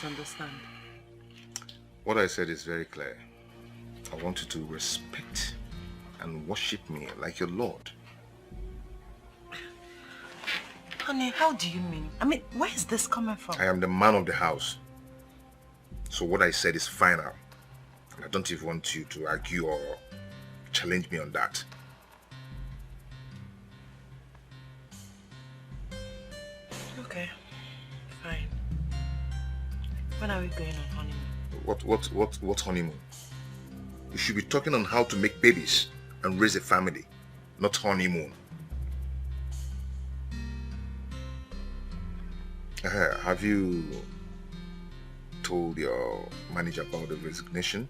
don't understand. What I said is very clear. I want you to respect and worship me like your Lord. Honey, how do you mean? I mean, where is this coming from? I am the man of the house. So what I said is final. And I don't even want you to argue or challenge me on that. Okay, fine. When are we going on honeymoon? What honeymoon? You should be talking on how to make babies and raise a family, not honeymoon. Have you told your manager about the resignation?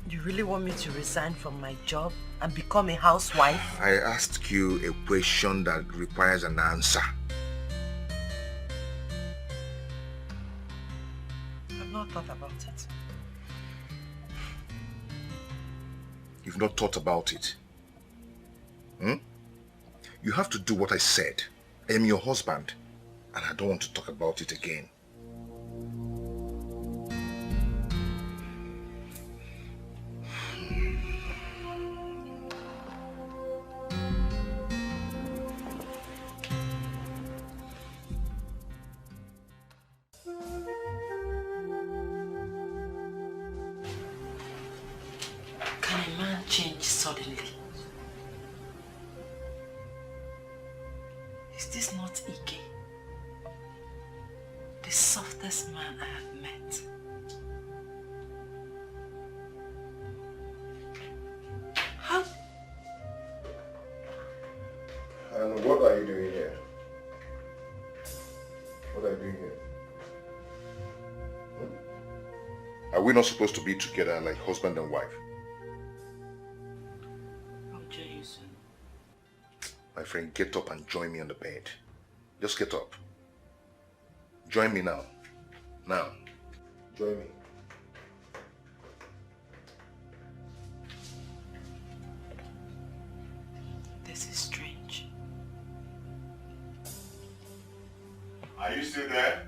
You really want me to resign from my job and become a housewife? I asked you a question that requires an answer. I've not thought about it. You've not thought about it. You have to do what I said. I am your husband, and I don't want to talk about it again. Can a man change suddenly? Is this not Ike? The softest man I have met. How? And what are you doing here? What are you doing here? Are we not supposed to be together like husband and wife? I'll join you soon. My friend, get up and join me on the bed. Just get up. Join me now. Now. Join me. This is strange. Are you still there?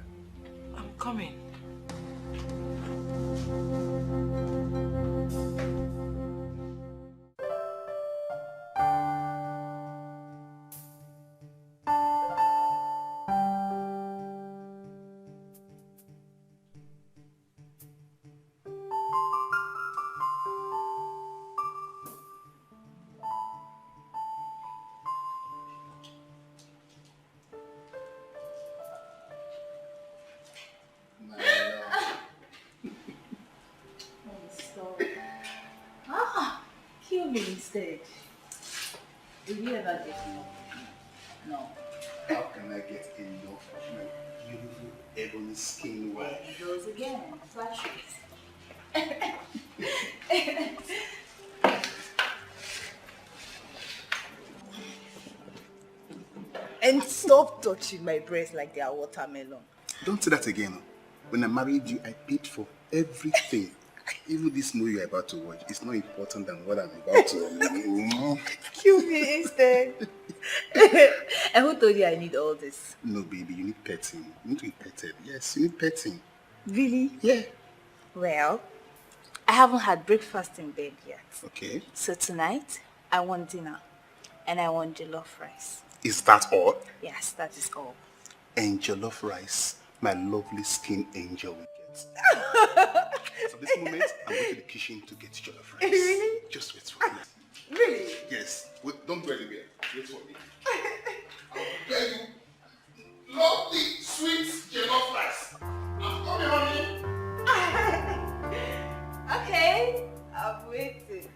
I'm coming. Kill me instead. Will you ever get enough? No. How can I get enough of my beautiful ebony skin There wife? he goes again. Flashes. And stop touching my breast like they are watermelon. Don't say that again. When I married you, I paid for everything. Even this movie you're about to watch is not important than what I'm about to. Kill me instead. And who told you I need all this? No, baby, you need petting. You need to be petted. Yes, you need petting. Really? Yeah. Well, I haven't had breakfast in bed yet. Okay. So tonight, I want dinner. And I want jollof rice. Is that all? Yes, that is all. And jollof rice, my lovely skin angel will get. So this moment, I'm going to the kitchen to get jollof rice. Really? Just wait for me. Really? Yes. Wait, don't go anywhere. Wait for me. I'll prepare you lovely, sweet jollof rice. I'm coming, honey. Okay, I'm waiting.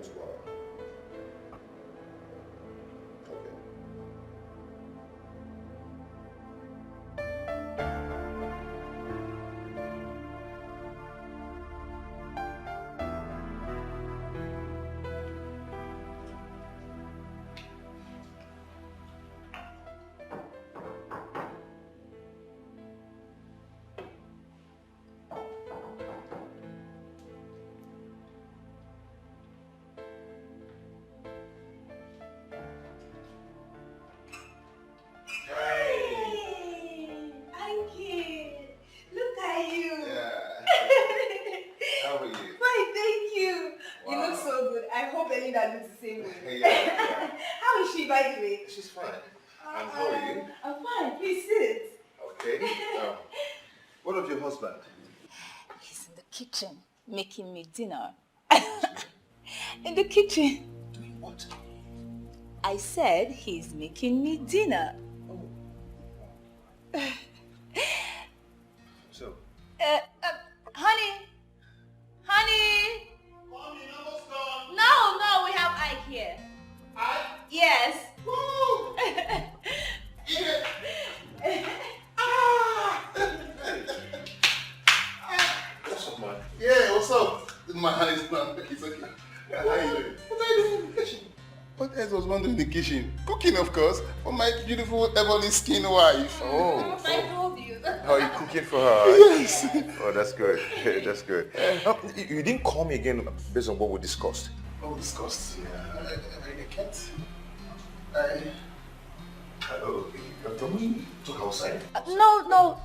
tomorrow. Okay. Yeah. How is she, by the way? She's fine. And how are you? I'm fine. Please sit. Okay. What of your husband? He's in the kitchen making me dinner. In the kitchen. Doing what? I said he's making me dinner. So? Honey. Honey. Mommy, almost done. No, we have Ike here. I? Yes. Woo! Eat it. What's up, man? Yeah, what's up? My hand is not. It's okay. How are you doing? What are you doing in the kitchen? What else was one doing in the kitchen? Cooking, of course, for my beautiful ebony skin wife. Oh. I told you. Oh, you cooking for her? Yes. Oh, that's good. That's good. You didn't call me again based on what we discussed. Oh, disgust. Yeah, I can't. Oh, can we talk outside? No.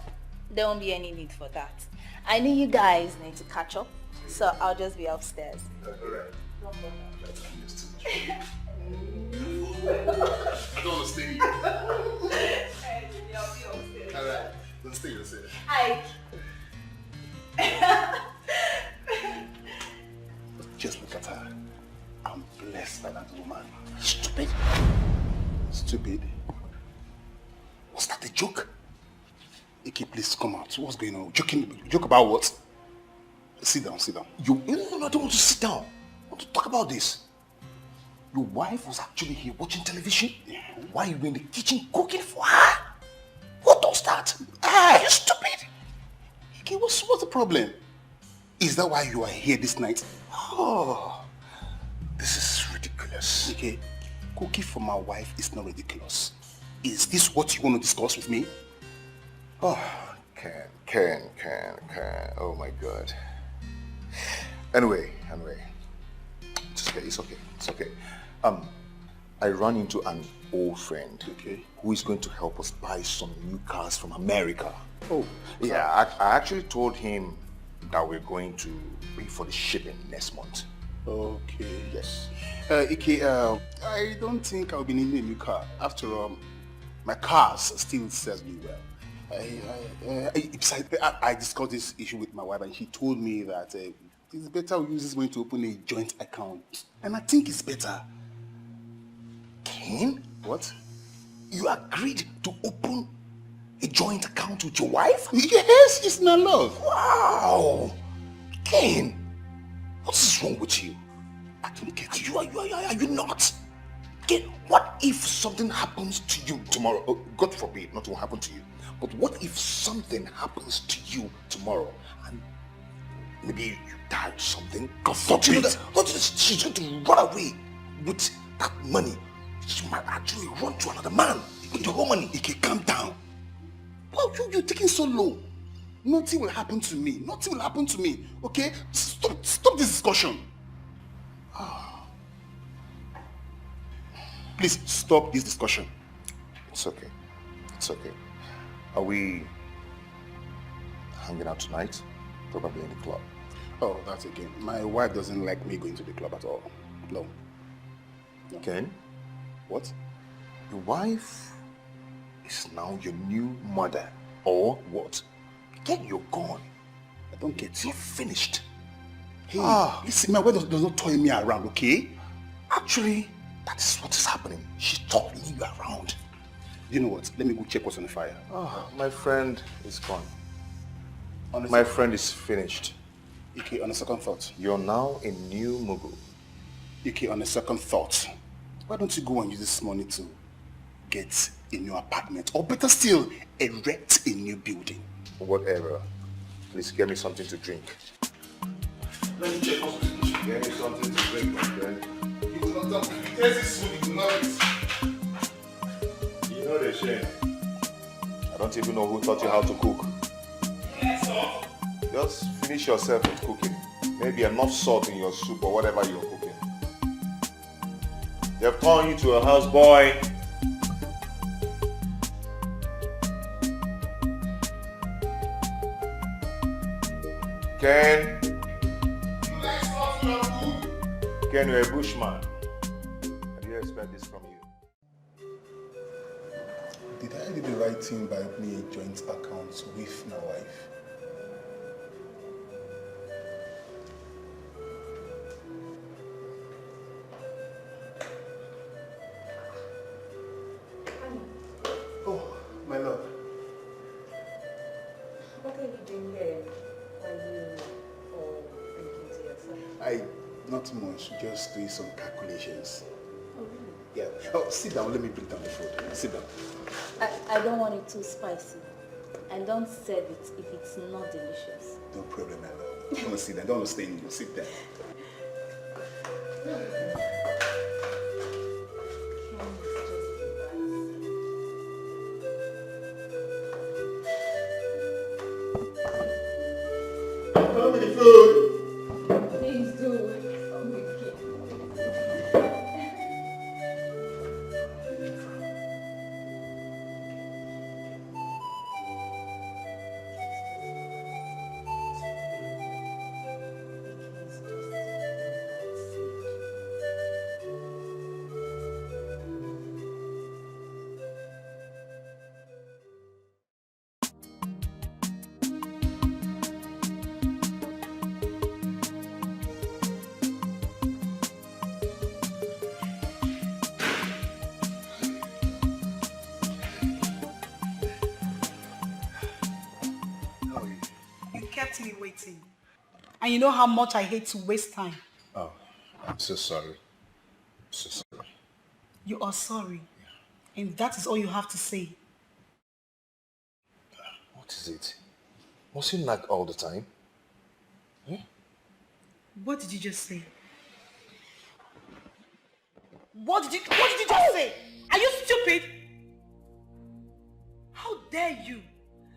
There won't be any need for that. I know you guys need to catch up, so I'll just be upstairs. All right. I don't want to stay here. Alright, don't stay yourself. Just look at her. I'm blessed by that woman. Stupid. Stupid. Was that a joke? Ike, please come out. What's going on? Joke about what? Sit down. No, I don't want to sit down. I want to talk about this. Your wife was actually here watching television while you were in the kitchen cooking for her. What does that? Are you stupid? Ike, what's the problem? Is that why you are here this night? Oh, this is ridiculous. Ike, cooking for my wife is not ridiculous. Is this what you want to discuss with me? Oh, Ken. Oh my God. Anyway. It's okay. I ran into an old friend who is going to help us buy some new cars from America. Oh. Yeah, I actually told him that we're going to pay for the shipping next month. Okay. Yes. Ike, I don't think I'll be needing a new car. After all, my cars still serves me well. Besides, I discussed this issue with my wife and she told me that it's better we use this money to open a joint account. And I think it's better. Ken? What? You agreed to open a joint account with your wife? Yes, it's not love. Wow! Ken, what is wrong with you? I don't get you. Are you not? Ken, what if something happens to you tomorrow? Oh, God forbid, nothing will happen to you. But what if something happens to you tomorrow and maybe you die or something? God forbid. She's going to run away with that money. She might actually run to another man with the whole money. Ike, calm down. Well, you're taking so low. Nothing will happen to me. Okay? Stop this discussion. Please stop this discussion. It's okay. Are we hanging out tonight? Probably in the club. Oh, that's again. My wife doesn't like me going to the club at all. No. Ken? What? Your wife is now your new mother, or what? Ken, you're gone. I don't get you. You're finished. Hey, listen, my wife does not toy me around, okay? Actually, that is what is happening. She's topping you around. You know what? Let me go check what's on the fire. Oh, my friend is gone. Honestly, My friend is finished. Ike, on a second thought. You're now a new Mugu. Okay, on a second thought, why don't you go and use this money to get a new apartment, or better still, erect a new building? Whatever. Please get me something to drink. Let me check out. Get me something to drink, my friend. You will not tell me. There's this food, you will love it. You know the shame. I don't even know who taught you how to cook. Just finish yourself with cooking. Maybe enough salt in your soup or whatever you're cooking. They've turned you to a houseboy. Ken? Ken, you're a bushman. I didn't expect this from you. Did I do the right thing by opening a joint account with my wife? Oh, my love. What are you doing here? Are you all thinking to yourself? Not much, just doing some calculations. Oh, really? Yeah. Oh, sit down, let me bring down the food. Sit down. I don't want it too spicy. And don't serve it if it's not delicious. No problem, my love. Don't want to sit down, don't want to stay in you. Sit down. Come with the food. Please do. Kept me waiting. And you know how much I hate to waste time. Oh, I'm so sorry. So sorry. You are sorry. And that is all you have to say. What is it? Must you nag all the time? What did you just say? What did you just say? Are you stupid? How dare you?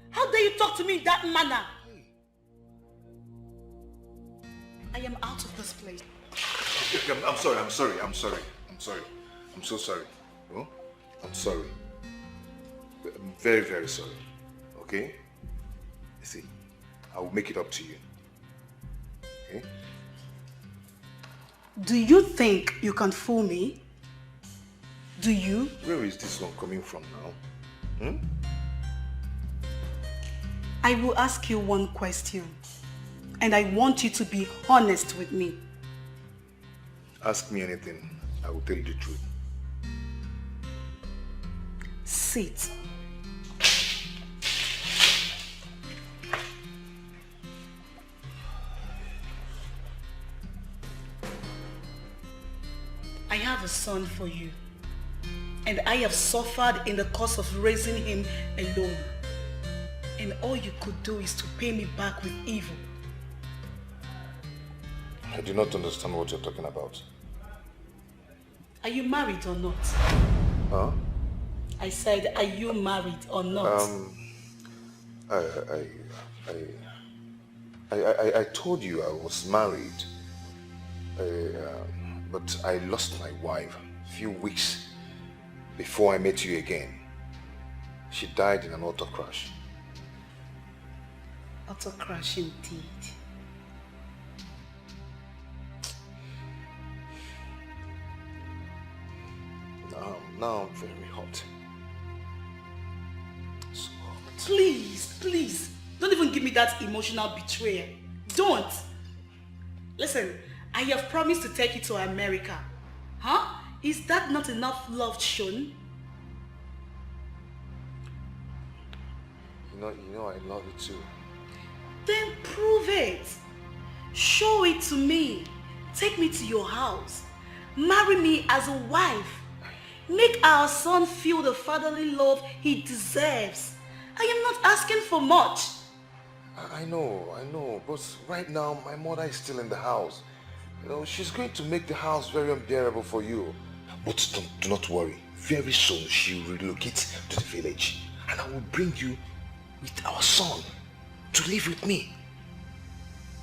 How dare you talk to me in that manner? I am out of this place. I'm sorry. I'm so sorry. Oh? I'm sorry. I'm very, very sorry. Okay? See, I will make it up to you. Okay? Do you think you can fool me? Do you? Where is this one coming from now? I will ask you one question. And I want you to be honest with me. Ask me anything. I will tell you the truth. Sit. I have a son for you. And I have suffered in the course of raising him alone. And all you could do is to pay me back with evil. I do not understand what you're talking about. Are you married or not? Huh? I said, are you married or not? I told you I was married, but I lost my wife a few weeks before I met you again. She died in an auto crash. Auto crash indeed. Now I'm very hot. So hot. Please, don't even give me that emotional betrayal. Don't. Listen, I have promised to take you to America. Huh? Is that not enough love shown? You know I love you too. Then prove it. Show it to me. Take me to your house. Marry me as a wife. Make our son feel the fatherly love he deserves. I am not asking for much. I know, but right now my mother is still in the house. You know, she's going to make the house very unbearable for you. But do not worry. Very soon she will relocate to the village, and I will bring you with our son to live with me.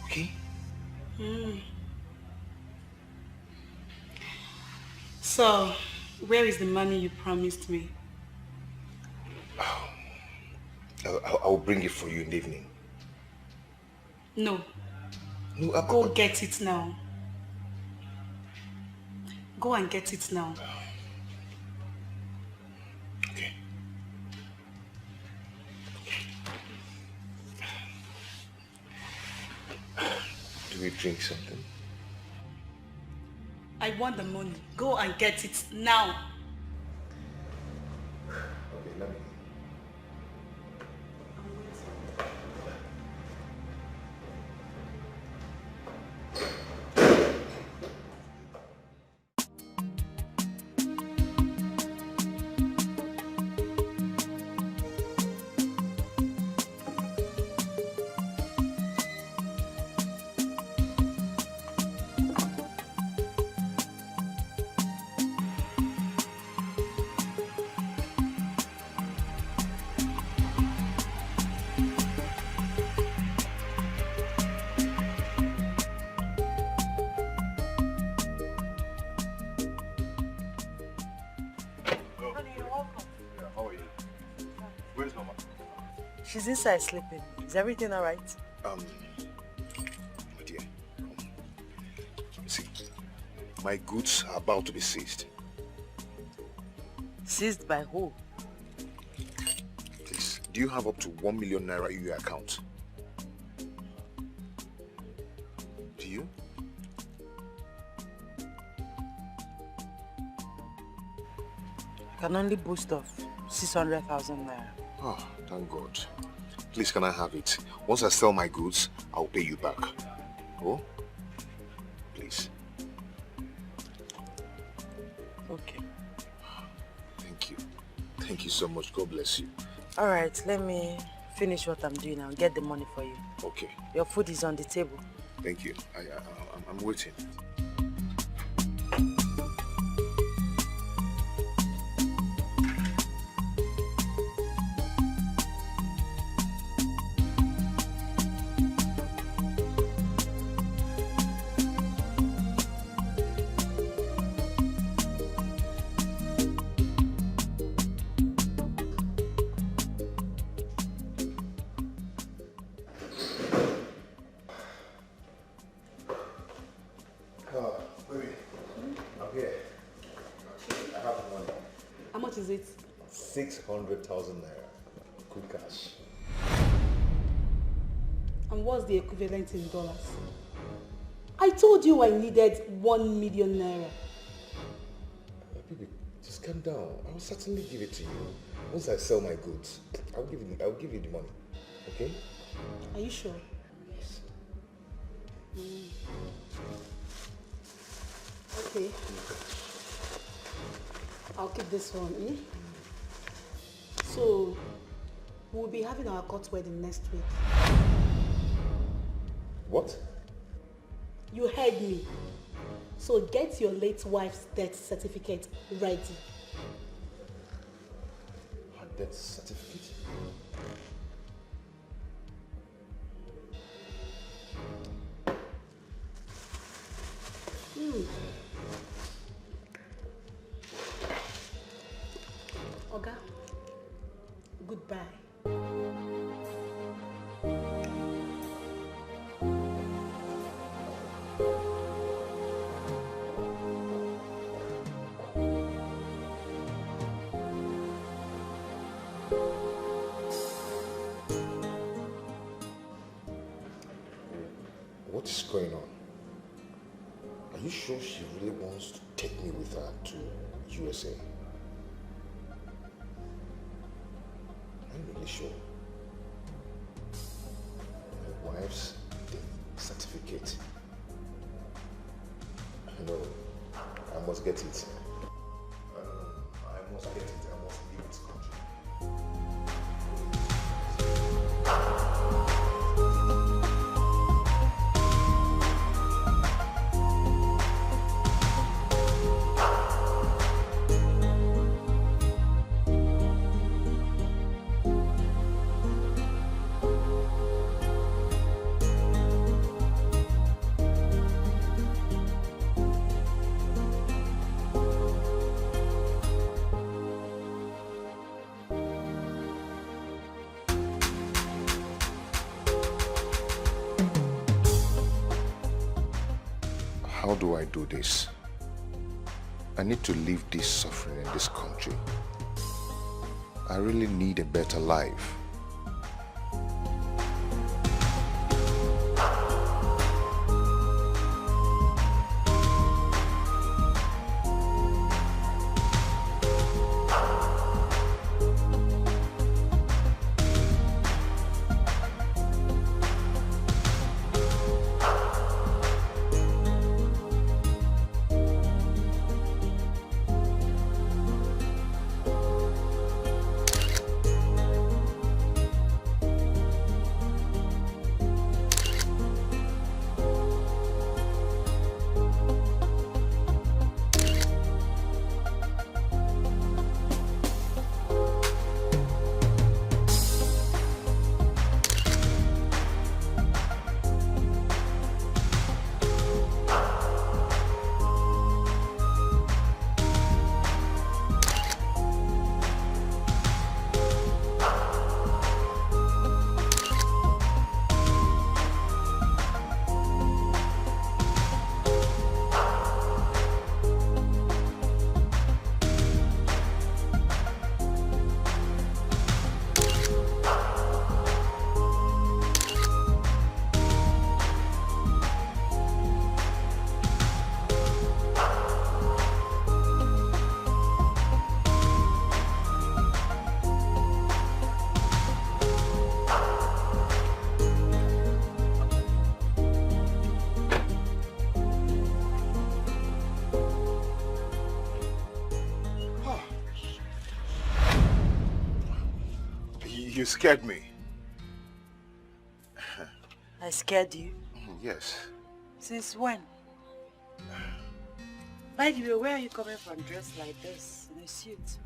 Okay? So, where is the money you promised me? I will bring it for you in the evening. No. No, Go get it now. Go and get it now. Okay. Do we drink something? I want the money. Go and get it now. Okay, let me. She's inside sleeping. Is everything all right? My dear, see, my goods are about to be seized. Seized by who? Please, do you have up to 1 million naira in your account? Do you? I can only boost off 600,000 naira. Oh, thank God. Please, can I have it? Once I sell my goods, I'll pay you back. Oh? Please. Okay. Thank you. Thank you so much. God bless you. All right, let me finish what I'm doing and get the money for you. Okay. Your food is on the table. Thank you. I'm waiting. How much is it? 600,000 naira. Quick cash. And what's the equivalent in dollars? I told you I needed 1 million naira. Baby, just calm down. I will certainly give it to you. Once I sell my goods, I'll give you the money. Okay? Are you sure? Yes. Okay. I'll keep this one. So, we'll be having our court wedding next week. What? You heard me. So get your late wife's death certificate ready. Her death certificate? Oga, goodbye. What is going on? Are you sure she really wants to take me with her to USA? I'm really sure. My wife's death certificate. I know. I'm must get it. I must get it. I must leave this country. How do I do this? I need to leave this suffering in this country. I really need a better life. You scared me. I scared you? Yes. Since when? By the way, where are you coming from dressed like this, in a suit?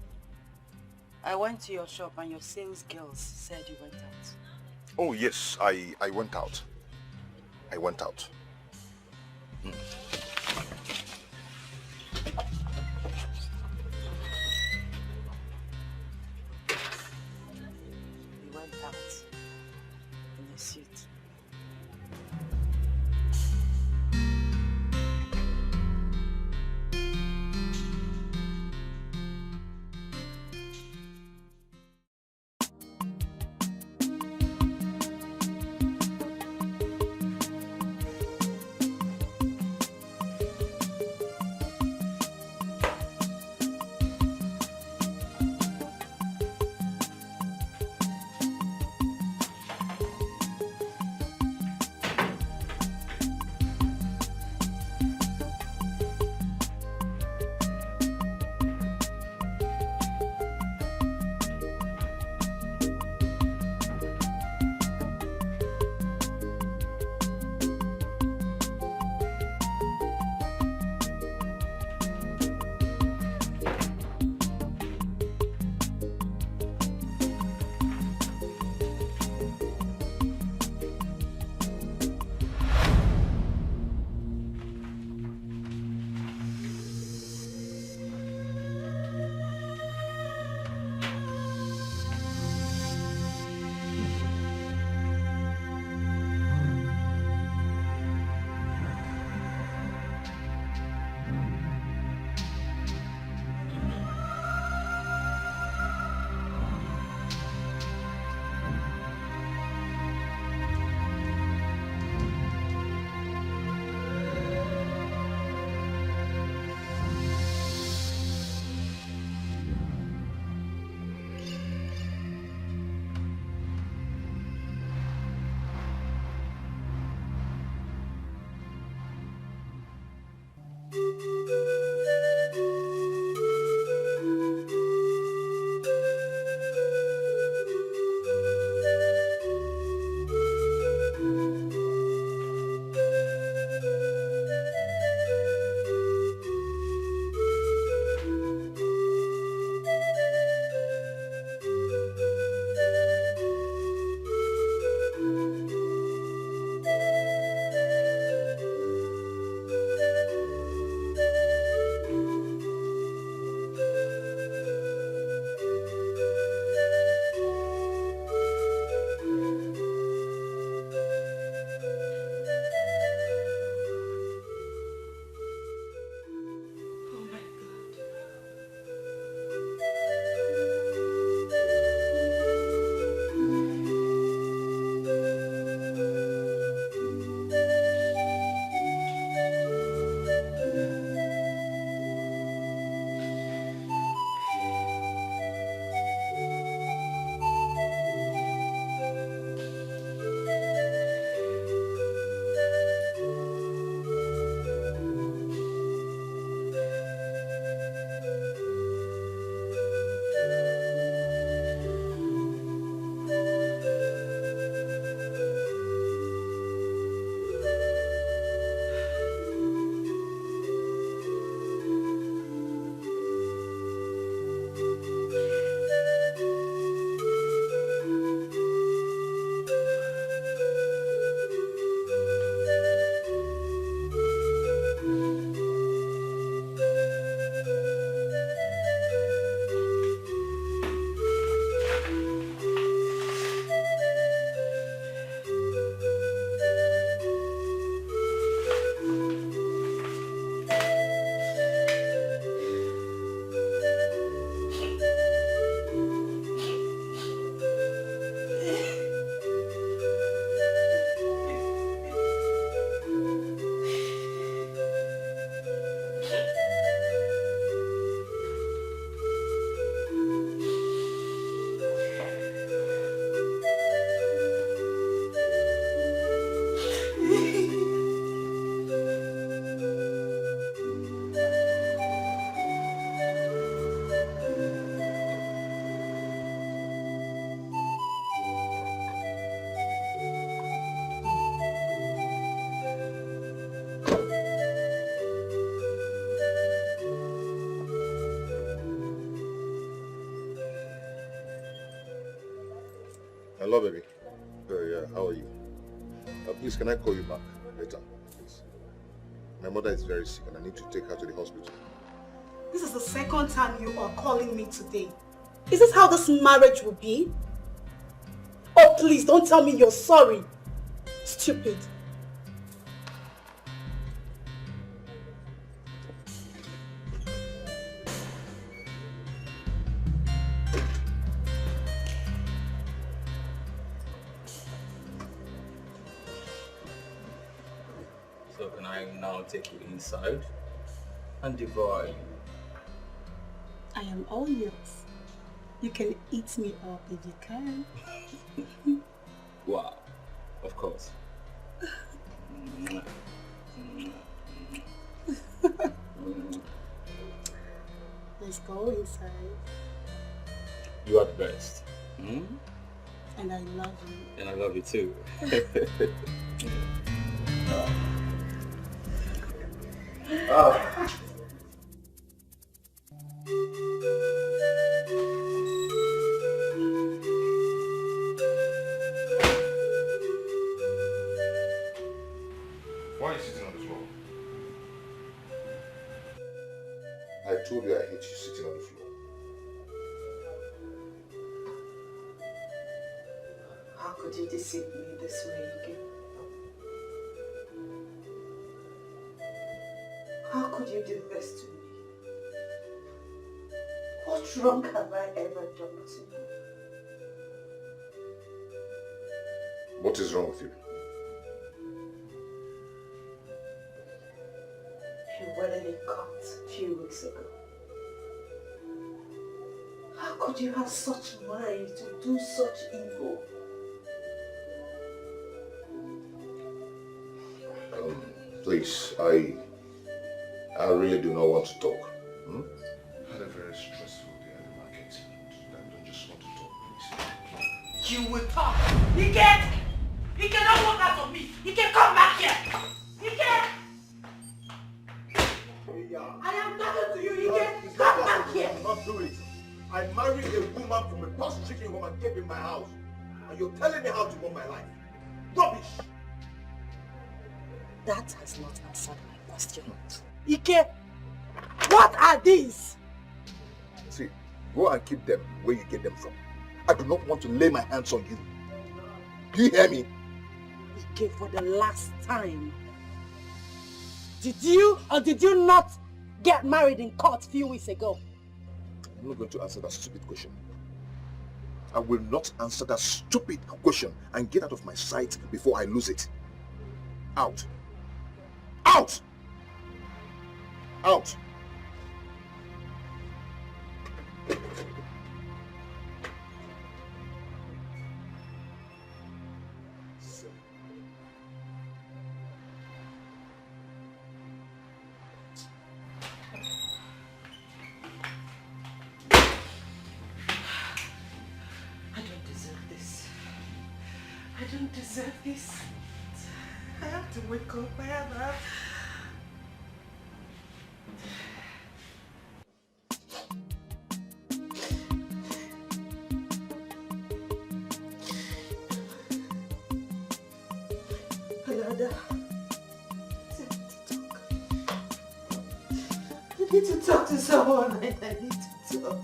I went to your shop and your sales girls said you went out. Oh yes, I went out. I went out. You went out in a suit. Hello, baby. Yeah, how are you? Please, can I call you back later, please? My mother is very sick and I need to take her to the hospital. This is the second time you are calling me today. Is this how this marriage will be? Oh, please, don't tell me you're sorry. Stupid. So can I now take you inside and devour you? I am all yours. You can eat me up if you can. Wow, of course. Let's go inside. You are the best. Hmm? And I love you. And I love you too. Why are you sitting on the floor? I told you I hate you sitting on the floor. How could you deceive me this way again? How could you do this to me? What wrong have I ever done to you? What is wrong with you? You wedded a cut a few weeks ago. How could you have such mind to do such evil? Please, I really do not want to talk. I had a very stressful day at the market and I don't just want to talk, please. You will talk. He cannot walk out of me. He can come back here. He can. I am talking to you. He can come back here. I'm not doing it. I married a woman from a posh chicken home and kept in my house. And you're telling me how to run my life. Rubbish! That has not answered my question. Ike, what are these? See, go and keep them where you get them from. I do not want to lay my hands on you. Do you hear me? Ike, for the last time. Did you or did you not get married in court a few weeks ago? I'm not going to answer that stupid question. I will not answer that stupid question and get out of my sight before I lose it. Out. Out! Out! I don't deserve this. I have to wake up. I have... Alada, I need to talk to someone. I need to talk.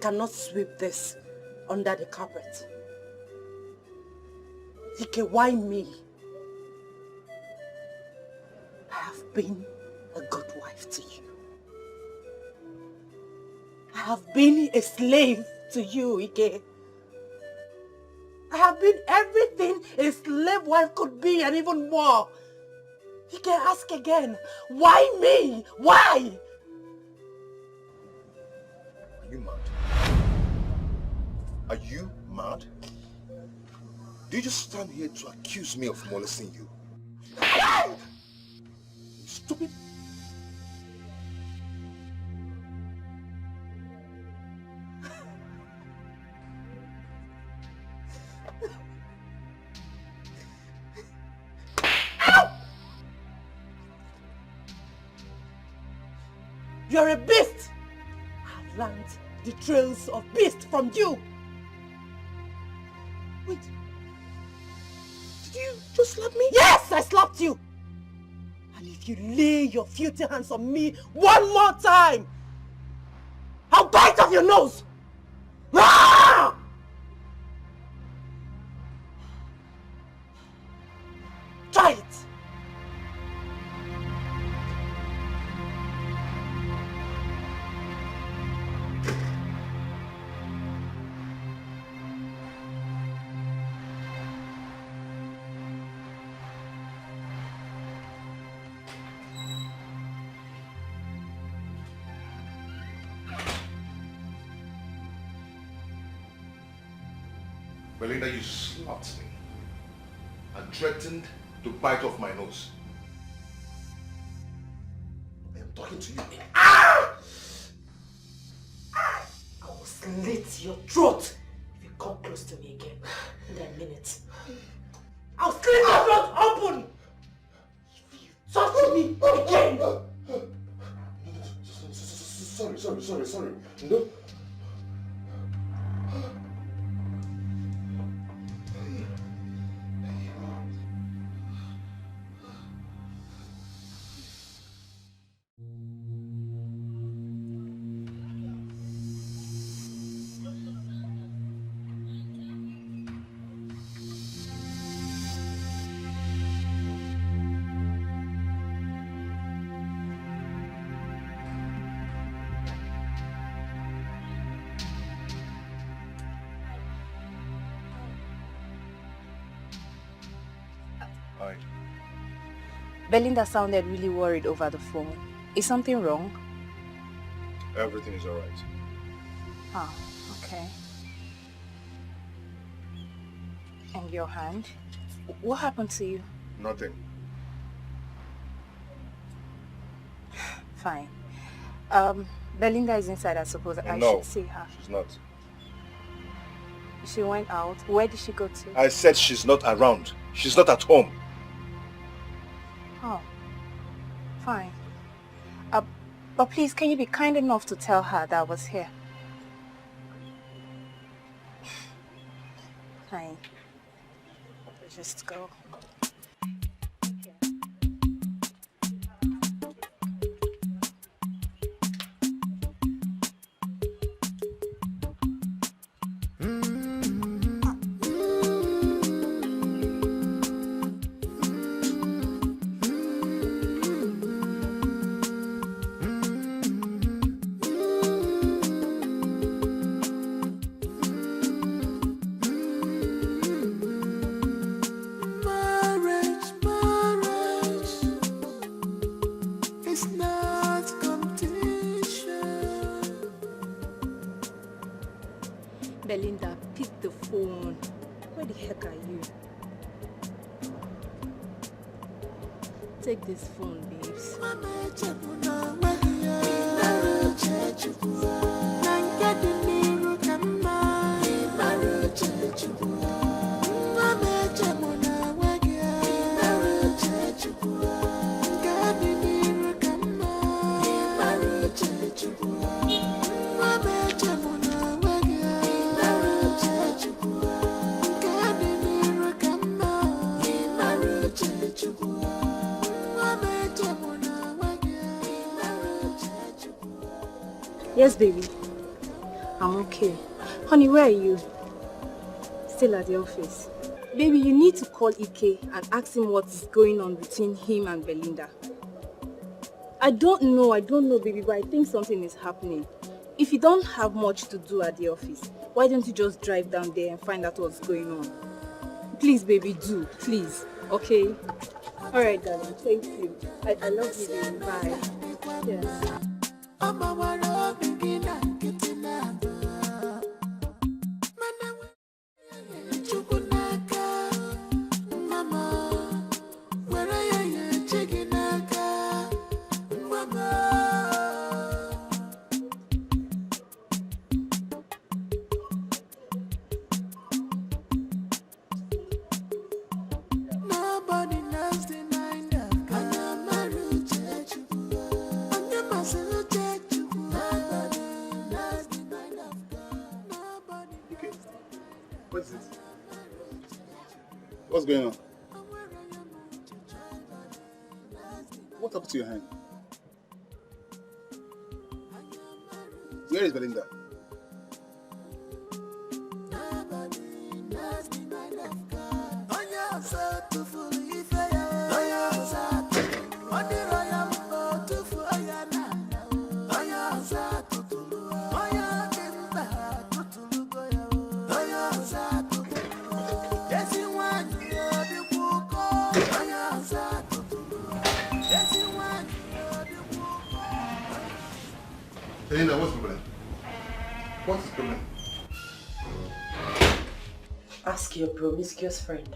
Cannot sweep this under the carpet. Ike, why me? I have been a good wife to you. I have been a slave to you, Ike. I have been everything a slave wife could be and even more. Ike, ask again. Why me? Why? Are you mad? Are you mad? Do you just stand here to accuse me of molesting you? Stupid. You're a beast! I've learned the trails of beast from you! Wait. Did you just slap me? Yes, I slapped you! And if you lay your filthy hands on me one more time, I'll bite off your nose! Ah! Try it! Belinda, you slapped me and threatened to bite off my nose. I am talking to you. Ah! I will slit your throat if you come close to me again. And I mean it. I'll slit your throat open if you touch me again. Sorry. No. Belinda sounded really worried over the phone. Is something wrong? Everything is alright. Oh, okay. And your hand? What happened to you? Nothing. Fine. Belinda is inside, I suppose. I No, should see her. she's not. She went out. Where did she go to? I said she's not around. She's not at home. Oh, fine. But please, can you be kind enough to tell her that I was here? Fine. Just go. Belinda, pick the phone. Where the heck are you? Take this phone, babes. Yes, baby. I'm okay. Honey, where are you? Still at the office. Baby, you need to call Ike and ask him what is going on between him and Belinda. I don't know, baby, but I think something is happening. If you don't have much to do at the office, why don't you just drive down there and find out what's going on? Please, baby, do. Please. Okay? Alright, darling. Thank you. I love you, baby. Bye. Yes. What's going on? What happened to your hand? Where is Belinda? Belinda, what's the problem? What's the problem? Ask your promiscuous friend.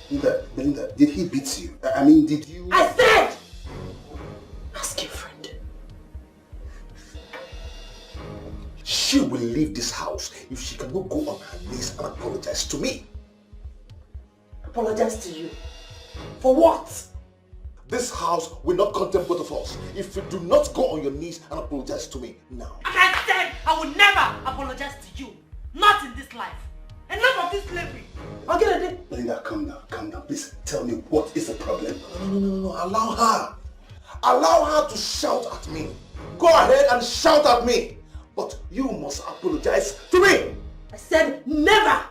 Belinda, did he beat you? I mean, did you... I said! Ask your friend. She will leave this house if she cannot go on her knees and apologize to me. Apologize to you. For what? This house will not contain both of us if you do not go on your knees and apologize to me now. I said I will never apologize to you. Not in this life. Enough of this slavery. Okay, Belinda, calm down. Please tell me what is the problem. No. Allow her. Allow her to shout at me. Go ahead and shout at me. But you must apologize to me. I said never.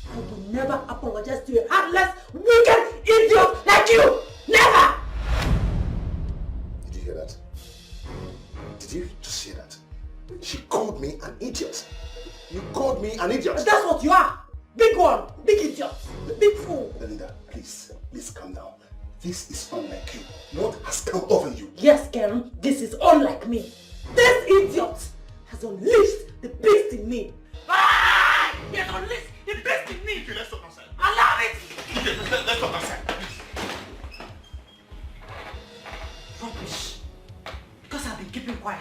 I will never apologize to a heartless, wicked idiot like you. Never. Did you hear that? Did you just hear that? She called me an idiot. You called me an idiot. That's what you are. Big one. Big idiot. Big fool. Belinda, please calm down. This is unlike you. What has come over you? Yes, Ken, this is unlike me. This idiot has unleashed the beast in me. Ah! He has unleashed the beast in me. Okay, let's talk outside. Allow it. Okay, let's talk outside. Rubbish. Because I've been keeping quiet.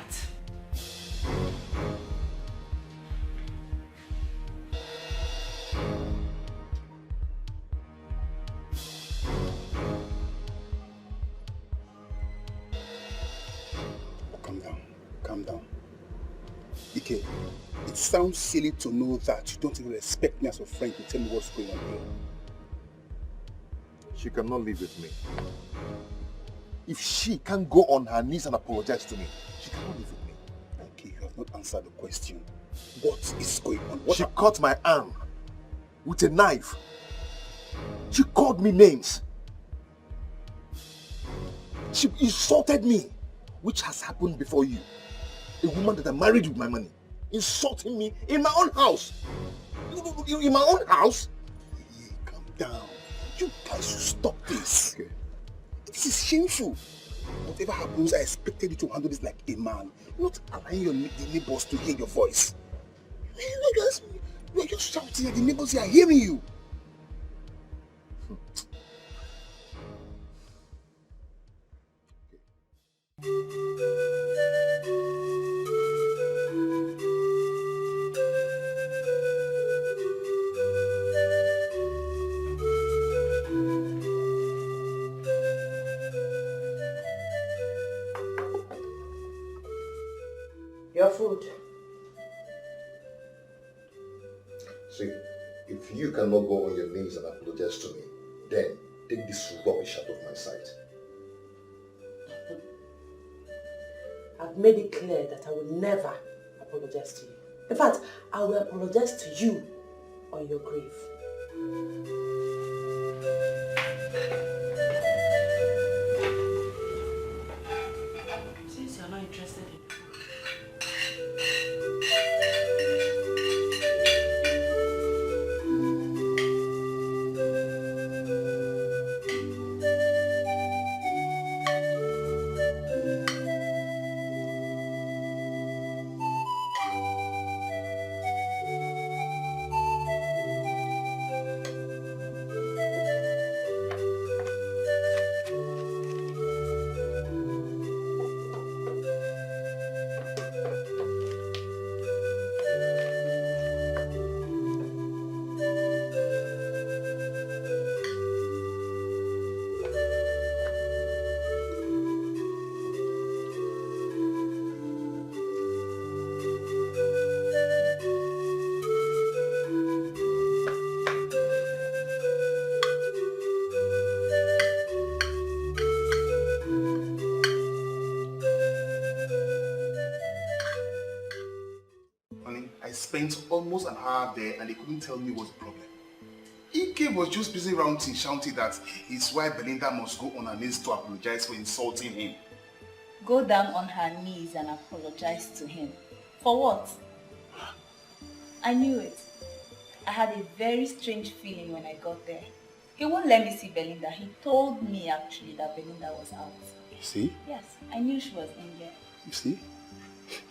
Calm down. Ike, it sounds silly to know that you don't even respect me as a friend to tell me what's going on here. She cannot live with me. If she can't go on her knees and apologize to me, she cannot live with me. Okay, you have not answered the question. What is going on? She cut my arm with a knife. She called me names. She insulted me, which has happened before you. A woman that I married with my money, insulting me in my own house. In my own house? Hey, calm down. You guys should stop this. Okay. This is shameful. Whatever happens, I expected you to handle this like a man, not allowing the neighbors to hear your voice. You're just shouting and the neighbors are hearing you. Your food. See, if you cannot go on your knees and apologize to me, then take this rubbish out of my sight. I've made it clear that I will never apologize to you. In fact, I will apologize to you on your grave. Since you're not interested in spent almost an hour there and they couldn't tell me what's the problem. Ike was just busy ranting, shouting that his wife Belinda must go on her knees to apologize for insulting him. Go down on her knees and apologize to him. For what? I knew it. I had a very strange feeling when I got there. He won't let me see Belinda. He told me actually that Belinda was out. You see? Yes, I knew she was in there. You see?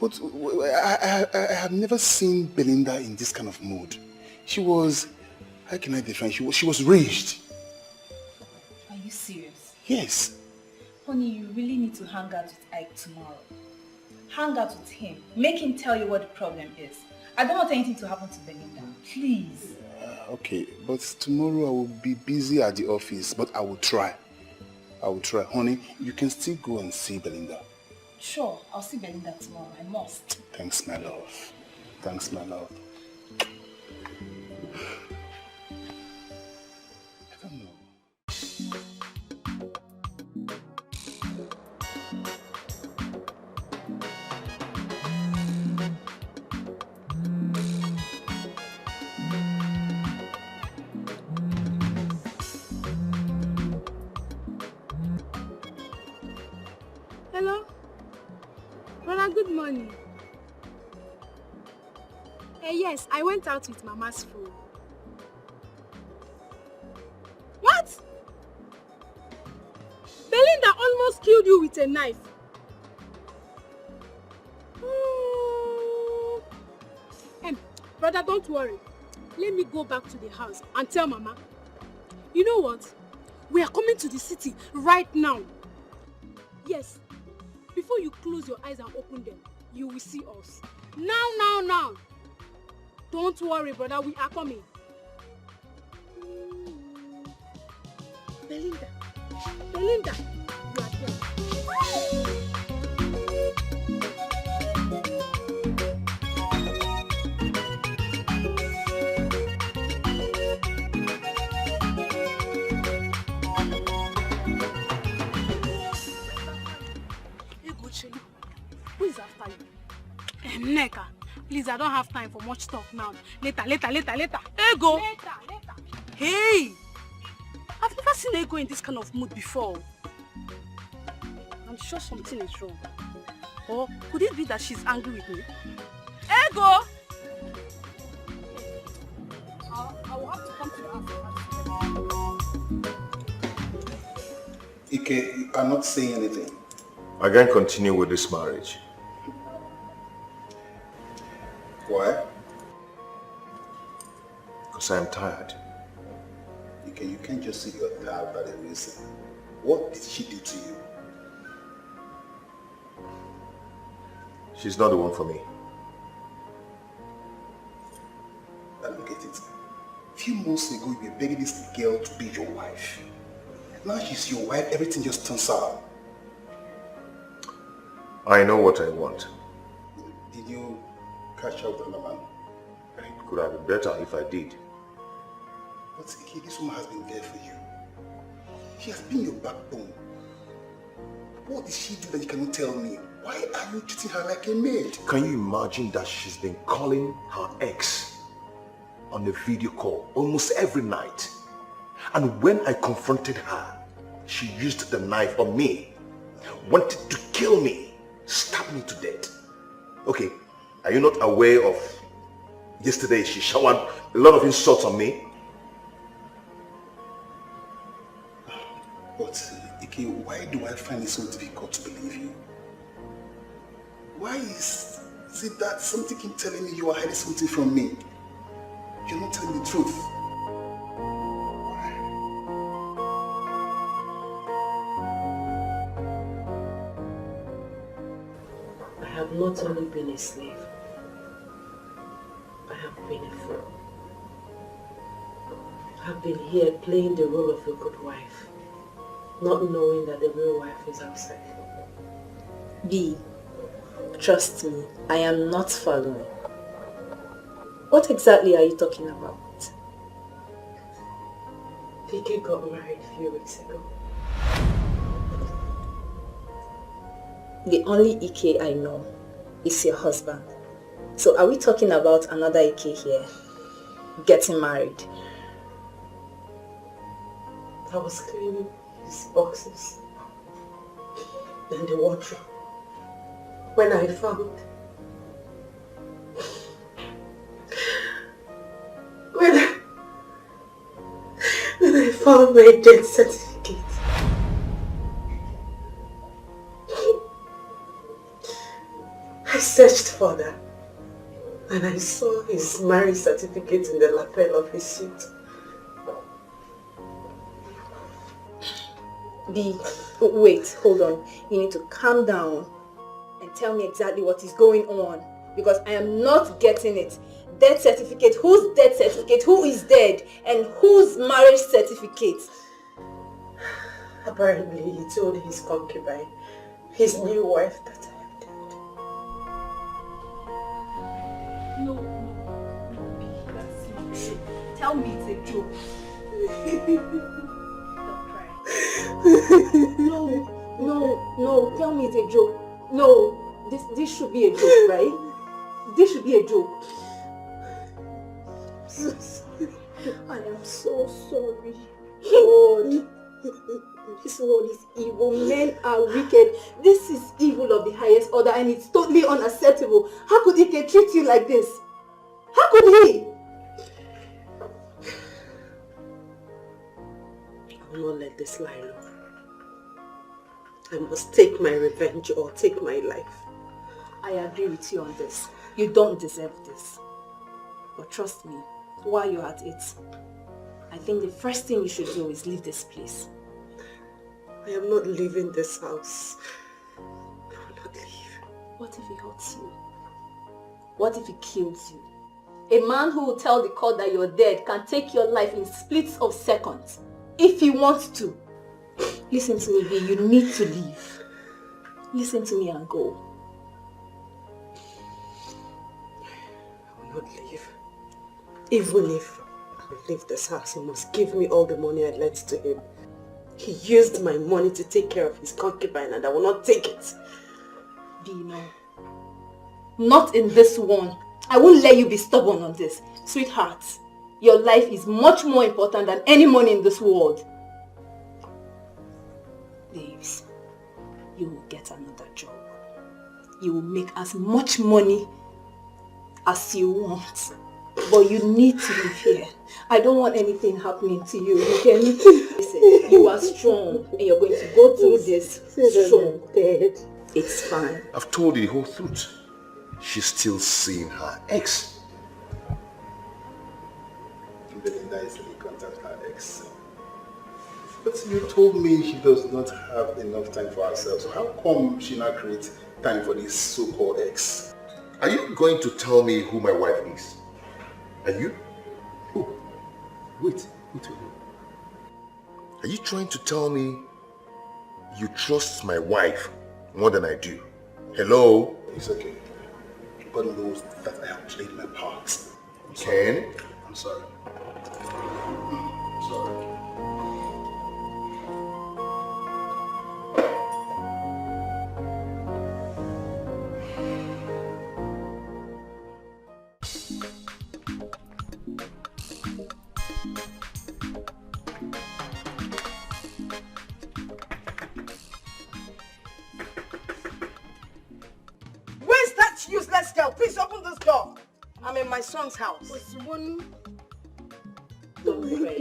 But I have never seen Belinda in this kind of mood. She was, how can I define? She was raged. Are you serious? Yes. Honey, you really need to hang out with Ike tomorrow. Hang out with him. Make him tell you what the problem is. I don't want anything to happen to Belinda. Please. Okay, but tomorrow I will be busy at the office, but I will try. I will try. Honey, you can still go and see Belinda. Sure, I'll see Belinda tomorrow. I must. Thanks, my love. Thanks, my love. I don't know. Hello? Brother, good morning. Yes, I went out with Mama's food. What? Belinda almost killed you with a knife. Brother, don't worry. Let me go back to the house and tell Mama. You know what? We are coming to the city right now. Yes. Before you close your eyes and open them, you will see us. Now. Don't worry, brother. We are coming. Belinda, you are here. Who is after you? Neka, please, I don't have time for much talk now. Later. Ego! Later. Hey! I've never seen Ego in this kind of mood before. I'm sure something is wrong. Or could it be that she's angry with me? Ego! I will have to come to the house. Ike, you are not saying anything. I can't continue with this marriage. Why? Because I am tired. You can't just say you're tired by the reason. What did she do to you? She's not the one for me. Now look at it. A few months ago, you were begging this girl to be your wife. Now she's your wife, everything just turns out. I know what I want. Did you catch up with another man? It could have been better if I did. But Ike, this woman has been there for you. She has been your backbone. What did she do that you cannot tell me? Why are you treating her like a maid? Can you imagine that she's been calling her ex on a video call almost every night? And when I confronted her, she used the knife on me, wanted to kill me, stab me to death. Okay, are you not aware of yesterday she showered a lot of insults on me? But Ike, why do I find it so difficult to believe you? Why is it that something keeps telling me you are hiding something from me? You're not telling the truth. I have not only been a slave, I have been a fool. I have been here playing the role of a good wife, not knowing that the real wife is outside. B, trust me, I am not following. What exactly are you talking about? Vicky got married a few weeks ago. The only Ike I know is your husband. So are we talking about another Ike here? Getting married? I was cleaning his boxes in the wardrobe when I found when I found my death certificate. I searched for that and I saw his marriage certificate in the lapel of his suit. Wait, hold on. You need to calm down and tell me exactly what is going on, because I am not getting it. Death certificate? Whose death certificate? Who is dead? And whose marriage certificate? Apparently he told his concubine, his new wife, that I am dead. No, that's not true. Tell me it's a joke. Don't cry. No, tell me it's a joke. No, this should be a joke, right? This should be a joke. I am so sorry. God, this world is evil. Men are wicked. This is evil of the highest order and it's totally unacceptable. How could Ike treat you like this? How could he? I will not let this lie low. I must take my revenge or take my life. I agree with you on this. You don't deserve this. But trust me, while you're at it, I think the first thing you should do is leave this place. I am not leaving this house. I will not leave. What if he hurts you? What if he kills you? A man who will tell the court that you're dead can take your life in splits of seconds. If he wants to. Listen to me, V. You need to leave. Listen to me and go. I will not leave. Even if I leave this house, he must give me all the money I lent to him. He used my money to take care of his concubine and I will not take it. V, no. Not in this one. I won't let you be stubborn on this. Sweetheart, your life is much more important than any money in this world. Babes, you will get another job. You will make as much money as you want. But you need to live here. I don't want anything happening to you. You can listen. You are strong and you're going to go through this strong. It's fine. I've told you the whole truth. She's still seeing her ex. Belinda easily contact her ex. But you told me she does not have enough time for herself. So how come she now creates time for this so-called ex? Are you going to tell me who my wife is? Are you? Who? Wait. Are you trying to tell me you trust my wife more than I do? Hello? It's okay. God knows that I have played my part. Ken? I'm sorry. Useless girl, please open this door. I'm in my son's house. Don't cry.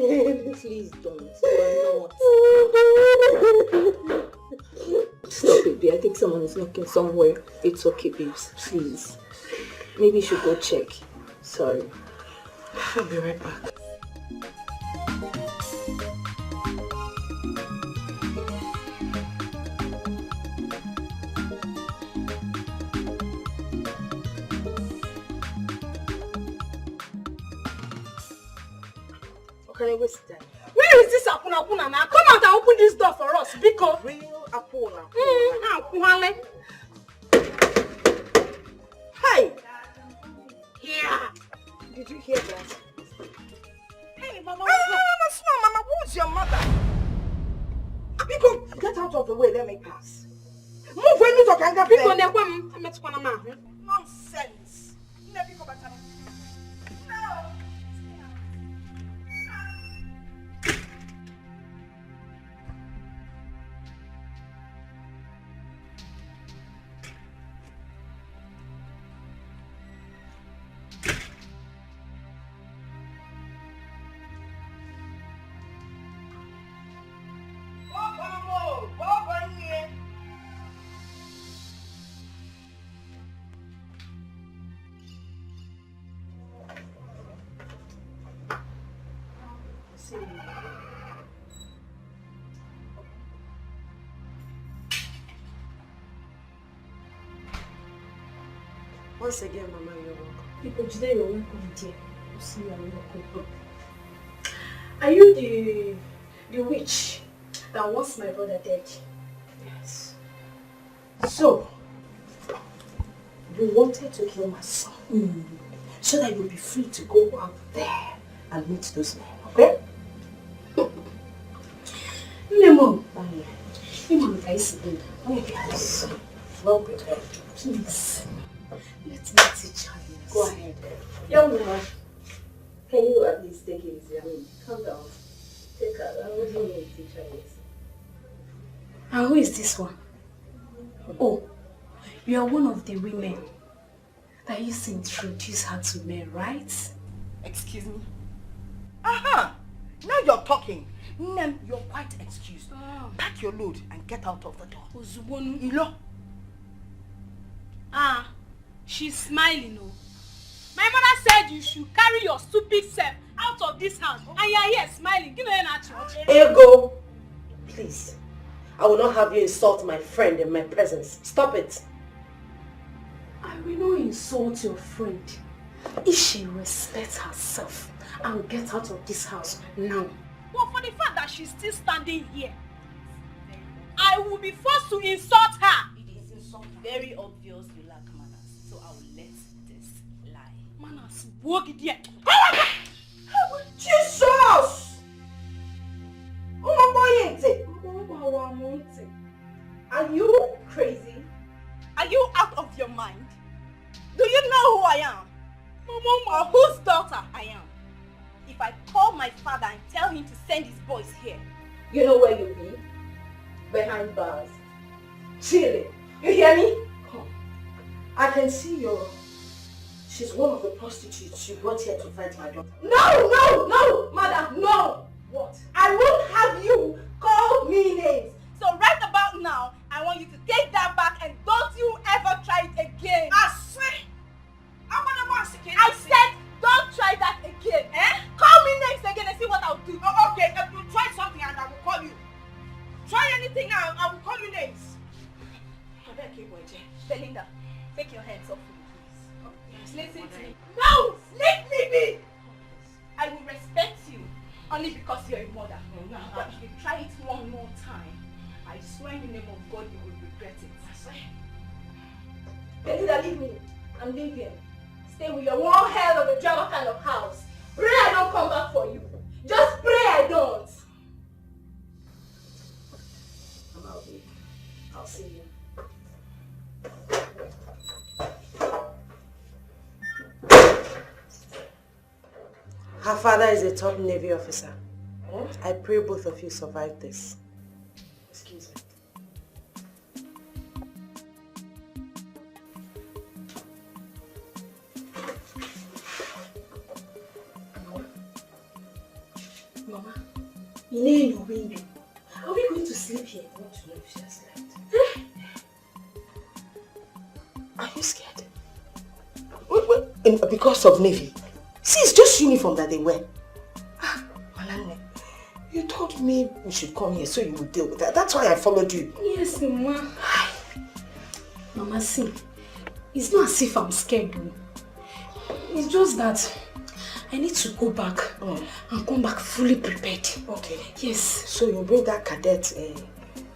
Please don't. You are not. Stop it, babe. I think someone is knocking somewhere. It's okay, babes. Please. Maybe you should go check. Sorry. I'll be right back. Where is this Apuna now? Come out and open this door for us. Because real Apuna. Hey! Yeah! Did you hear that? Hey, Mama. Mama, who's your mother? Because get out of the way, let me pass. Move when you talk and get nonsense. Once again, Mama, you're welcome. People today you're welcome, dear. You see, you're welcome. Are you the witch that wants my brother dead? Yes. So, you wanted to kill my son. So that you'll be free to go out there and meet those men, okay? Lemon. Lemon, guys. Yes. Well prepared. Please. Let me teach her. Go ahead. Young woman, can you at least take it easy? I mean, calm down. Take her. I don't know what teacher is. And who is this one? Oh, you are one of the women that used to introduce her to men, right? Excuse me? Aha! Now you're talking. Nem, you're quite excused. Pack your load and get out of the door. Ilo. She's smiling, oh. My mother said you should carry your stupid self out of this house. And you're here smiling. Give me an church. Ego! Please. I will not have you insult my friend in my presence. Stop it. I will not insult your friend. If she respects herself, I will get out of this house now. Well, for the fact that she's still standing here, I will be forced to insult her. It is very obvious you lack manners, so I will let this lie. Manners, walk it here. Jesus! Are you crazy? Are you out of your mind? Do you know who I am? Or whose daughter I am? If I call my father and tell him to send his boys here, You know where you'll be? Behind bars. Chilling. You hear me? Come. I can see she's one of the prostitutes you brought here to fight my daughter. No, madam, no! What? I won't have you call me names. so right about now, I want you to take that back and don't you ever try it again. I swear. I said don't try that again. Call me names again and see what I'll do. Oh, okay, if you try something and I will call you. Try anything now, I will call you names. Belinda, take your hands off me, please. Listen to me. No! Let me be! I will respect you only because you're a mother. But if you try it one more time, I swear in the name of God you will regret it. I swear. Belinda, leave me. I'm leaving. Stay with your one hell of a drama kind of house. Pray I don't come back for you. Just pray I don't. I'm out here. I'll see you. Her father is a top Navy officer. I pray both of you survive this. Excuse me. Mama, you need your window. Are we going to sleep here? I want to know if she has slept. Are you scared? Wait, because of Navy? See, it's just uniform that they wear. Malane, you told me we should come here so you would deal with that. That's why I followed you. Yes, Mama. Mama, see, it's not as if I'm scared though. It's just that I need to go back and come back fully prepared. Okay. Yes. So you bring that cadet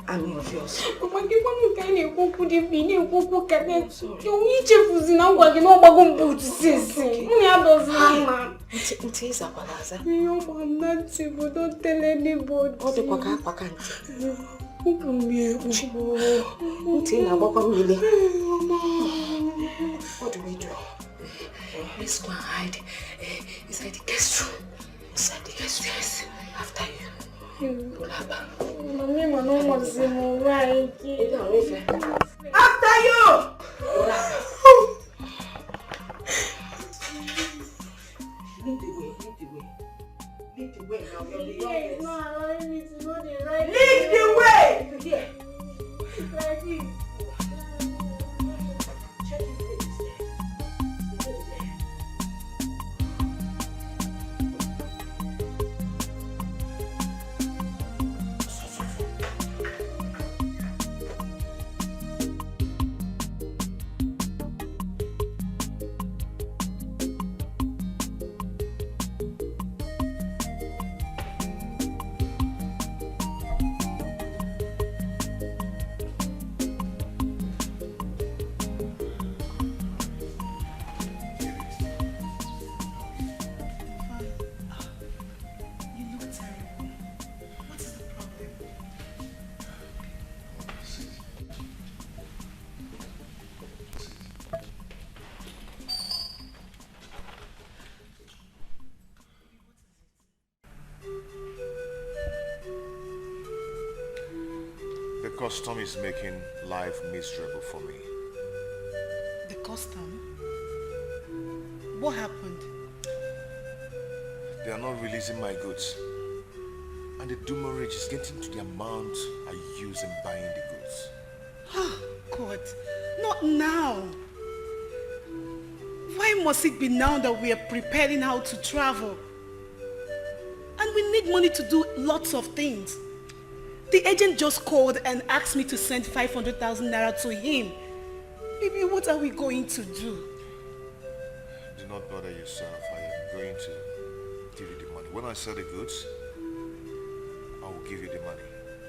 army of yours. Papa, give me kind of cocoa, the video, cocoa cadet. You each of us now going to go to see. It is a balaza. No, I'm not safe. Don't tell anybody. Oh, the quack, quack, who can be able What do we do? Let's go and hide inside the guest room. Inside the guest room. Yes. After you. After you! Lead the way, lead the way. Lead the way now, you're the youngest. Not allowing me to go the right Lead the way! Here. like this. Check his face there. custom is making life miserable for me. The custom? What happened? They are not releasing my goods. And the demurrage is getting to the amount I use in buying the goods. Oh, God. Not now. Why must it be now that we are preparing how to travel? And we need money to do lots of things. The agent just called and asked me to send 500,000 naira to him. Baby, what are we going to do? Do not bother yourself. I am going to give you the money. When I sell the goods, I will give you the money.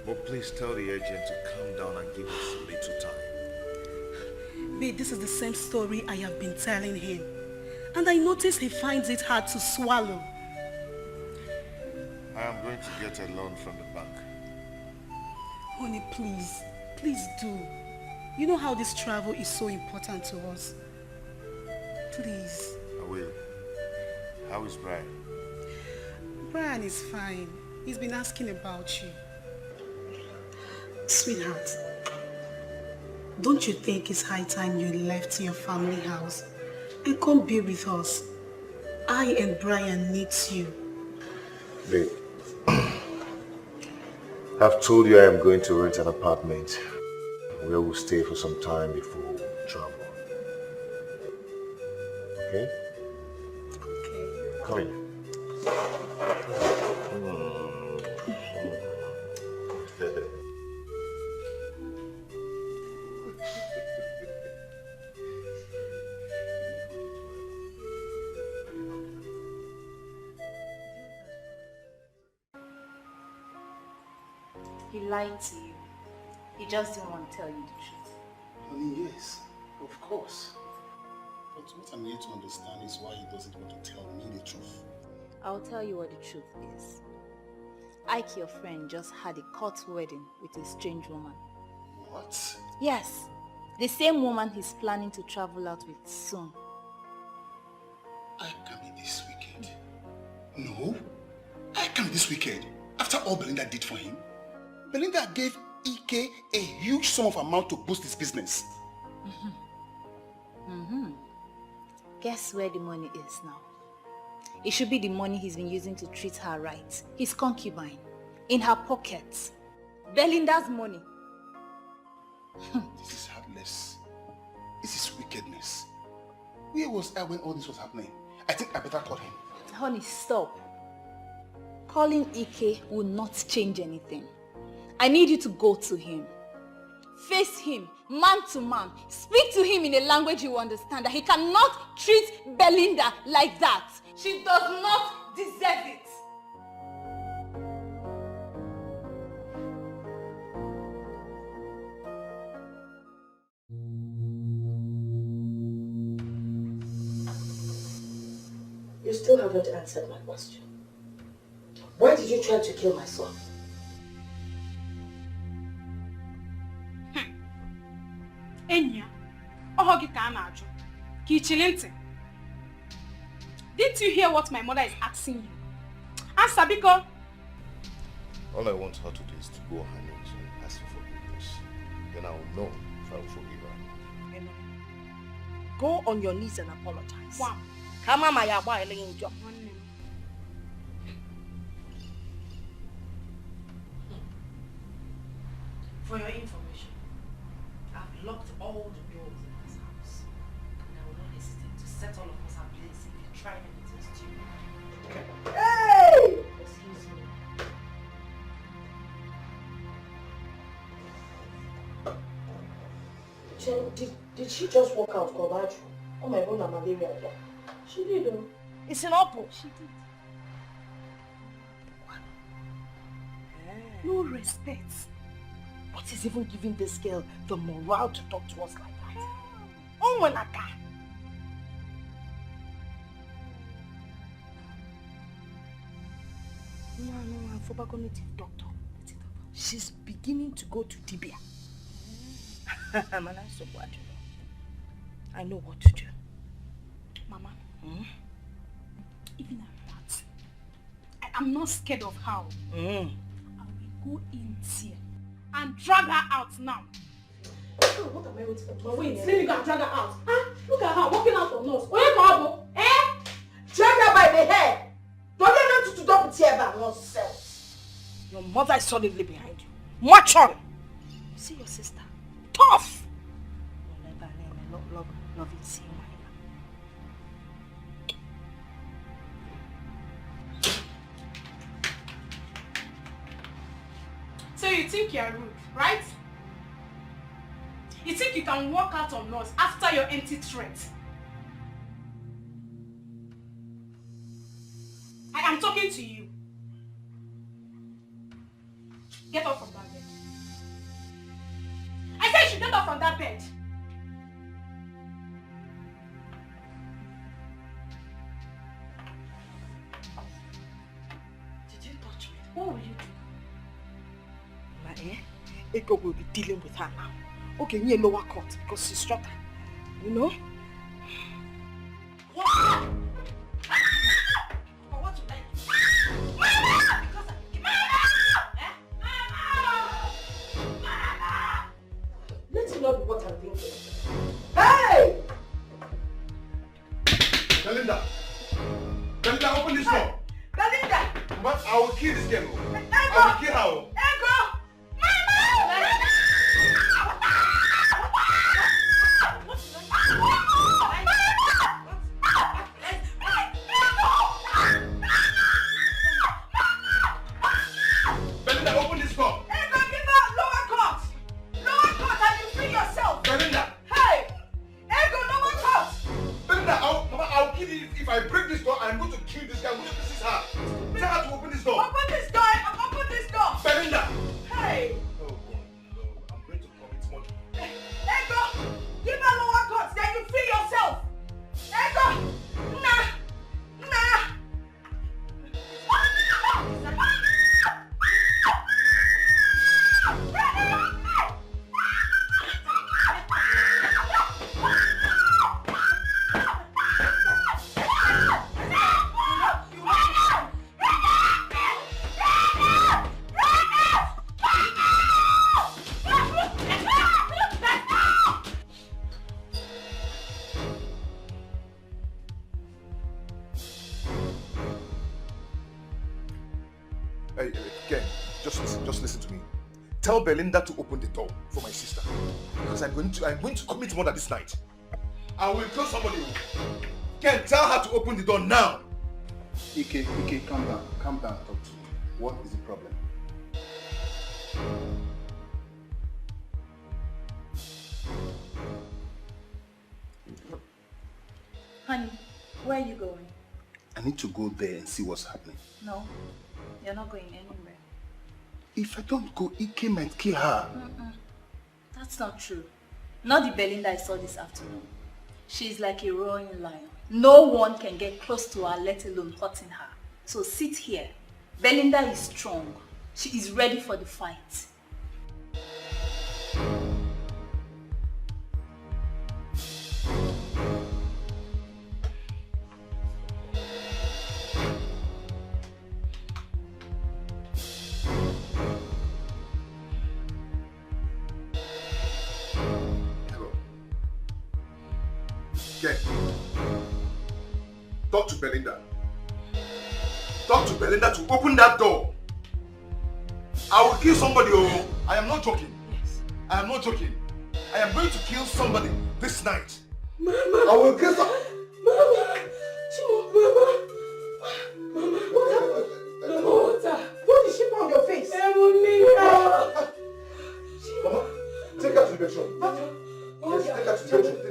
But please tell the agent to calm down and give us a little time. Babe, this is the same story I have been telling him. And I notice he finds it hard to swallow. I am going to get a loan from the bank. Honey, please. Please do. You know how this travel is so important to us. Please. I will. How is Brian? Brian is fine. He's been asking about you. Sweetheart, don't you think it's high time you left your family house and come be with us? I and Brian need you. Babe, I've told you I am going to rent an apartment where we'll stay for some time before we travel. Okay? Okay. Come in. He lied to you. He just didn't want to tell you the truth. Honey, yes, of course. But what I'm here to understand is why he doesn't want to tell me the truth. I'll tell you what the truth is. Ike, your friend, just had a court wedding with a strange woman. What? Yes, the same woman he's planning to travel out with soon. I can't be this wicked. No, I can't be this wicked. After all Belinda did for him, Belinda gave Ike a huge sum of amount to boost his business. Guess where the money is now? It should be the money he's been using to treat her right. His concubine. In her pockets. Belinda's money. This is heartless. This is wickedness. Where was I when all this was happening? I think I better call him. Honey, stop. Calling Ike will not change anything. I need you to go to him. Face him, man to man. Speak to him in a language you understand, that he cannot treat Belinda like that. She does not deserve it. You still haven't answered my question. Why did you try to kill my son? Enya, ohogi ka na-ajụ. Ka ichili ntị. Didn't you hear what my mother is asking you? Answer, biko. All I want her to do is to go on her knees and ask for forgiveness. Then I will know if I will forgive her. Amen. Go on your knees and apologize. Wow. Kama ma ya gba ele njọ. For your information, I've locked all the doors in this house. And I will not hesitate to set all of us ablaze if you try anything stupid. Hey! Excuse me. Jen, did she just walk out, Kobaju? Oh my god, malaria again. She did, though. It's an apple. She did. What? No respect. What is even giving this girl the morale to talk to us like that? Oh, Manaka! No, I'm for cognitive doctor. She's beginning to go to Tibia. I know what to do. Mama, even at that, I'm not scared of how. I will go in there and drag her out now. What am I waiting for? Wait, let me go and drag her out. Huh? Look at her walking out from us. Where go? Eh? Drag her by the hair. Don't you know to double tear back nonsense? Your mother is solidly behind you. Watch her. See your sister. Tough. Love it, see so you think you're rude, right? You think you can walk out on us after your empty threat? I am talking to you. Get up from that bed. I said you should get up from that bed. Did you touch me? What will you do? Ego will be dealing with her now. Okay, near lower court because she's stronger. You know? What? What would I do? Let it not be what I'm thinking. Hey! Belinda! Belinda, open this door! Belinda! But I will kill this girl. Ego! I will kill her. Ego! Belinda, open this door! Ego, give her lower court! Lower court and you free yourself! Belinda! Hey! Ego, lower court! Belinda, I'll kill you if I break this door. I'm going to kill this guy. I'm going to kiss her. Tell her to open this door. Open this door! Open this door! Belinda! Hey! Oh, God. No, I'm going to commit murder. Ego! Give her lower court, then you free yourself! Ego! Nah! Nah! Hey, Ken, just listen to me. Tell Belinda to open the door for my sister. Because I'm going to commit murder this night. I will kill somebody. Ken, tell her to open the door now. Ike, calm down, talk to me. What is the problem? Honey, where are you going? I need to go there and see what's happening. No, you're not going anywhere. If I don't go, Ike might kill her. That's not true. Not the Belinda I saw this afternoon. She's like a roaring lion. No one can get close to her, let alone hurting her. So sit here. Belinda is strong. She is ready for the fight. Ken, talk to Belinda. Talk to Belinda to open that door. I will kill somebody, oh. I am not joking. Yes. I am not joking. I am going to kill somebody this night. Mama. I will kill some... Mama! Chimo, Mama! What happened? Mama, water! What did she pour on your face? Mama, take her to the bedroom. Yes, take her to the bedroom.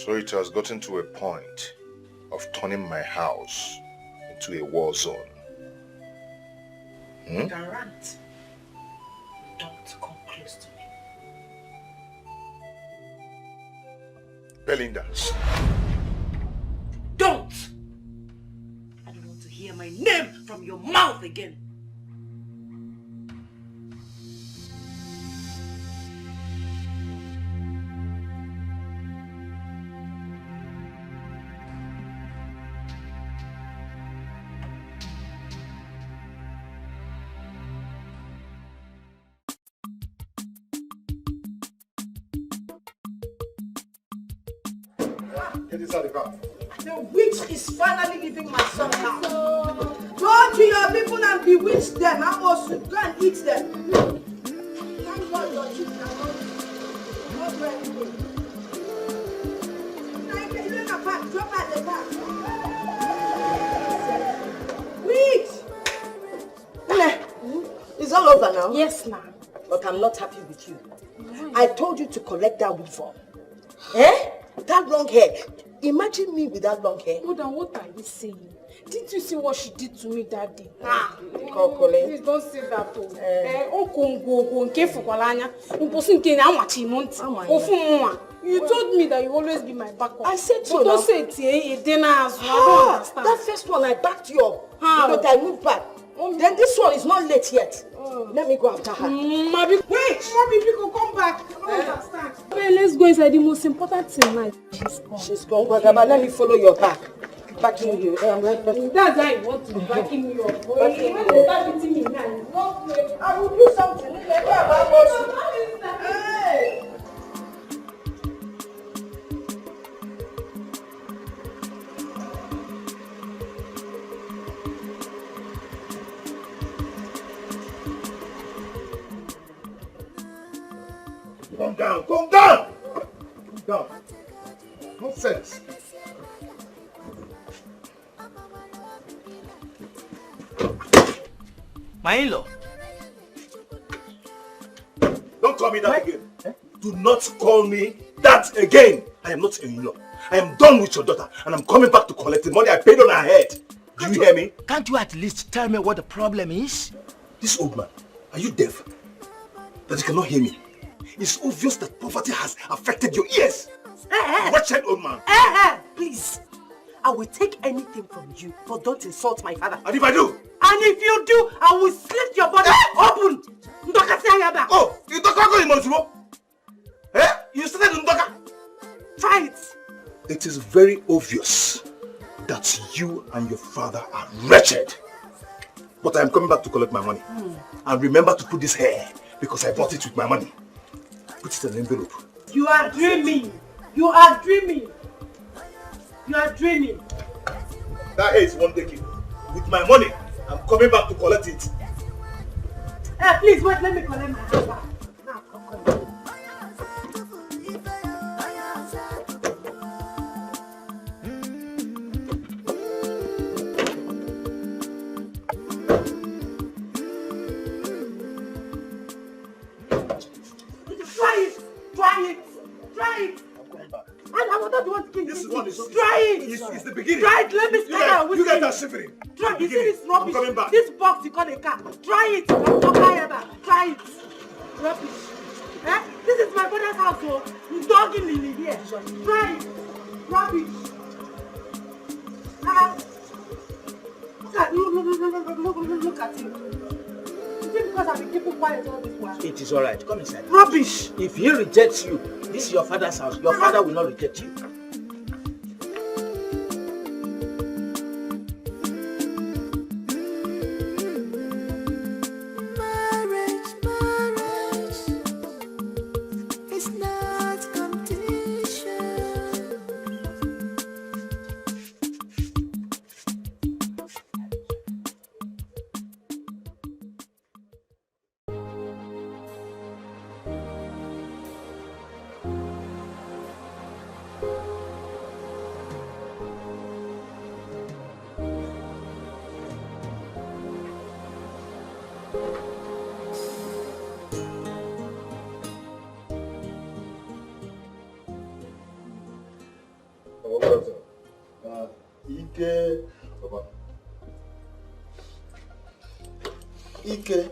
So it has gotten to a point of turning my house into a war zone. You can rant. Don't come close to me. Belinda. Don't! I don't want to hear my name from your mouth again. Get inside the car. The witch is finally leaving my son now. Go to your people and bewitch them. I must go and eat them. Thank God your children are not ready. Drop at the back. Witch! It's all over now. Yes, ma'am. But I'm not happy with you. I told you to collect that weave. Eh? That long hair. Imagine me with that long hair. Mother, what are you saying? Didn't you see what she did to me that day? Please don't say that. You told me that you always be my backup. I said so. But don't say it. I don't understand. That first one I backed you up. But I moved back. Then this one is not late yet. Let me go after her. Wait! Mommy, people come back. I don't understand. Okay, let's go inside. The most important thing now. She's gone. Wagaba, let me follow your back. Backing you. That's how you want to be backing me up. Backing you. Me now. I will do something. Hey! Calm down, calm down! Calm down. Nonsense. My in-law. Don't call me that again. Do not call me that again. I am not an in-law. I am done with your daughter and I'm coming back to collect the money I paid on her head. Do you hear me? Can't you at least tell me what the problem is? This old man, are you deaf? That you cannot hear me? It's obvious that poverty has affected your ears. Wretched old man. Please. I will take anything from you, but don't insult my father. And if I do? And if you do, I will slit your body open. Oh, you talk about Imozuro? You started Ndoka? Try it. It is very obvious that you and your father are wretched. But I am coming back to collect my money. And remember to put this hair, because I bought it with my money. Put it in an envelope. You are dreaming. You are dreaming. You are dreaming. That hair is one decade. With my money, I'm coming back to collect it. Hey, please wait, let me collect my hand back. Now, come. Try it. I don't want to kill you. This one is try it. It's the beginning. Try it. Let me start out with you guys are shivering. Try it. You see this rubbish? I'm coming back. This box you call a car. Try it. Try it. Rubbish. This is my father's house. So doggy Lily here. Try it. Rubbish. Look at him. Is it because I've been keeping quiet all this while? It is alright. Come inside. Rubbish. If he rejects you, this is your father's house. Your father will not reject you. Ike. Papa. Ike.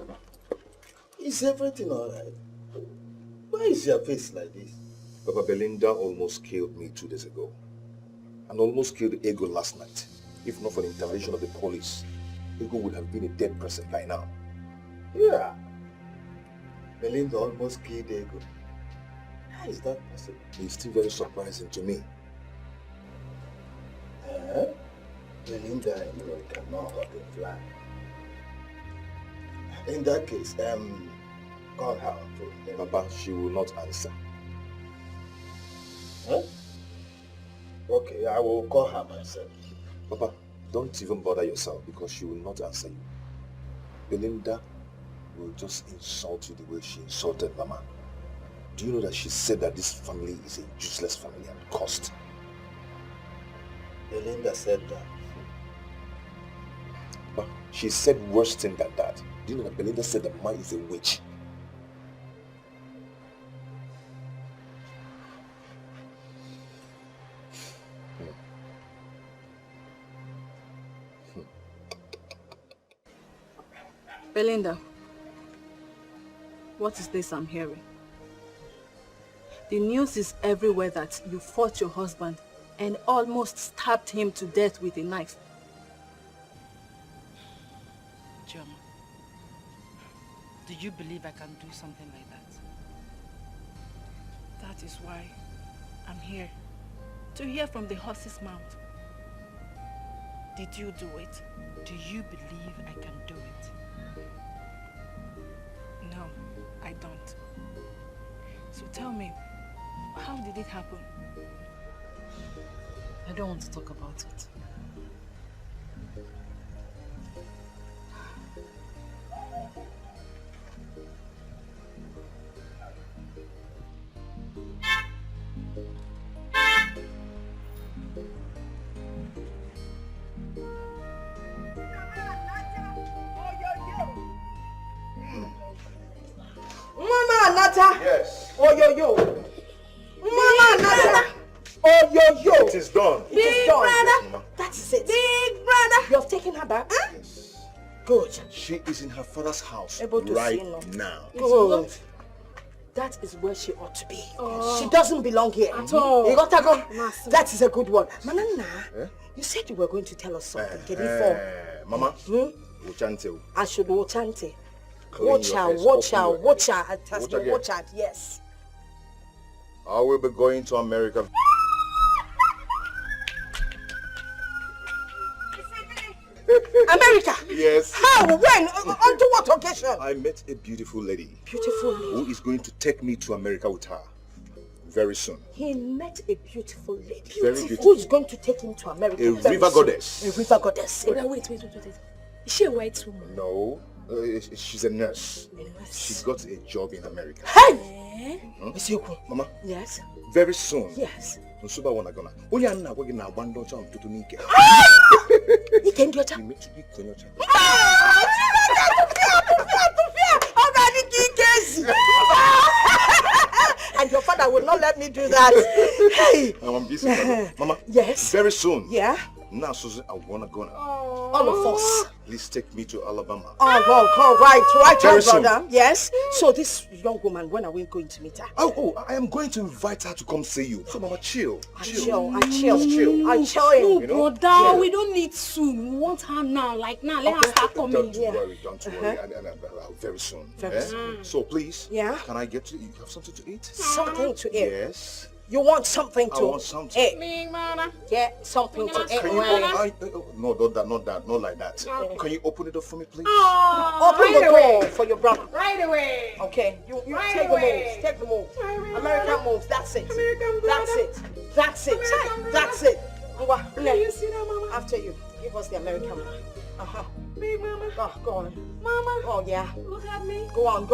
Is everything alright? Why is your face like this? Papa, Belinda almost killed me 2 days ago. And almost killed Ego last night. If not for the intervention of the police, Ego would have been a dead person by now. Yeah. Belinda almost killed Ego. How is that possible? It's still very surprising to me. Belinda, cannot hurt a fly. In that case, call her. Papa, she will not answer. Huh? Okay, I will call her myself. Papa, don't even bother yourself because she will not answer you. Belinda will just insult you the way she insulted Mama. Do you know that she said that this family is a useless family and cursed? Belinda said that. But she said worse thing than that. Do you know that Belinda said that Mama is a witch? Belinda, what is this I'm hearing? The news is everywhere that you fought your husband and almost stabbed him to death with a knife. Joma, do you believe I can do something like that? That is why I'm here, to hear from the horse's mouth. Did you do it? Do you believe I can do it? No, I don't. So tell me, how did it happen? I don't want to talk about it. Mama Nata! Yes. Oh yo yo! Mama Nata! Oh yo yo! It is done. It is done. Yes, That is it. Big brother! You have taken her back? Huh? Yes. Good. She is in her father's house Able to right see now. Good. That is where she ought to be. Oh. She doesn't belong here. At all. You got to go. Master. That is a good one. Manana, Eh? you said you were going to tell us something. Can you form? Mama, Uchante. I should watch Auntie. Clean Watch your her, face, watch her, open your watch face. her. It has Watch been again. watch her, yes. I will be going to America. America? Yes. How? When? On to what occasion? I met a beautiful lady Beautiful lady. who is going to take me to America with her very soon. He met a beautiful lady. Very beautiful. Who is going to take him to America? A very river soon. goddess. A river goddess. Wait. Is she a white woman? No, she's a nurse. She got a job in America. Hey! Miss Yoko. Mama, Yes? very soon. Yes. Nsuba wana gonna. Onye anna agwa gị na agba ndị ọcha ntutu n'ike. Ike ndị ọcha? Imechu gị konye ọcha. Oh God, Ike is. And your father will not let me do that. Hey! I'm busy. Mama. Yes? Very soon. Yeah? Now, Susan, I wanna go now. All of us. Please take me to Alabama. Oh, well, right, Very soon. brother. Yes. So this young woman, when are we going to meet her? Oh, I am going to invite her to come see you. So, Mama, chill. I chill in. You know? Brother, we don't need soon. We want her now. Like now, let her start coming. Don't worry. Very soon. Very soon. So, please. Yeah? Can I get to you have something to eat? Something to eat. Yes. You want something to I want something. eat? Big brother. Get something to eat. Can you no, not like that. Okay. Can you open it up for me, please? Open the door for your brother. Right away. Okay, you Right take away. the moves. American moves. That's it. American That's brother. it. That's it. American That's it. Ngwa, Can Nne, you see that, Mama? after you. Give us the American one. Big mama. Oh, go on. Mama. Oh, yeah. Look at me. Go on.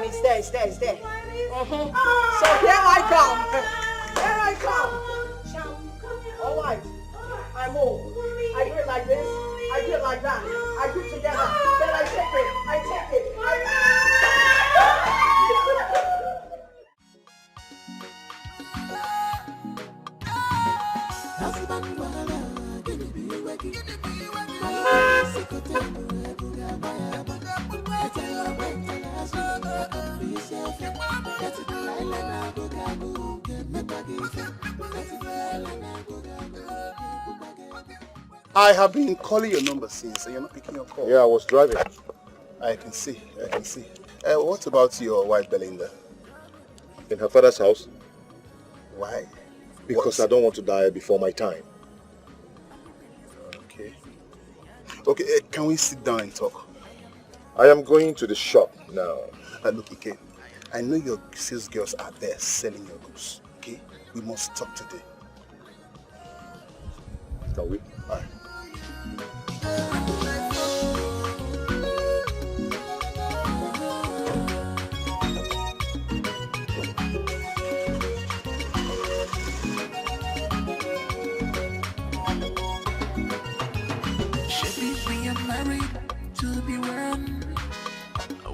It's there. So Like this. here I come. Here I come. All right. I move. I do it like this. I do it like that. I do it together. Then I take it. I have been calling your number since, and you're not picking your call. Yeah, I was driving. I can see. What about your wife, Belinda? In her father's house. Why? Because I don't want to die before my time. Okay, can we sit down and talk? I am going to the shop now. Look, Ike, I know your sales girls are there selling your goods. Okay? We must talk today. Can we? All right. We are married to be one.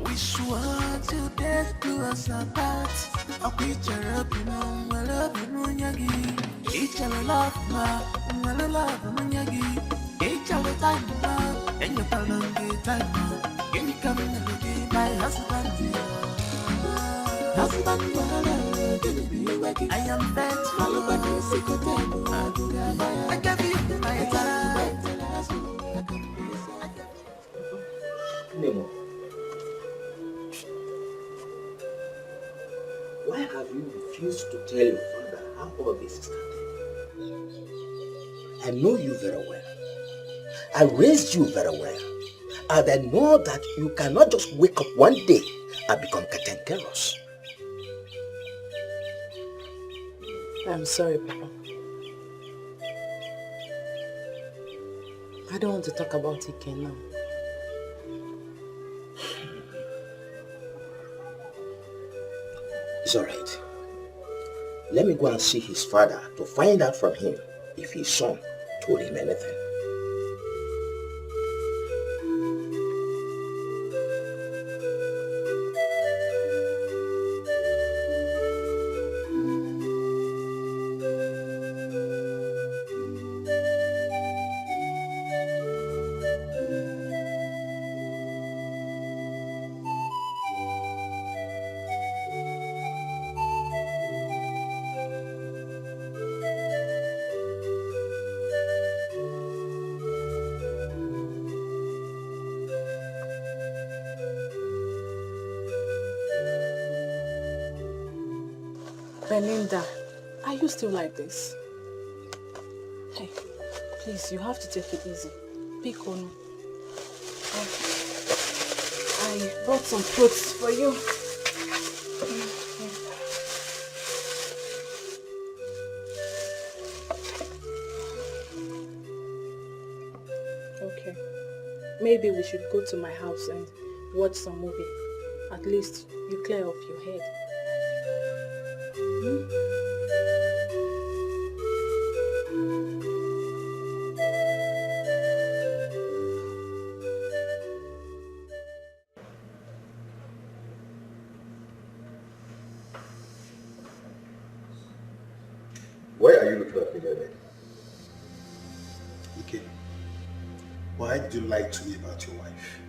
We swore till death do us apart. A picture up, you know, I love you, Munyagi. Each other love, I love Munyagi. Each other time, and you tell them the time. Can you come in and be my husband? I am bent, follow by the secret table. I can be my time. Nemo, why have you refused to tell your father how all this is started? I know you very well. I raised you very well. And I know that you cannot just wake up one day and become cantankerous. I'm sorry, Papa. I don't want to talk about Ike now. It's alright. Let me go and see his father to find out from him if his son told him anything. Belinda, are you still like this? Hey, please, you have to take it easy. Pick on. I brought some fruits for you. Okay. Maybe we should go to my house and watch some movie. At least you clear off your head. Why are you looking at me like that? Okay. Why did you lie to me about your wife?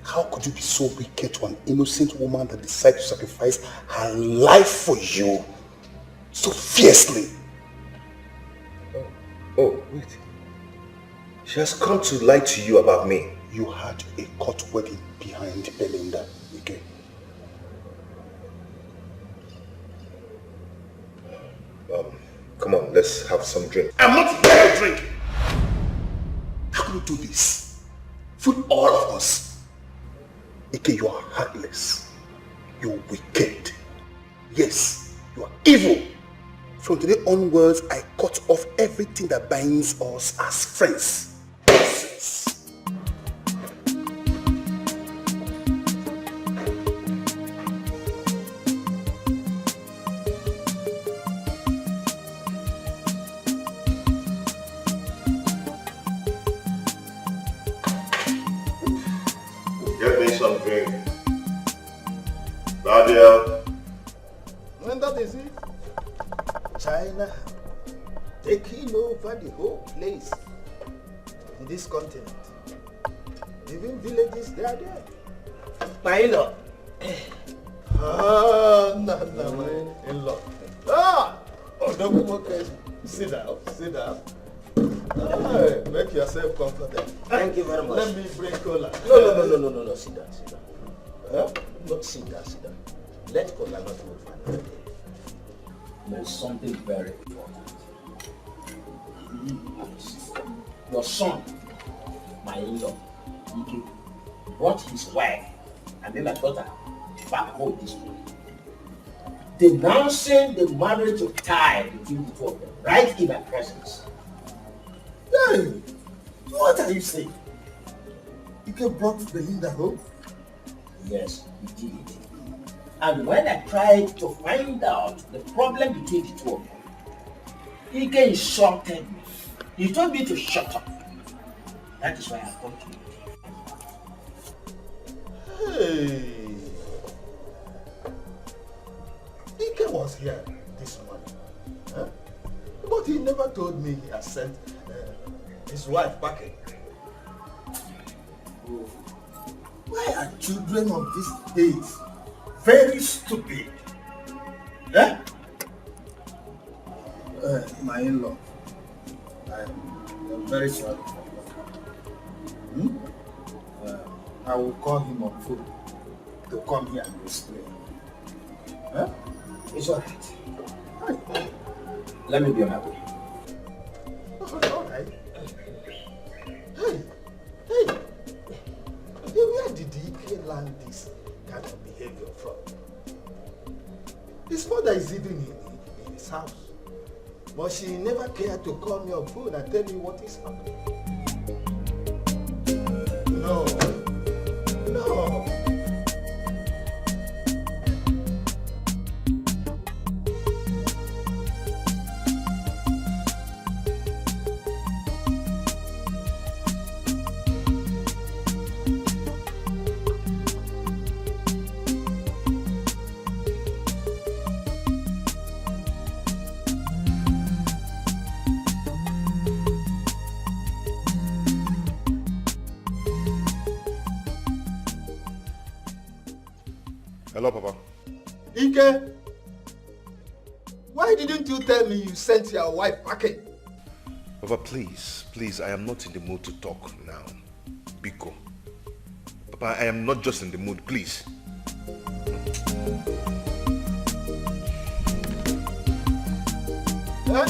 How could you be so wicked to an innocent woman that decided to sacrifice her life for you so fiercely? Oh, wait. She has come to lie to you about me. You had a court wedding behind Belinda, okay? Come on, let's have some drink. I'm not here to drink! How can you do this? Fool all of us. Ike, you are heartless. You're wicked. Yes, you are evil. From today onwards, I cut off everything that binds us as friends. Get me some drink. Nadia. And that is it. China taking over the whole place in this continent. Even villages, they are there. My in-law. No, my in-law. Oh, don't okay. Sit down. Make yourself comfortable. Thank you very much. Let me bring cola. No. Sit down. Huh? Not sit down. Let cola not move for another day. There is something very important. Your son, my in-law, he brought his wife and then my daughter back home this week, denouncing the marriage tie between the two of them, right in my presence. Hey, what are you saying? You brought Belinda home? Yes, he did. And when I tried to find out the problem between the two of them, he insulted me. He told me to shut up. That is why I come to you. Hey. Ike was here this morning. Huh? But he never told me he had sent his wife packing. Why are children of these days very stupid? Eh? My in-law, I'm very sorry for you. I will call him on phone to come here and explain. Huh? It's alright. Let me be on my way. Alright. Hey, where did Ike learn this kind of behavior from? His mother is even in his house, but she never cared to call me on phone and tell me what is happening. No. Hello, Papa. Ike, why didn't you tell me you sent your wife packing? Papa, please, I am not in the mood to talk now. Biko. Papa, I am not just in the mood, please. Huh?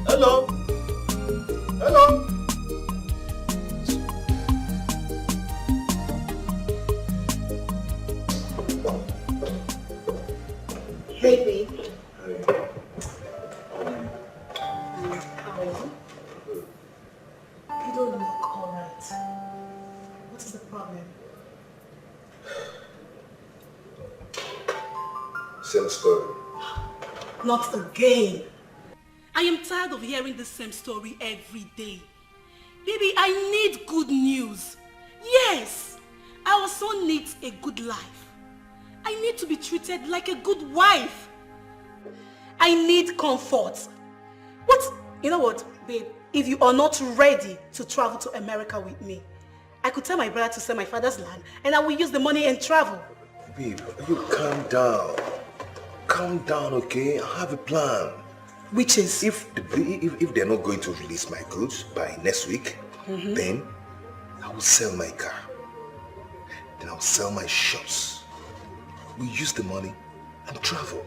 Hello? Baby. You don't look alright. What is the problem? Same story. Not again. I am tired of hearing the same story every day. Baby, I need good news. Yes, our son needs a good life. I need to be treated like a good wife. I need comfort. You know what, babe? If you are not ready to travel to America with me, I could tell my brother to sell my father's land and I will use the money and travel. Babe, you calm down. Calm down, okay? I have a plan. Which is? If they're not going to release my goods by next week, then I will sell my car. Then I'll sell my shops. We use the money and travel.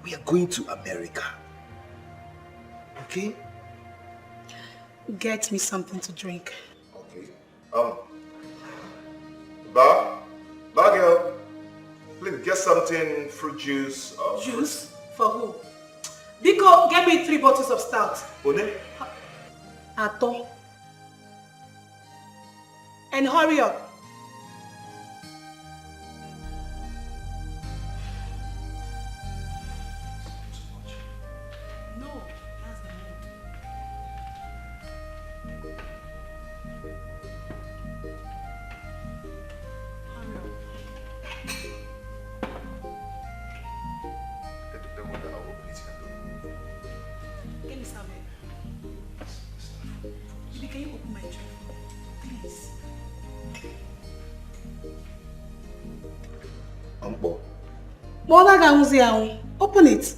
We are going to America. Okay? Get me something to drink. Okay. Bar girl, please get something, fruit juice. Juice? For who? Biko, get me 3 bottles of stout. One? Ato. And hurry up. can you open my drink for me? Please. Ambo. Open it.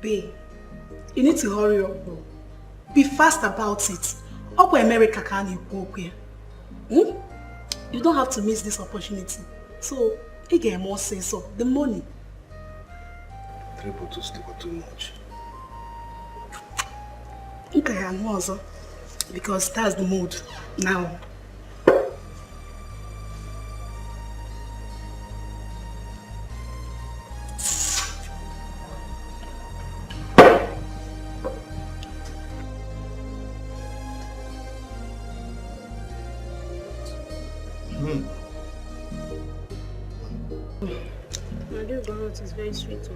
Babe, you need to hurry up, bro. Be fast about it. Up America can you go here? You don't have to miss this opportunity. So, you get more sense of the money. 3 bottles still too much. Okay, and also because that's the mood now. This donut is very sweet.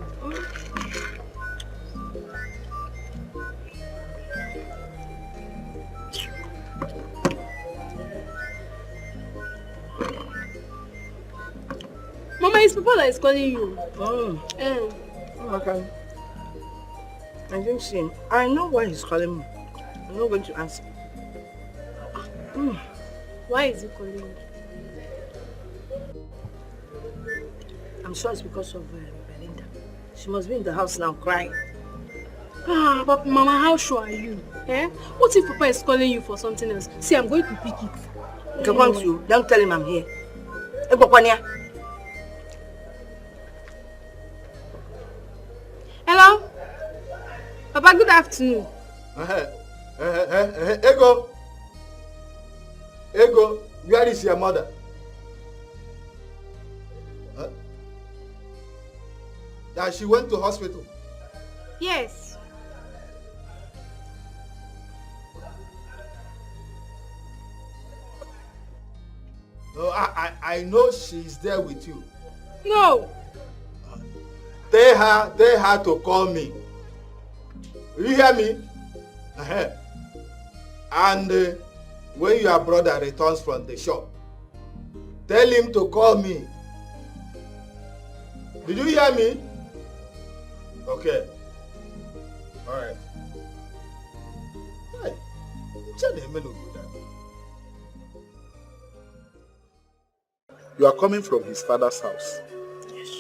Mama, it's Papa that is calling you. Okay. I didn't see him. I know why he's calling me. I'm not going to answer. Why is he calling you? I'm sure it's because of Belinda. She must be in the house now crying. But Mama, how sure are you? What if Papa is calling you for something else? See, I'm going to pick it. Come on, you. Don't tell him I'm here. Hello? Papa, good afternoon. Ego, where is your mother? That she went to hospital. Yes. No, I know she's there with you. No. Tell her to call me. You hear me? And when your brother returns from the shop, tell him to call me. Did you hear me? Okay. All right. Hi. You are coming from his father's house. Yes.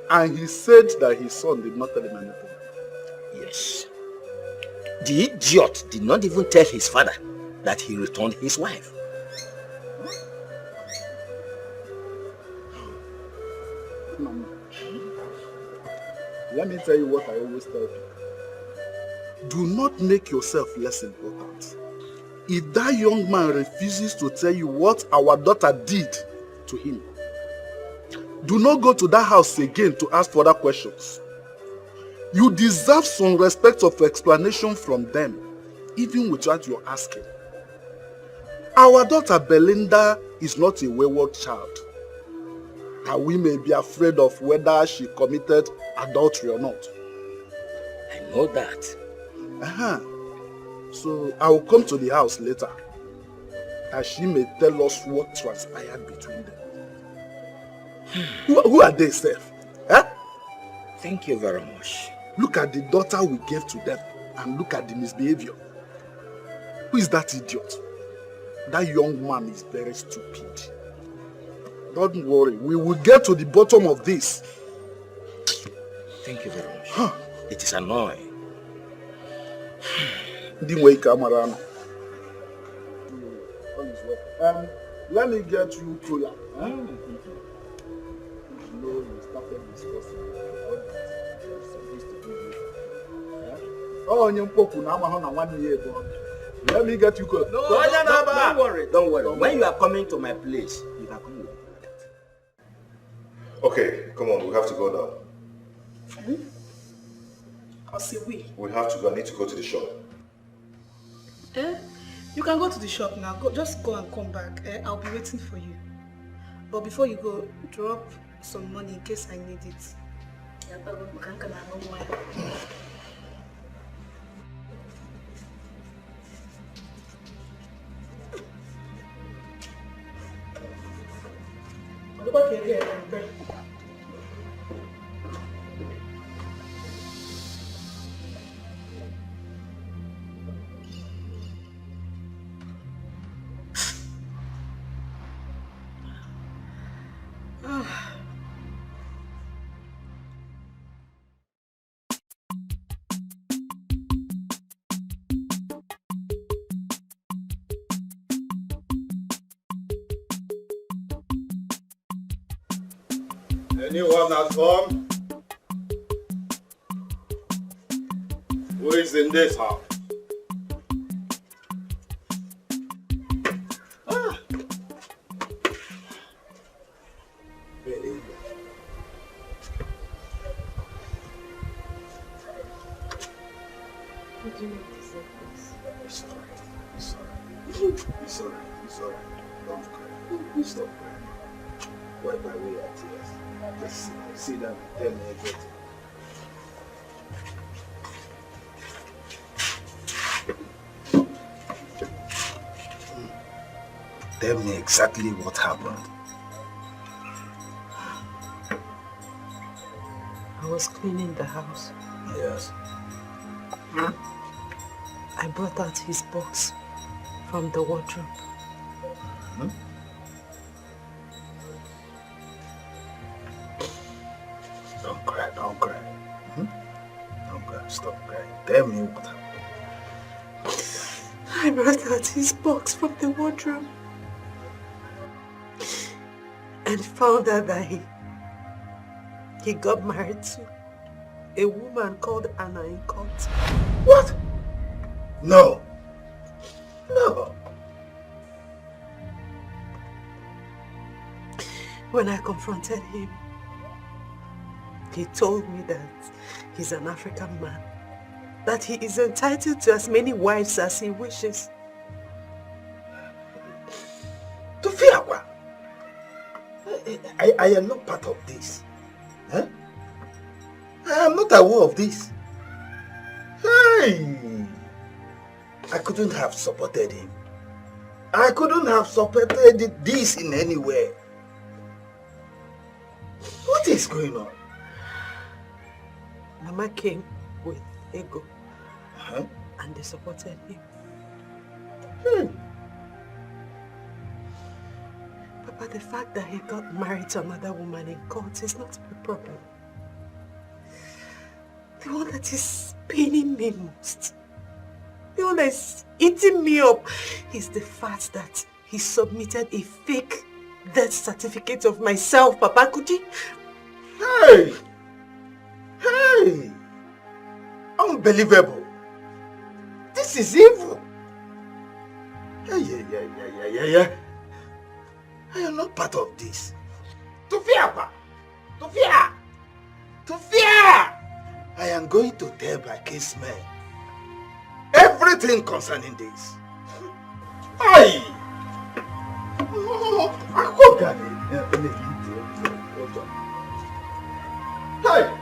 And he said that his son did not tell him anything. Yes. The idiot did not even tell his father that he returned his wife. Mama, let me tell you what I always tell people. Do not make yourself less important. If that young man refuses to tell you what our daughter did to him, do not go to that house again to ask further questions. You deserve some respect of explanation from them, even without your asking. Our daughter Belinda is not a wayward child, and we may be afraid of whether she committed adultery or not. I know that. So I will come to the house later, and she may tell us what transpired between them. Who are they, Seth? Thank you very much. Look at the daughter we gave to them, and look at the misbehavior. Who is that idiot? That young man is very stupid. Don't worry, we will get to the bottom of this. Thank you very much. It is annoying. Let me get you cola. You started discussing what you're supposed to do. Let me get you cola. Don't worry, don't worry. When you are coming to my place, you can come with me. Okay, come on, we have to go now. I'll say we. We have to go. I need to go to the shop. You can go to the shop now. Just go and come back. I'll be waiting for you. But before you go, drop some money in case I need it. Look what you're here. Anyone at home? Who is in this house? Really? What do you need to say, please? It's alright. It's alright. It's alright. It's alright. Don't cry. Stop crying. Wipe away your tears. Just sit down and tell me everything. Tell me exactly what happened. I was cleaning the house. Yes. I brought out his box from the wardrobe. Don't cry, don't cry. Don't cry, stop crying. Tell me what happened. I brought out his box from the wardrobe and found out that he got married to a woman called Anna in court. What? No. No. When I confronted him, he told me that he's an African man, that he is entitled to as many wives as he wishes. To fear what? I am not part of this. Huh? I am not aware of this. Hey! I couldn't have supported him. I couldn't have supported this in any way. What is going on? Mama came with ego and they supported him. Papa, the fact that he got married to another woman in court is not my problem. The one that is paining me most, the one that is eating me up, is the fact that he submitted a fake death certificate of myself, Papa. Could you? Hey! Hey! Unbelievable! This is evil! Yeah. I am not part of this. To fear, Papa! To fear! To fear! I am going to tell my case man everything concerning this. Hey! Hey!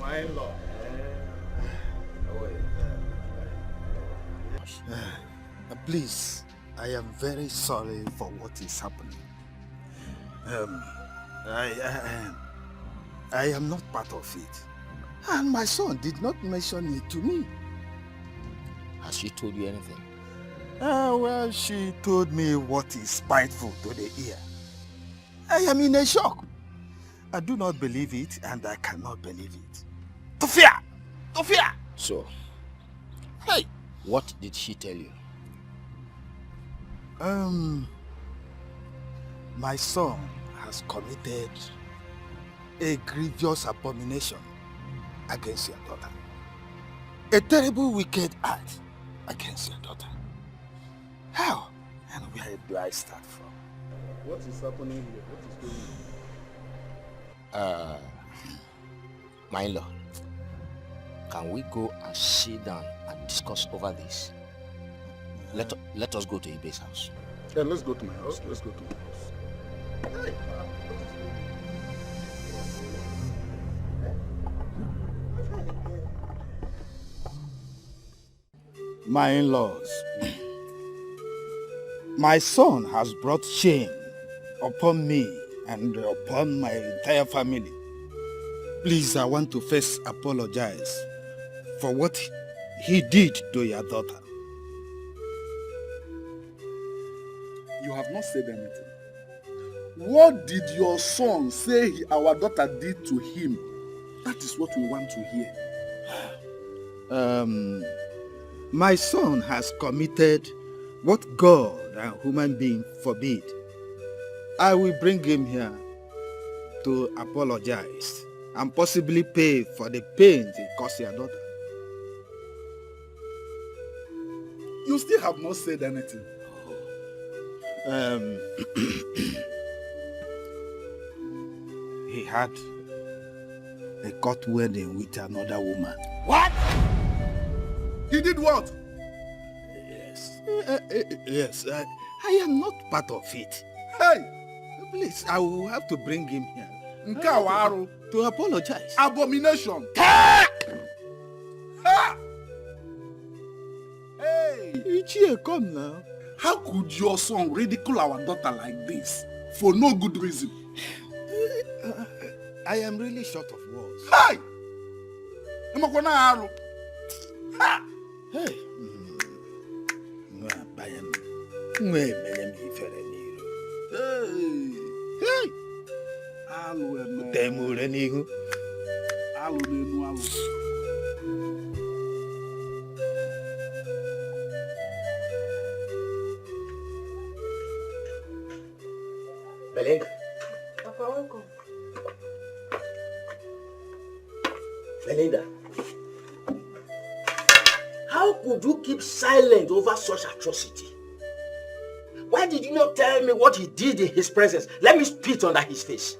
My Lord. Please, I am very sorry for what is happening. I am not part of it. And my son did not mention it to me. Has she told you anything? Well, she told me what is spiteful to the ear. I am in a shock. I do not believe it, and I cannot believe it. To fear! To fear! So, hey, what did she tell you? My son has committed a grievous abomination against your daughter. A terrible, wicked act against your daughter. How? And where do I start from? What is happening here? What is going on? My in-law, can we go and sit down and discuss over this? Let us go to Ibe's house. Yeah, let's go to my house. Let's go to my house. Hey. My in-laws, my son has brought shame upon me and upon my entire family. Please, I want to first apologize for what he did to your daughter. You have not said anything. What did your son say our daughter did to him? That is what we want to hear. My son has committed what God and human being forbid. I will bring him here to apologize and possibly pay for the pain he caused your daughter. You still have not said anything. He had a court wedding with another woman. What? He did what? Yes, I am not part of it. Hey! Please, I will have to bring him here. To apologize. Abomination! Hey! Ichie, come now. How could your son ridicule our daughter like this for no good reason? I am really short of words. Hey! Hey! Hey! Belinda. Papa, welcome. Belinda. How could you keep silent over such atrocity? Why did you not tell me what he did in his presence? Let me spit under his face.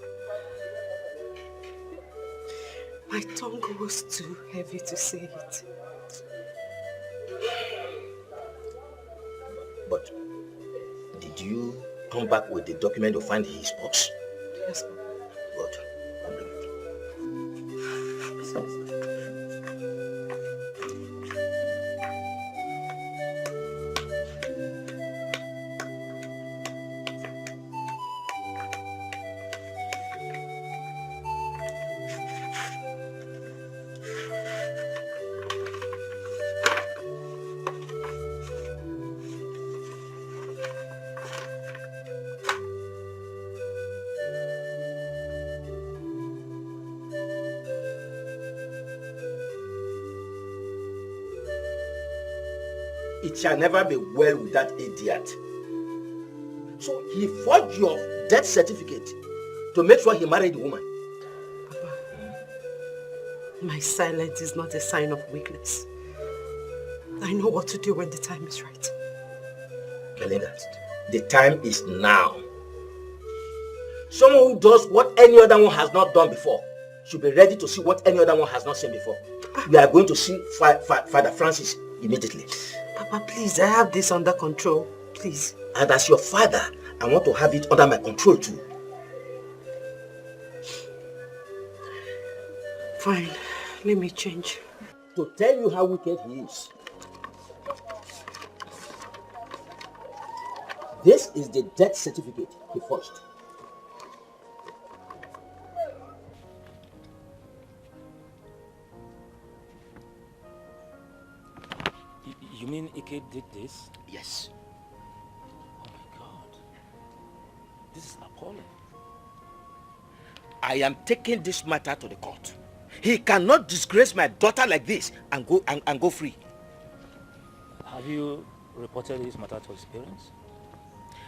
My tongue was too heavy to say it. But did you come back with the document to find his box? Yes, Papa. Good. I'll bring it. It shall never be well with that idiot. So he forged your death certificate to make sure he married the woman. Papa, my silence is not a sign of weakness. I know what to do when the time is right. Belinda, the time is now. Someone who does what any other one has not done before should be ready to see what any other one has not seen before. We are going to see Father Francis immediately. Papa, please, I have this under control. Please. And as your father, I want to have it under my control too. Fine. Let me change. To tell you how wicked he is. This is the death certificate he forged. You mean Ike did this? Yes. Oh my God. This is appalling. I am taking this matter to the court. He cannot disgrace my daughter like this and go free. Have you reported this matter to his parents?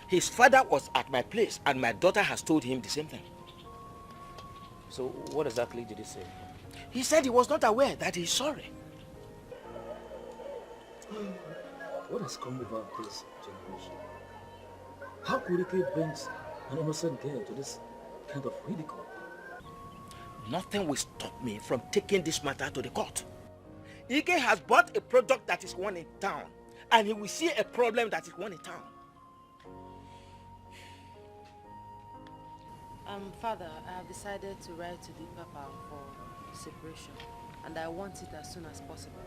His father was at my place and my daughter has told him the same thing. So what exactly did he say? He said he was not aware that he's sorry. What has come over this generation? How could Ike bring an innocent girl to this kind of ridicule? Nothing will stop me from taking this matter to the court. Ike has bought a product that is one in town, and he will see a problem that is one in town. Father, I have decided to write to the Papa for separation, and I want it as soon as possible.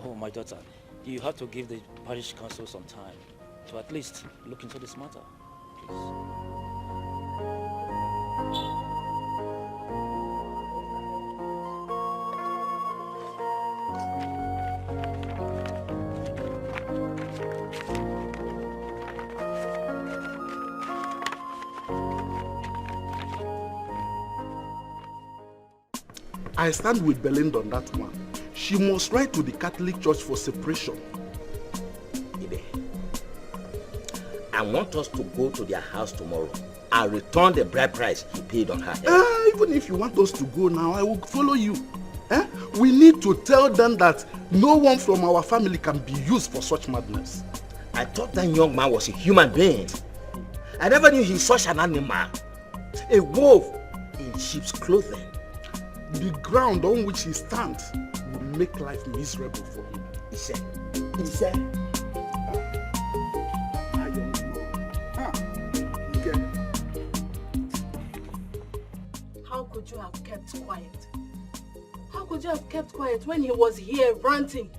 Oh, my daughter, you have to give the parish council some time to at least look into this matter, please. I stand with Belinda on that one. She must write to the Catholic Church for separation. Ibe, I want us to go to their house tomorrow and return the bride price he paid on her head. Even if you want us to go now, I will follow you. We need to tell them that no one from our family can be used for such madness. I thought that young man was a human being. I never knew he's such an animal. A wolf in sheep's clothing. The ground on which he stands will make life miserable for him. He said. I don't know. How could you have kept quiet? How could you have kept quiet when he was here ranting?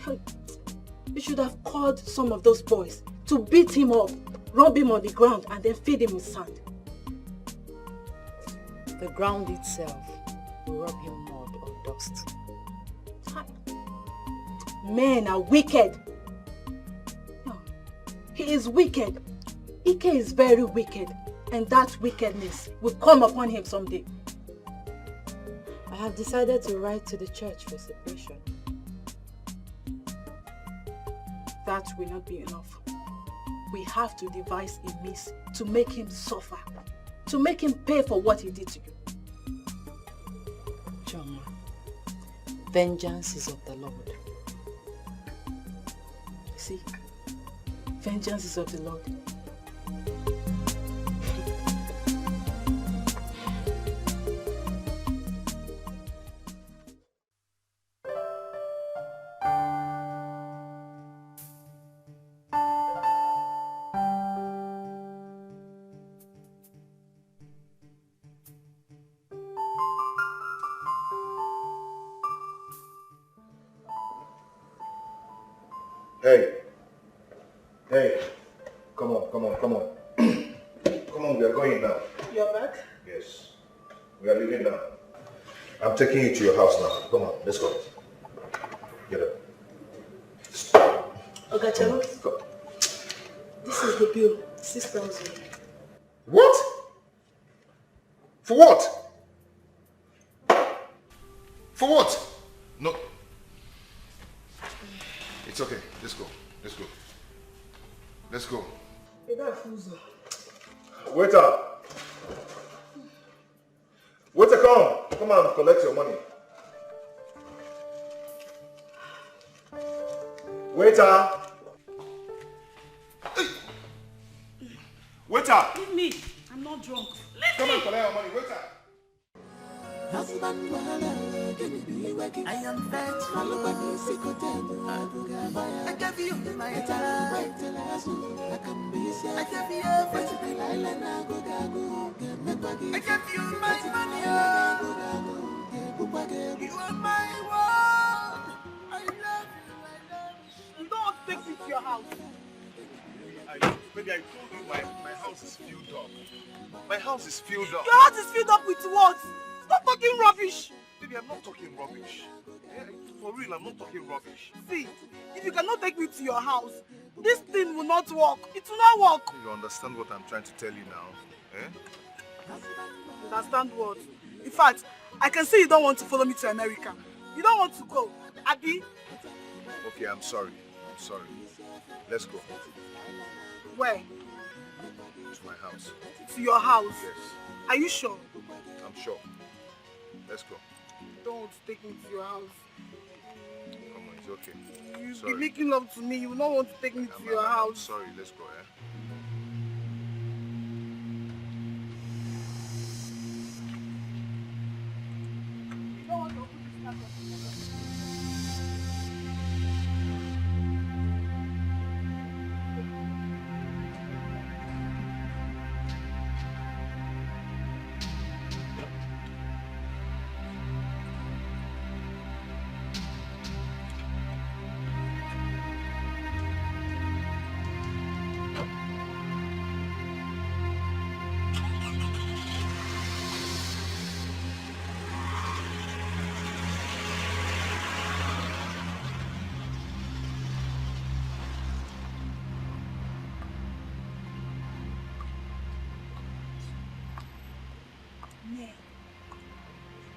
You should have called some of those boys to beat him up, rub him on the ground, and then feed him with sand. The ground itself will rub him mud or dust. Men are wicked. No, he is wicked. Ike is very wicked, and that wickedness will come upon him someday. I have decided to write to the church for separation. That will not be enough. We have to devise a means to make him suffer, to make him pay for what he did to you. Choma, vengeance is of the Lord. See, vengeance is of the Lord. Hey, come on. Come on, we are going now. You're back? Yes, we are leaving now. I'm taking you to your house now. Come on, let's go. Get up. Ogachalo, this is the bill, 6,000. What? For what? For what? No. It's okay. Let's go. Waiter! Waiter, come and collect your money. Waiter! Waiter! Leave me. I'm not drunk. Come and collect your money, waiter! I am faithful, I gave you my time. I gave you everything. I gave you my money. You are my world. I love you. You don't want to take me to your house. Baby, I told you my house is filled up. My house is filled up. Your house is filled up with what? Stop talking rubbish. Baby, I'm not talking rubbish. Yeah, for real, I'm not talking rubbish. See, if you cannot take me to your house, this thing will not work. It will not work. You understand what I'm trying to tell you now? Eh? Understand what? In fact, I can see you don't want to follow me to America. You don't want to go, Abby. Okay, I'm sorry. Let's go. Where? To my house. To your house? Yes. Are you sure? I'm sure. Let's go. You don't want to take me to your house. Come on, it's okay. You'll be making love to me. You don't want to take me to your house. Sorry, let's go, eh?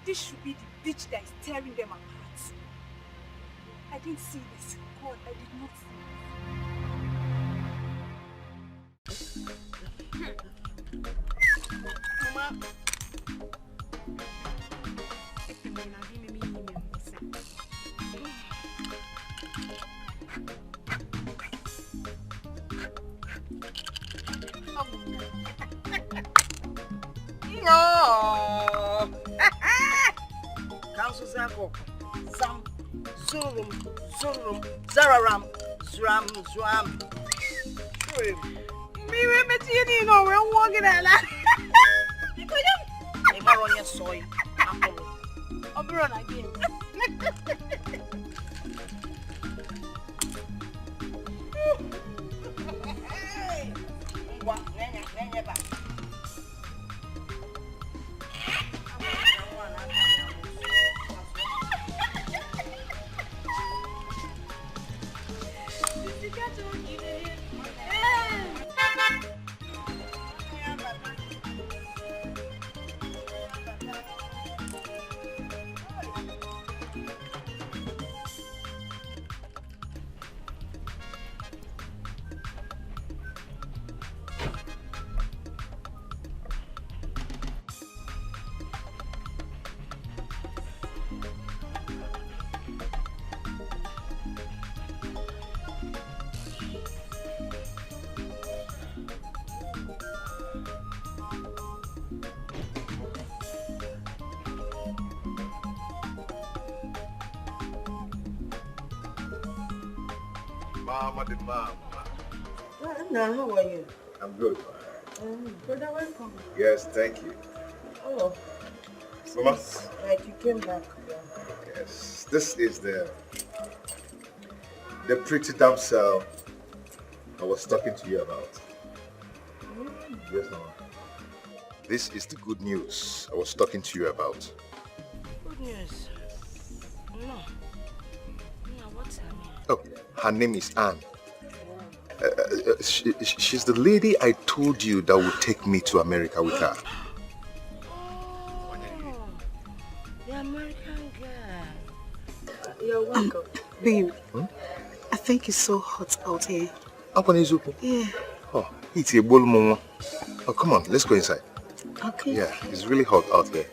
This should be the bitch that is tearing them apart. I didn't see this. God, I did not see this. Mama. No. Council Zako. Zam. Zurum. Zurum. Zararam. Zram. Zram. Me remember you know we're walking at that. I'm on your soy. I'll be run again. Mama the mama. Now, how are you? I'm good. Brother, welcome. Yes, thank you. Oh, Mama? like you came back. Yes, this is the pretty damsel I was talking to you about. Yes, Mama. This is the good news I was talking to you about. Good news. No. No, what's her name? Oh, her name is Anne. She's the lady I told you that would take me to America with her. Oh, the American girl. You're welcome. Babe, I think it's so hot out here. Yeah. Oh, it's a bull mama. Oh, come on, let's go inside. Okay. Yeah, it's really hot out here.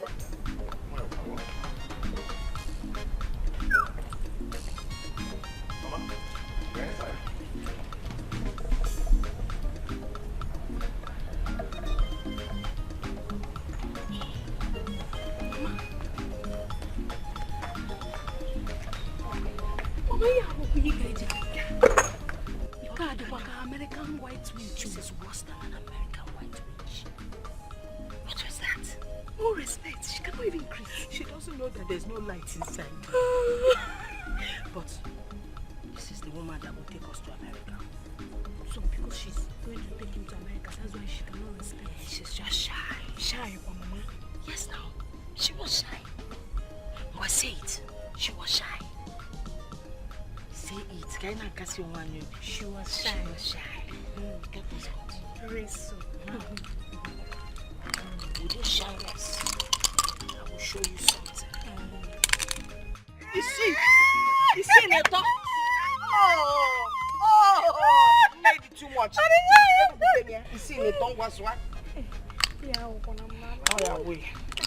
American white witch is worse than an American white witch. What was that? No respect. She cannot even greet. She doesn't know that there's no light inside. But this is the woman that will take us to America. So because she's going to take him to America, that's why she cannot respect. She's just shy. Shy, Mama. Yes, now. She was shy. But say it. She was shy. Say it. Can I catch you one? She was shy. She was shy. That was good. Very soon. With your shyness, I will show you something. You see? You see, Neto? Oh, made it too much. You see, Neto was what? Yeah, oh, yeah, wait.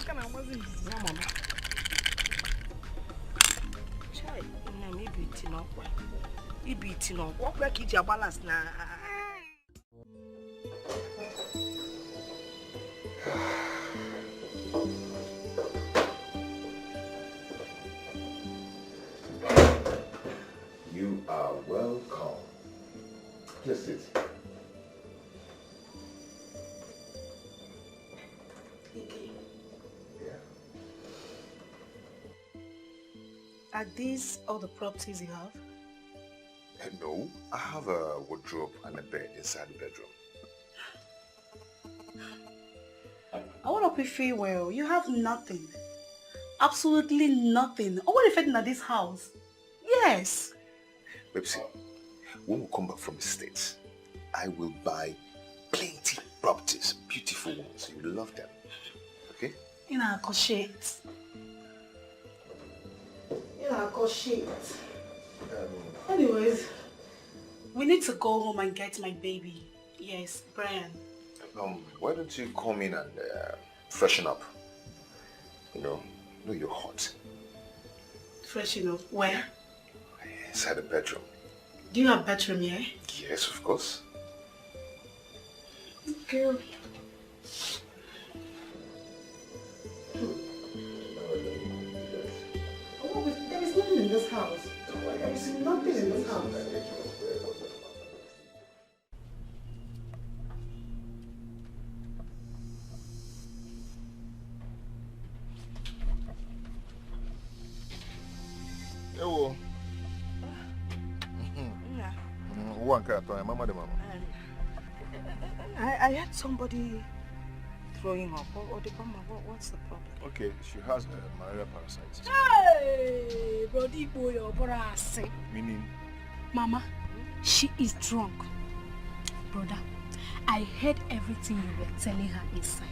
Mama. Chai, maybe it's not well. Maybe it's not. What will keep your balance now? You are welcome. Please sit. Are these all the properties you have? No, I have a wardrobe and a bed inside the bedroom. I want to prefer well. You have nothing. Absolutely nothing. Oh, what if it's in this house? Yes. Babesy, when we come back from the States, I will buy plenty properties, beautiful ones. You will love them. Okay? You know, I shit. Anyways, we need to go home and get my baby. Yes, Brian. Why don't you come in and freshen up? You know you're hot. Freshen up? Where? Inside the bedroom. Do you have a bedroom here? Yes, of course. Okay. There is nothing in this house. There is nothing in this house. Hello. One cat, mama de mama. I had somebody throwing up. What's the problem? Okay, she has malaria parasites. Hey, brody boy, Meaning? Mama, she is drunk. Brother, I heard everything you were telling her inside.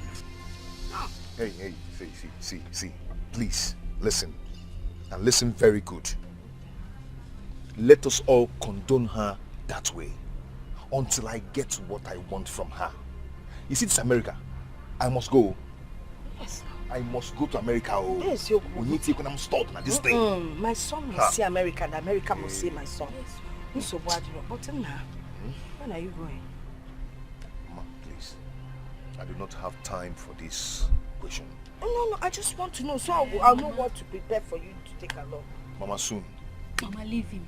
Hey, see. Please, listen. And listen very good. Let us all condone her that way until I get what I want from her. You see, this America. I must go. Yes. I must go to America. Oh. Yes, you We need to when I'm stuck at this thing. My son must see America, and America must see my son. Yes. So what? But now, when are you going? Mama, please. I do not have time for this question. No, I just want to know, so I'll know what to prepare for you to take along. Mama, soon. Mama, leave him.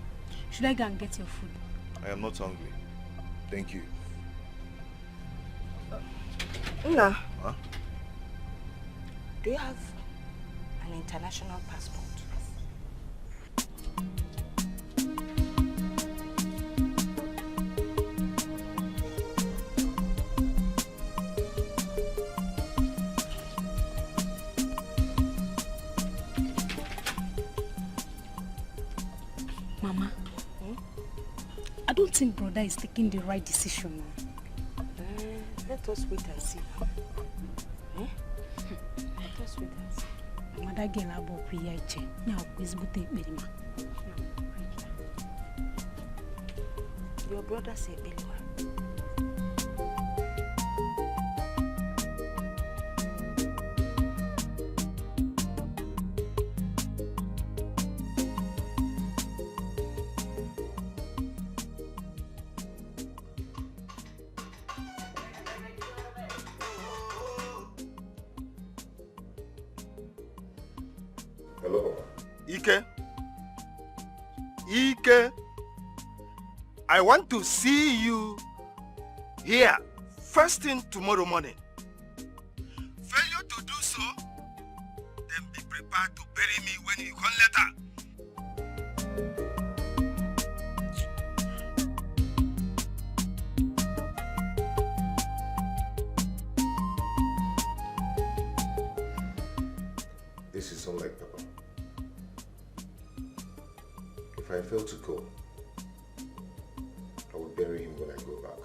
Should I go and get your food? I am not hungry. Thank you. Nah. Huh? Do you have an international passport? Mama, I don't think brother is taking the right decision now. Let us wait and see. Let us wait and see. Mother girl about PIH. Now, please put it with me. Your brother said Belua. Ike, I want to see you here first thing tomorrow morning. Failure to do so, then be prepared to bury me when you come later. This is unlike Papa. If I fail to go, I will bury him when I go back.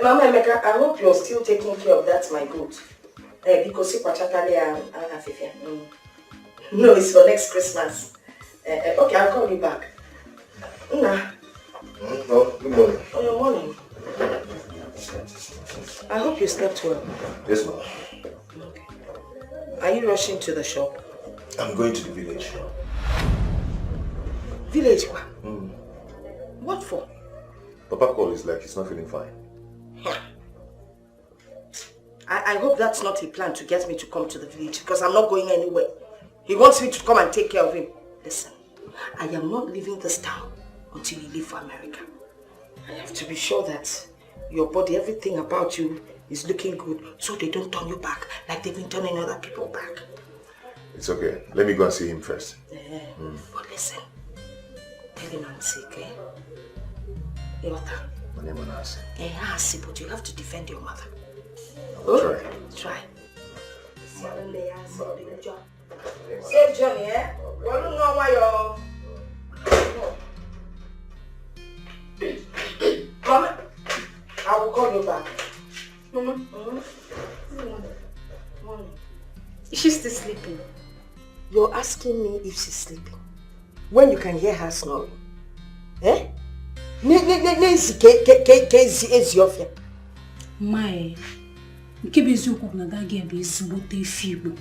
Mama Emeka, I hope you're still taking care of that, my goat. Because no, it's for next Christmas. Okay, I'll call you back. Nah. No, good morning. Oh, your morning. I hope you slept well. Yes, ma'am. Okay. Are you rushing to the shop? I'm going to the village. Village? Mm. What for? Papa called is like he's not feeling fine. I hope that's not a plan to get me to come to the village, because I'm not going anywhere. He wants me to come and take care of him. Listen, I am not leaving this town until you leave for America. I have to be sure that your body, everything about you is looking good, so they don't turn you back like they've been turning other people back. It's okay. Let me go and see him first. Yeah. But listen, tell him I'm sick, eh? My name is Nancy. Eh, but you have to defend your mother. Try. Try. Save Johnny, eh? Well, don't know why you're... Mama, I will call you back. Mama. Is she still sleeping? You're asking me if she's sleeping when you can hear her snoring. Eh? My, nke bụ eziokwu na that girl bụ ezigbote efe Igbo.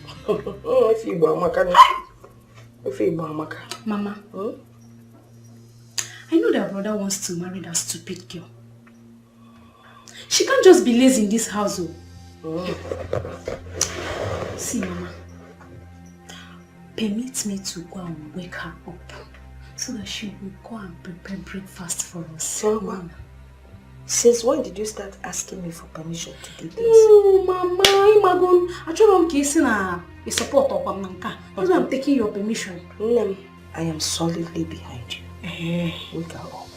Efe Igbo amaka. Mama, I know that brother wants to marry that stupid girl. She can't just be lazy in this house. See, Mama, permit me to go and wake her up so that she will go and prepare breakfast for us. Mama. Since when did you start asking me for permission to do this? Oh, Mama, I told you to support that's why I'm taking your permission. I am solidly behind you. Wake her up.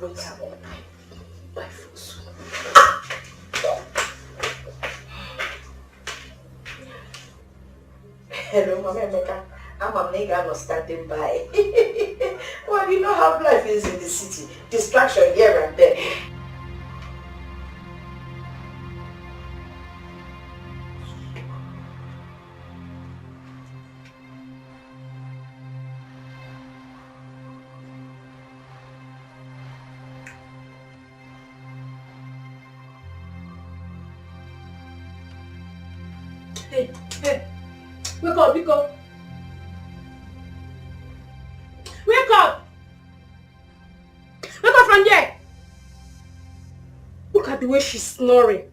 Wake her up. By force. Hello, Mama Emeka. I'm a nigga not standing by. Well, you know how life is in the city. Distraction here and there. Hey, wake up, wake up. Wake up! Wake up from here! Look at the way she's snoring.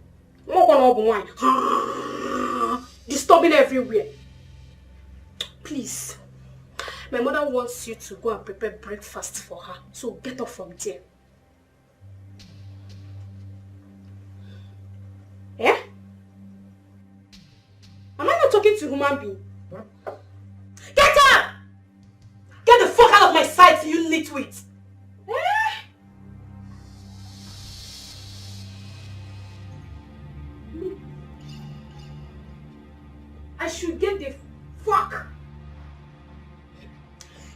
Disturbing everywhere. Please. My mother wants you to go and prepare breakfast for her. So get up from there. Eh? Am I not talking to a human being? Get up! Get the fuck out of my sight, you nitwit! I should get the fuck.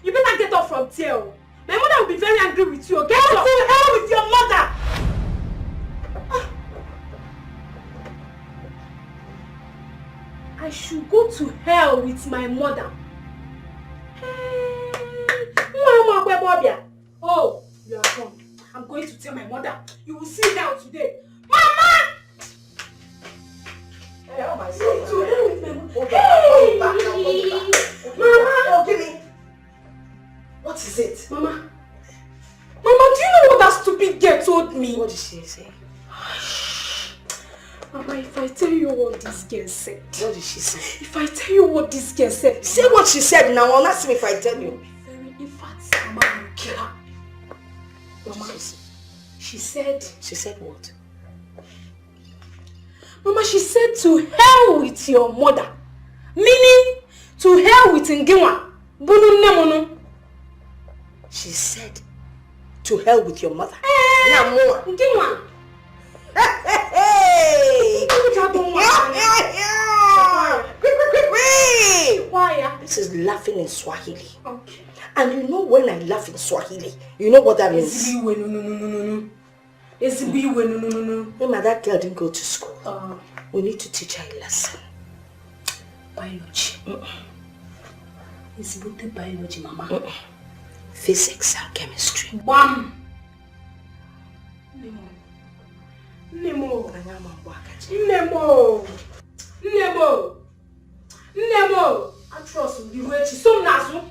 You better get up from there. My mother will be very angry with you. Get up to hell with your mother! I should go to hell with my mother. Oh, you are gone. I'm going to tell my mother. You will see now today. Mama! Hey, oh my To son. hell with my mother. Hey! Mama! Oh, give me. What is it? Mama. Mama, do you know what that stupid girl told me? What did she say? Mama, if I tell you what this girl said. What did she say? If I tell you what this girl said. Say what she said now. I'll ask me if I tell you. In fact, Mama will kill her. Mama, she said... She said what? Mama, she said to hell with your mother. Meaning, to hell with Ngiwa. She said, to hell with your mother. Ngiwa. Hey! This is laughing in Swahili. Okay. And you know when I laugh in Swahili, you know what that means? No. Remember that girl didn't go to school. We need to teach her a lesson. Biology. It's about the biology, Mama. Physics and chemistry. Bam! Nemo. I trust you. You so nazo.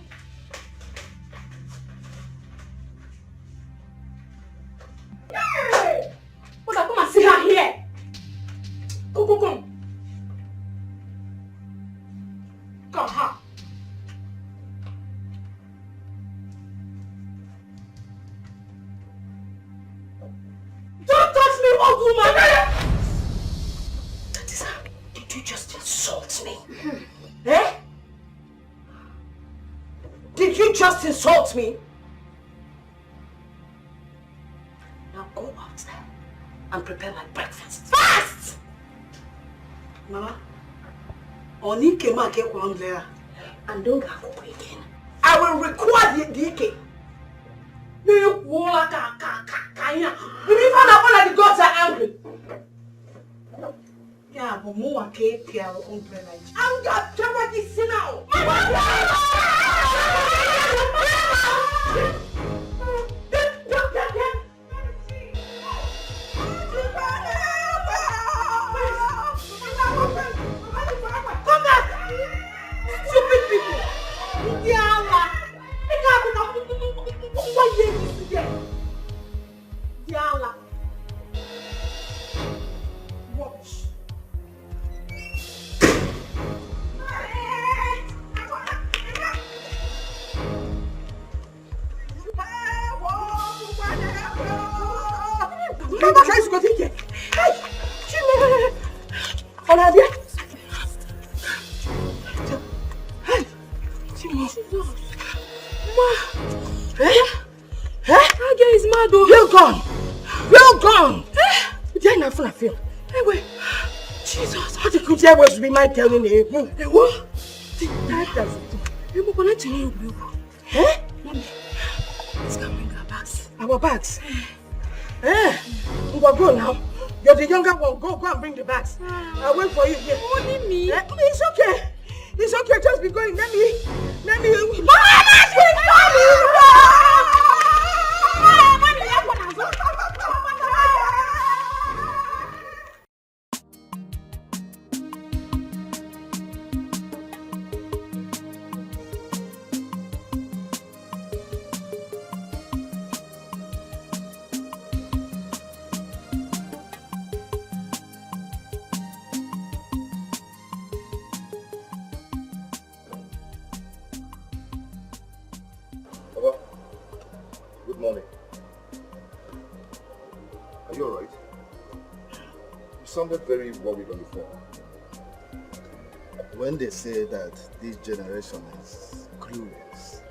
Come, huh? Don't touch me, old woman! That is how. Did you just insult me? Eh? Did you just insult me? Now go out there and prepare my breakfast. Fast! Mama, only came out one there. And don't go again. I will require the Ike. You found out that the gods are angry. Yeah, but more cake here on play. I'm got to see now. Come back! Stupid people! Diala! Diala! Watch. Mama tries to go take it. Hey! Olivia! Hey! Jesus! Ma! Eh? That guy is mad though. You're gone! You're gone! Eh? You're not gonna feel. Hey, wait. Jesus! How could you always be my telling you? Hey, what? That does it. You're going to you. Eh? Let's go bring our bags. Our bags? Eh? We'll go now. You're the younger one. Go and bring the bags. I'll wait for you here. Only me? Eh? It's okay. It's okay. Just be going. Let me. Good morning. Are you alright? You sounded very worried on the phone. When they say that this generation is clueless,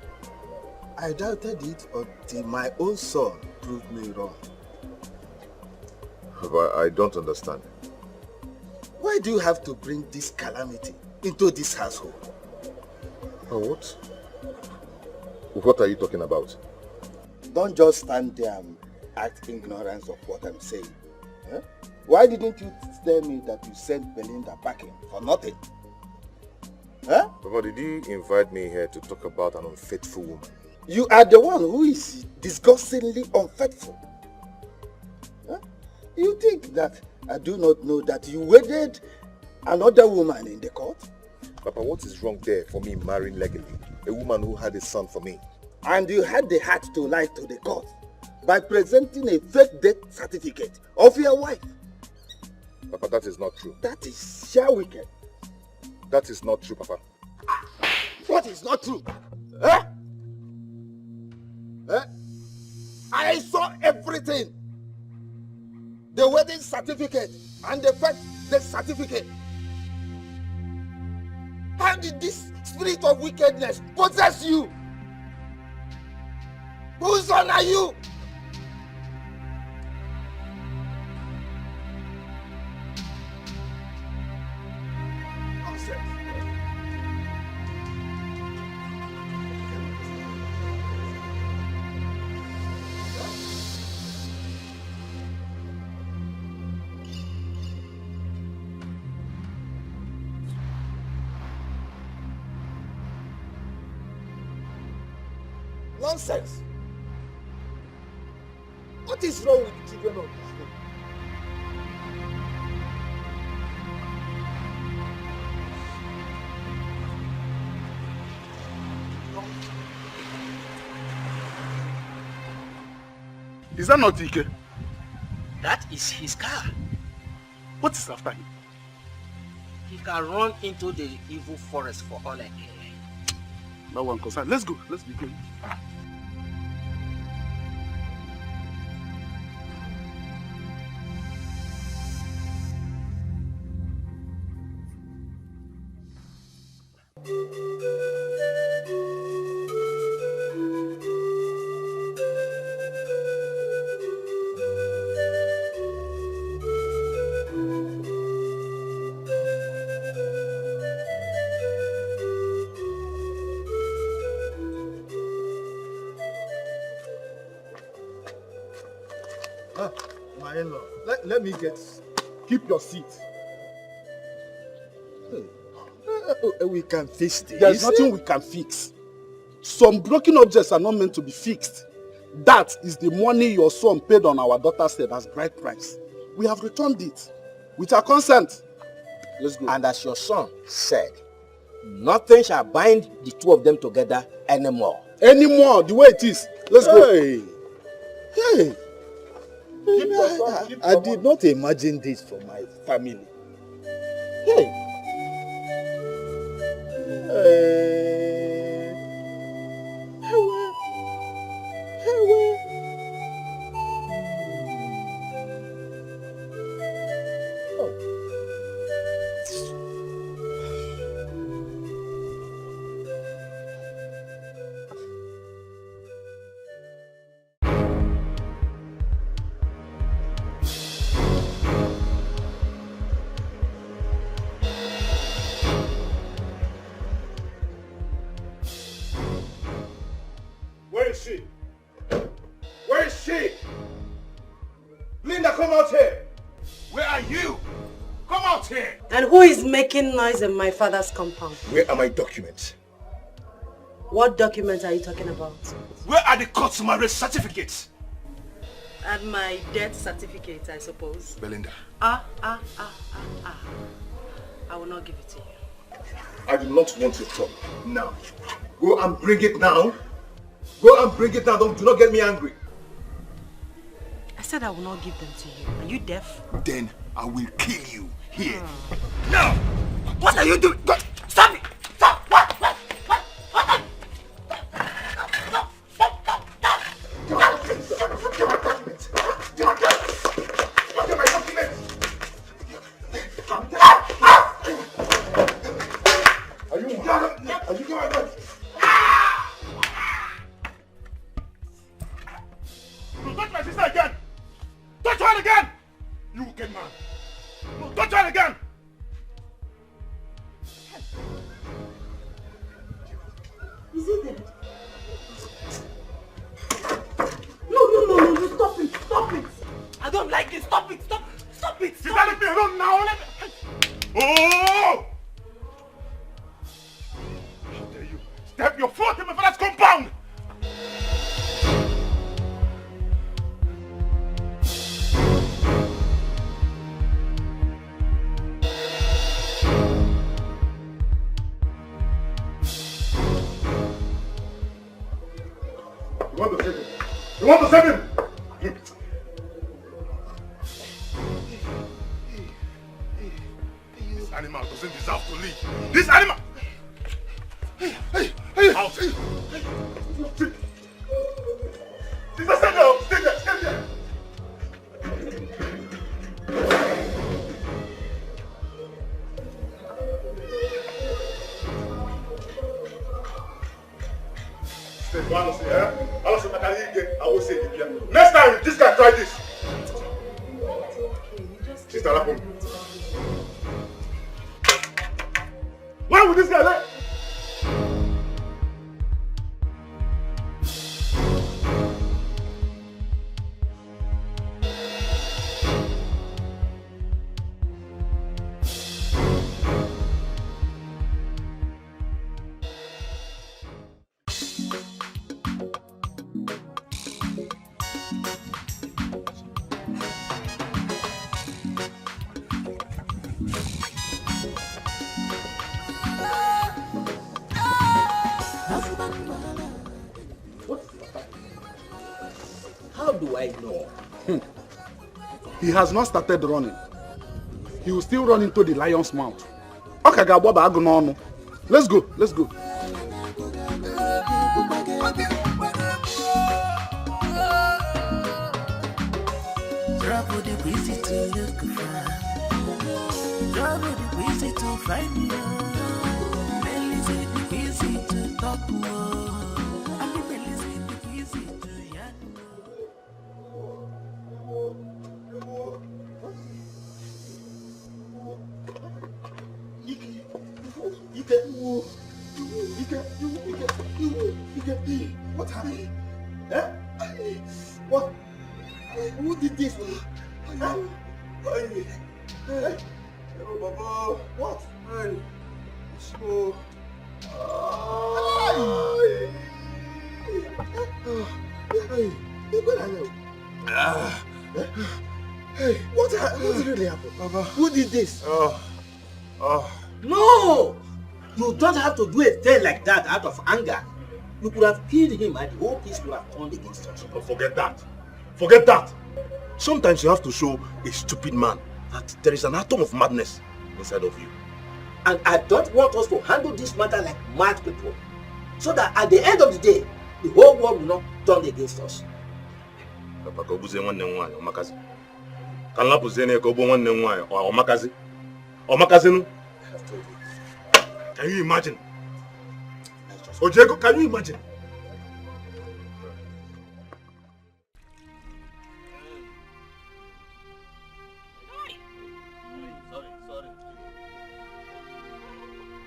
I doubted it until my own son proved me wrong. But I don't understand. Why do you have to bring this calamity into this household? Oh, what? What are you talking about? Don't just stand there and act ignorant of what I'm saying. Huh? Why didn't you tell me that you sent Belinda packing for nothing? Huh? Papa, did you invite me here to talk about an unfaithful woman? You are the one who is disgustingly unfaithful. Huh? You think that I do not know that you wedded another woman in the court? Papa, what is wrong there for me marrying legally a woman who had a son for me? And you had the heart to lie to the court by presenting a fake death certificate of your wife. Papa, that is not true. That is sheer wicked. That is not true, Papa. What is not true? Eh? Eh? I saw everything. The wedding certificate and the fake death certificate. How did this spirit of wickedness possess you? Whose son are you? Nonsense. Nonsense. What is wrong with the children of this day? Is that not Ike? That is his car. What is after him? He can run into the evil forest for all I care. No one concerned. Let's go. Let's begin. My in-law, let me get... Keep your seat. We can fix this. There's nothing we can fix. Some broken objects are not meant to be fixed. That is the money your son paid on our daughter's head as bride price. We have returned it with our consent. Let's go. And as your son said, nothing shall bind the two of them together anymore. Anymore, the way it is. Let's go. Hey. I did not imagine this for my family. Hey. Where is she? Where is she? Linda, come out here. Where are you? Come out here. And who is making noise in my father's compound? Where are my documents? What documents are you talking about? Where are the court marriage certificates? And my death certificate, I suppose. Belinda. I will not give it to you. I do not want your trouble. Now. Go and bring it now. Go and bring it now. Do not get me angry. I said I will not give them to you. Are you deaf? Then I will kill you here. No! What are you doing? Stop it! Stop! What? Don't touch my sister again! Touch her again! You wicked man! No, touch her again! Is he dead? No, stop it! Stop it! I don't like this! Stop it! Stop it! Sister, leave me alone now! Oh! How dare you step your foot in my father's compound! You want to save him? You want to save him? This animal doesn't deserve to live. This animal! Out! Sister, stay there! Stay there! Stay there! Next time, this guy try this. Sister, Lapum. Why would this guy let? How do I know? He has not started running. He will still run into the lion's mouth. Okay, let's go. Trouble the easy to look for. Trouble the easy to find you. Melissa the easy to talk to. And the Melissa the easy to yarn. What happened? Eh? What? Who did this? Huh? Hey, Baba. What? Hey. So. Hey, what really happened? Baba. Who did this? No! You don't have to do a thing like that out of anger. You could have killed him and the whole case would have turned against us. Oh, forget that. Sometimes you have to show a stupid man that there is an atom of madness inside of you. And I don't want us to handle this matter like mad people. So that at the end of the day, the whole world will not turn against us. Can you imagine? Ojego, can you imagine? Sorry.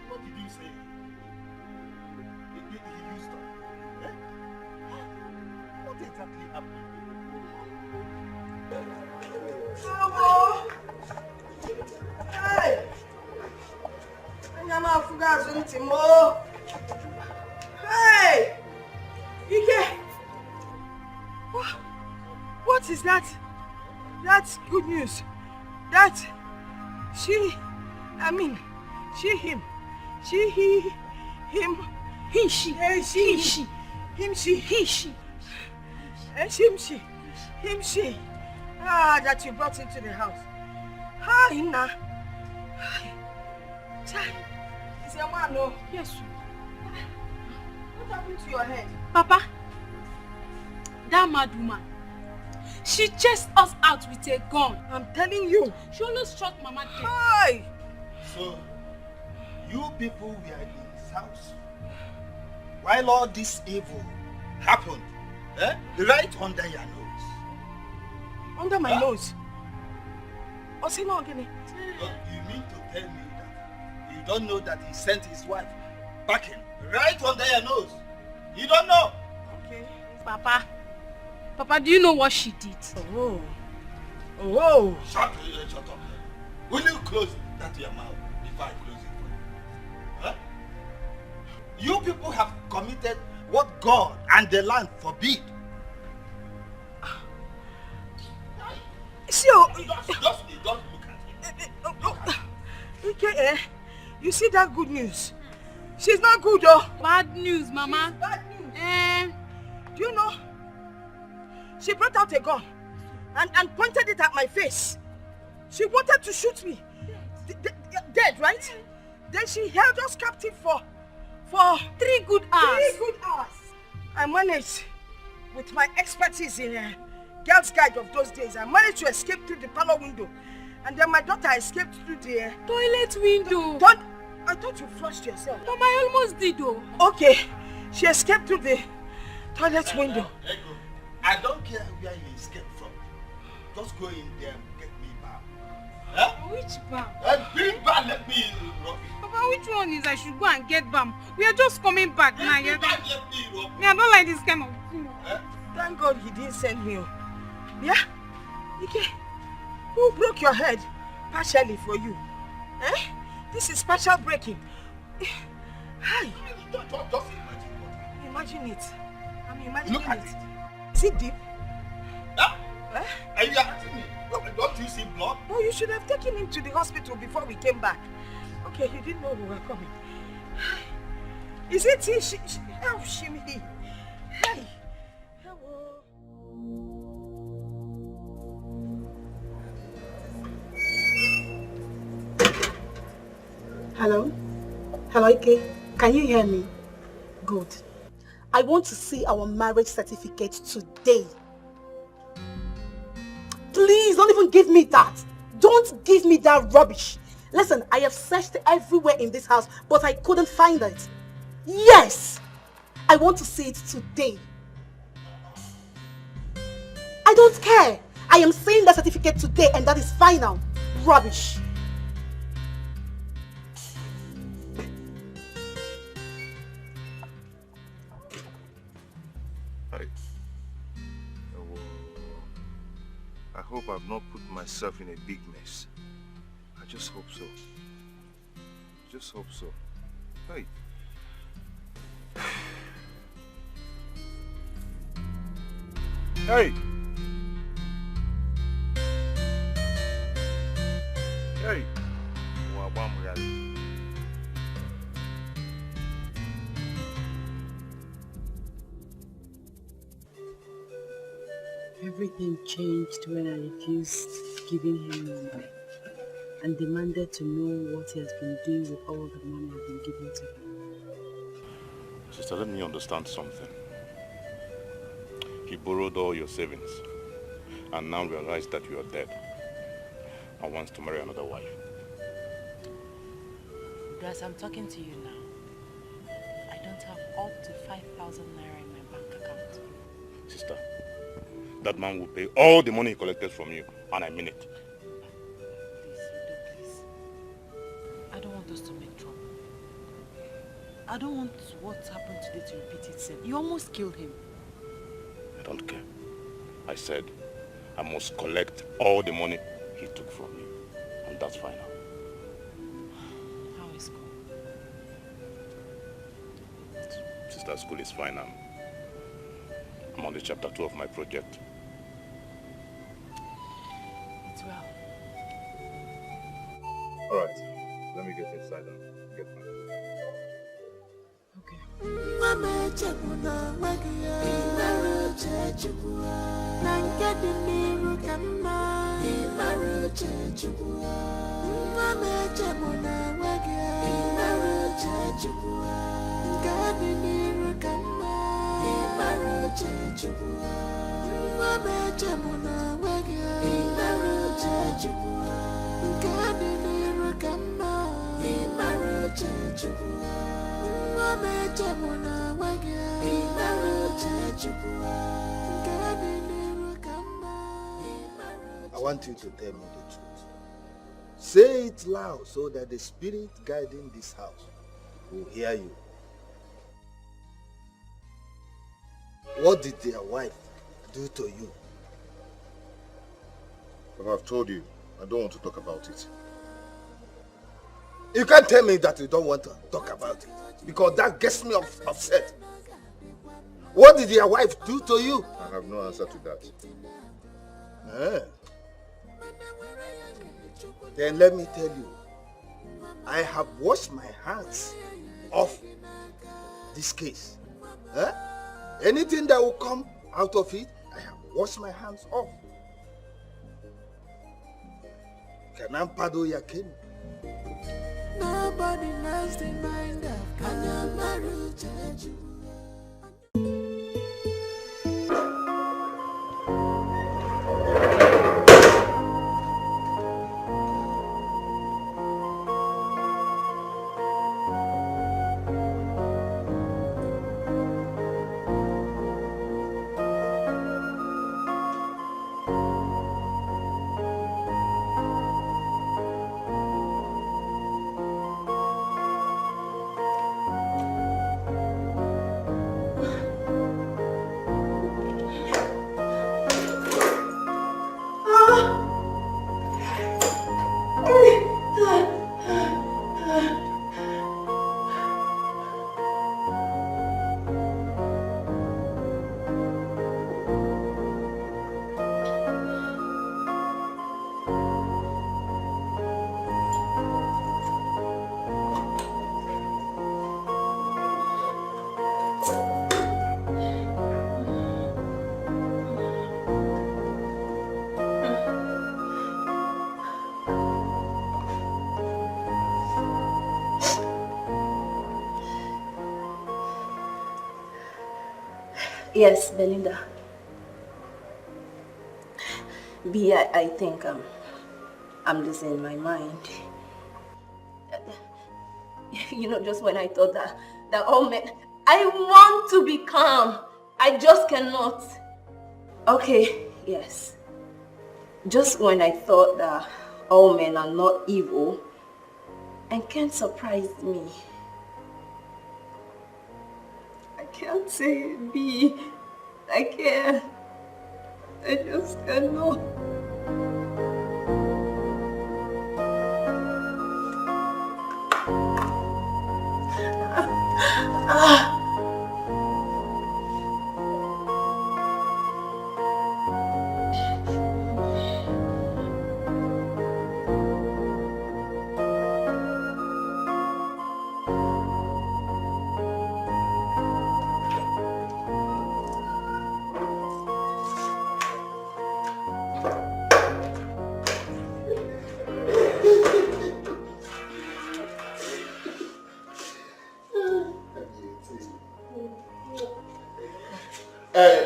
What did you say? Did you stop? Eh? What exactly happened? Hey! Hey! Ike! What is that? That's good news. That him. That you brought into the house. Hi, Inna. Is your man no? Yes. What happened to your head? Papa, that mad woman, she chased us out with a gun. I'm telling you. She almost shot Mama dead. Hi! So, you people were in his house while all this evil happened, right under your nose. Under my nose? Osino again. You mean to tell me that you don't know that he sent his wife packing right under your nose? You don't know? Okay. Papa, do you know what she did? Oh. Shut up. Will you close that your mouth before I close it for you? Huh? You people have committed what God and the land forbid. So, Just look at him. Okay, you see that good news? She's not good though. Bad news, Mama. She's bad news. Do you know? She brought out a gun and pointed it at my face. She wanted to shoot me. Dead, right? Then she held us captive for 3 good hours. 3 good hours. I managed, with my expertise in Girls' Guide of those days, I managed to escape through the parlor window. And then my daughter escaped through the toilet window. I thought you flushed yourself. Mama, I almost did though. Okay, she escaped through the toilet window. I don't care where you escaped from. Just go in there and get me back. Huh? Which bam? Bring back, let me rub it. Papa, which one is I should go and get bam? We are just coming back now. Bring back, let me rub it. I don't like this kind of thing. Thank God he didn't send me. Yeah? Okay. Who broke your head? Partially for you. This is partial breaking. Hi. Just imagine it. I'm imagining Look at it. Is it deep? Huh? Are you asking me? Don't you see blood? Oh, you should have taken him to the hospital before we came back. Okay, you didn't know we were coming. Is it he? Oh, shimmy. Hey. Hello. Hello? Hello, Ike? Can you hear me? Good. I want to see our marriage certificate today. Please, don't even give me that. Don't give me that rubbish. Listen, I have searched everywhere in this house, but I couldn't find it. Yes! I want to see it today. I don't care. I am seeing that certificate today and that is final. Rubbish. I hope I've not put myself in a big mess. I just hope so. Just hope so. Hey. Hey! Hey! Everything changed when I refused giving him money and demanded to know what he has been doing with all the money I've been giving to him. Sister, let me understand something. He borrowed all your savings and now realized that you are dead and wants to marry another wife. Guys, I'm talking to you now. I don't have up to 5,000 naira in my bank account. Sister, that man will pay all the money he collected from you, and I mean it. Please. I don't want us to make trouble. I don't want what happened today to repeat itself. You almost killed him. I don't care. I said I must collect all the money he took from me, and that's final. How is school? Sister, school is fine now. I'm on the chapter 2 of my project. It's well. Alright, let me get inside and get my food. I want you to tell me the truth. Say it loud so that the spirit guiding this house will hear you. What did their wife do to you? But I've told you, I don't want to talk about it. You can't tell me that you don't want to talk about it, because that gets me upset. What did your wife do to you? I have no answer to that. Then let me tell you, I have washed my hands off this case. Anything that will come out of it, I have washed my hands off. Kanampado yakeni. Nobody knows the mind of Kanamaru. Yes, Belinda. B, I think I'm losing my mind. You know, just when I thought that all men... I want to be calm. I just cannot. Okay, yes. Just when I thought that all men are not evil and can't surprise me. I can't say it, B. I can't. I just cannot.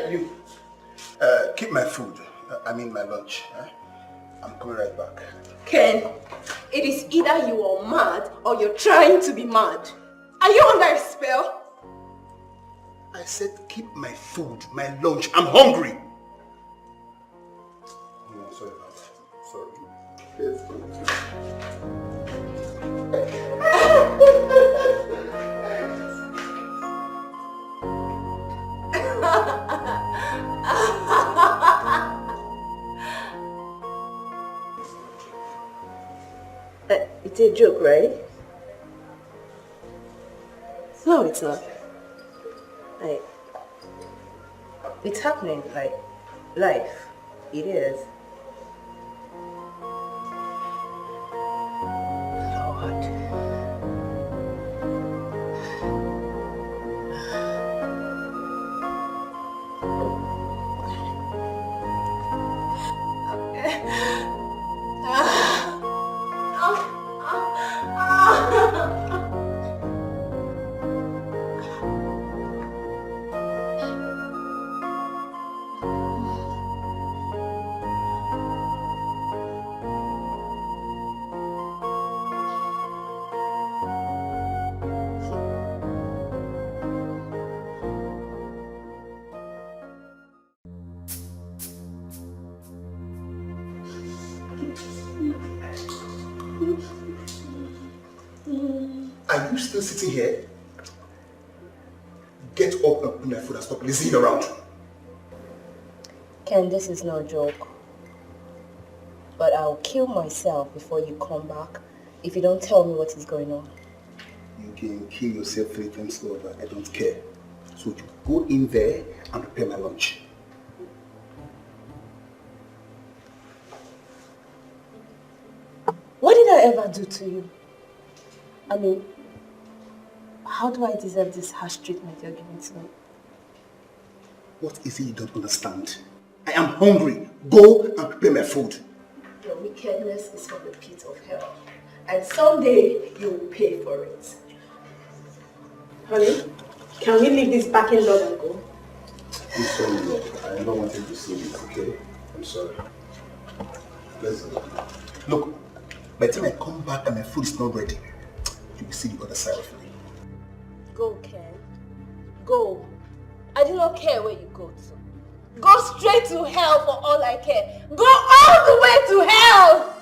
You keep my food. I mean my lunch. I'm coming right back. Ken, it is either you are mad or you're trying to be mad. Are you under a spell? I said keep my food, my lunch. I'm hungry. No, sorry about that. Sorry. Yes. It's a joke, right? No, it's not. Like, it's happening, like, life. It is. Are you still sitting here? Get up and put my food and stop lazing around. Ken, this is no joke. But I'll kill myself before you come back if you don't tell me what is going on. You can kill yourself 3 times over. I don't care. So you go in there and prepare my lunch. What did I ever do to you? I mean, how do I deserve this harsh treatment you're giving to me? What is it you don't understand? I am hungry. Go and prepare my food. Your wickedness is from the pit of hell. And someday you will pay for it. Honey, can we leave this backing lot and go? I'm sorry, Lord. I never wanted to see this, okay? I'm sorry. Let's go. Look, by the time I come back and my food is not ready, you will see the other side of me. Go, Ken. Go. I do not care where you go to. Go straight to hell for all I care. Go all the way to hell!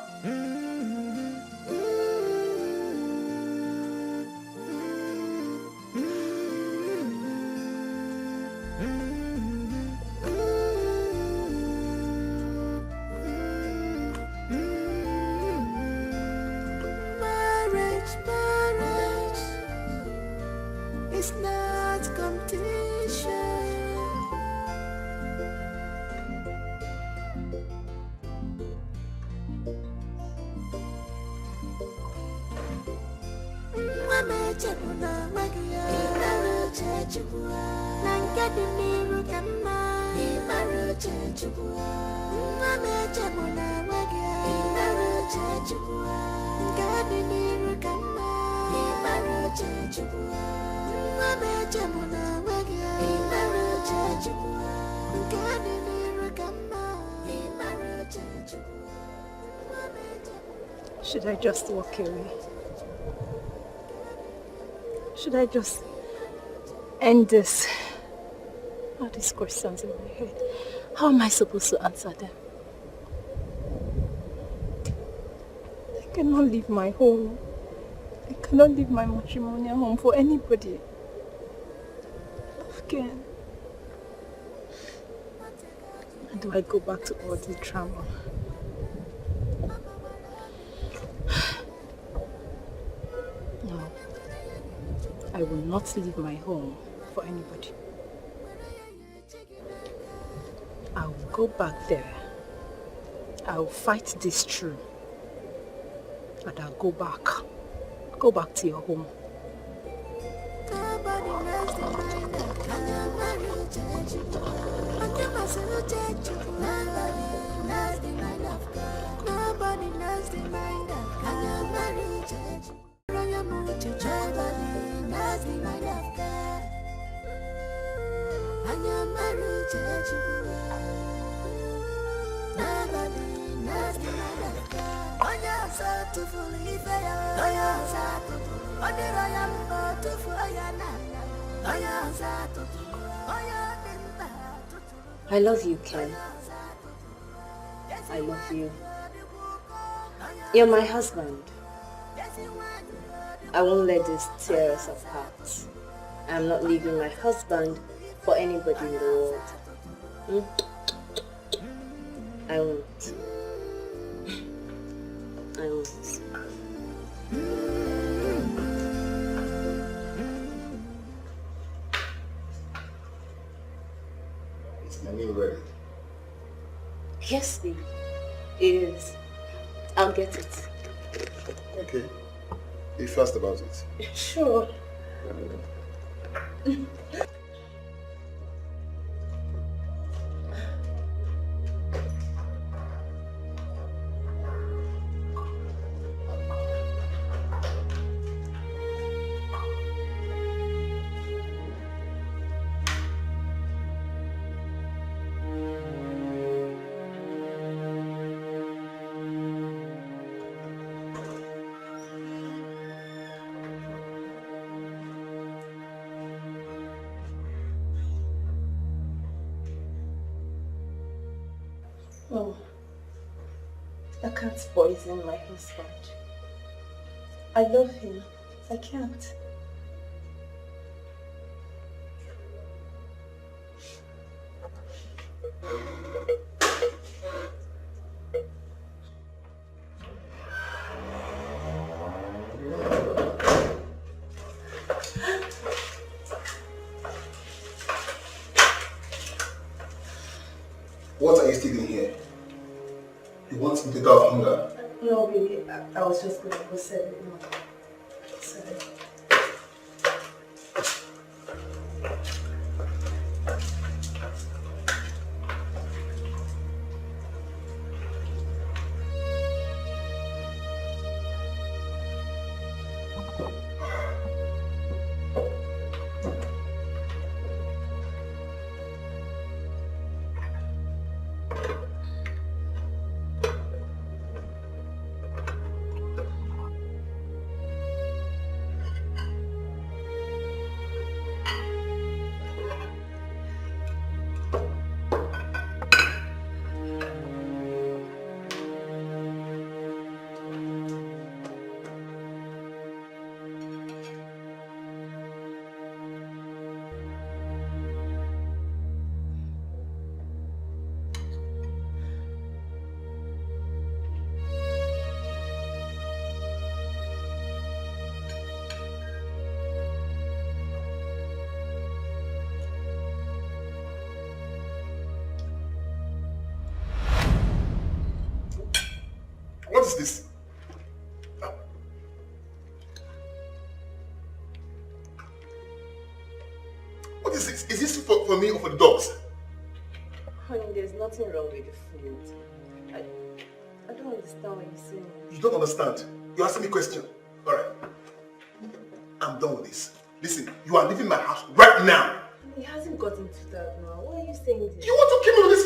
Marriage is not competition. Mamechebuna magia, Imaruchechubua, Nankadimiru Kama, Imaruchechubua, Mamechebuna magia, Imaruchechubua, Nankadimiru Kama, Imaruchechubua, Mamechebuna magia, Imaruchechubua. Should I just walk away? Should I just end this? All these questions in my head. How am I supposed to answer them? I cannot leave my home. I cannot leave my matrimonial home for anybody. Again. How do I go back to all this drama? No. I will not leave my home for anybody. I will go back there. I will fight this through. And I'll go back. Go back to your home. I love you, Ken. I love you. You're my husband. I won't let this tear us apart. I'm not leaving my husband for anybody in the world. I won't. I won't. Is my meal ready? Yes, baby. It is. I'll get it. Okay. Be fast about it. Sure. Oh, I can't poison my husband. I love him. I can't. What are you still doing here? You want me to die of hunger? No, baby. I was just going to go set it. No. Sorry. What is this? What is this? Is this for me or for the dogs? Honey, there's nothing wrong with the food. I don't understand what you're saying. You don't understand. You're asking me a question. Alright. I'm done with this. Listen, you are leaving my house right now. He hasn't gotten to that now. Why are you saying this? You want to kill me with this?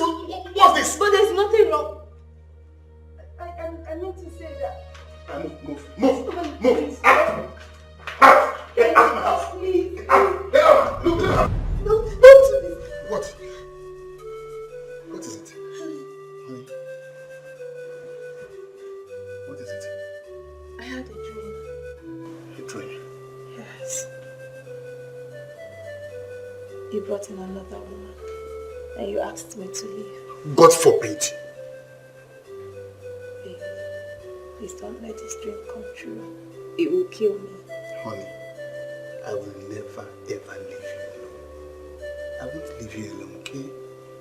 What's this? But there's nothing wrong. I meant to say that. Move. Get out of my house. Please. Get out. Get out. Look. What? What is it? Honey? What is it? I had a dream. A dream? Yes. You brought in another woman and you asked me to leave. God forbid. Baby, please don't let this dream come true. It will kill me. Honey, I will never ever leave you alone. I won't leave you alone, okay?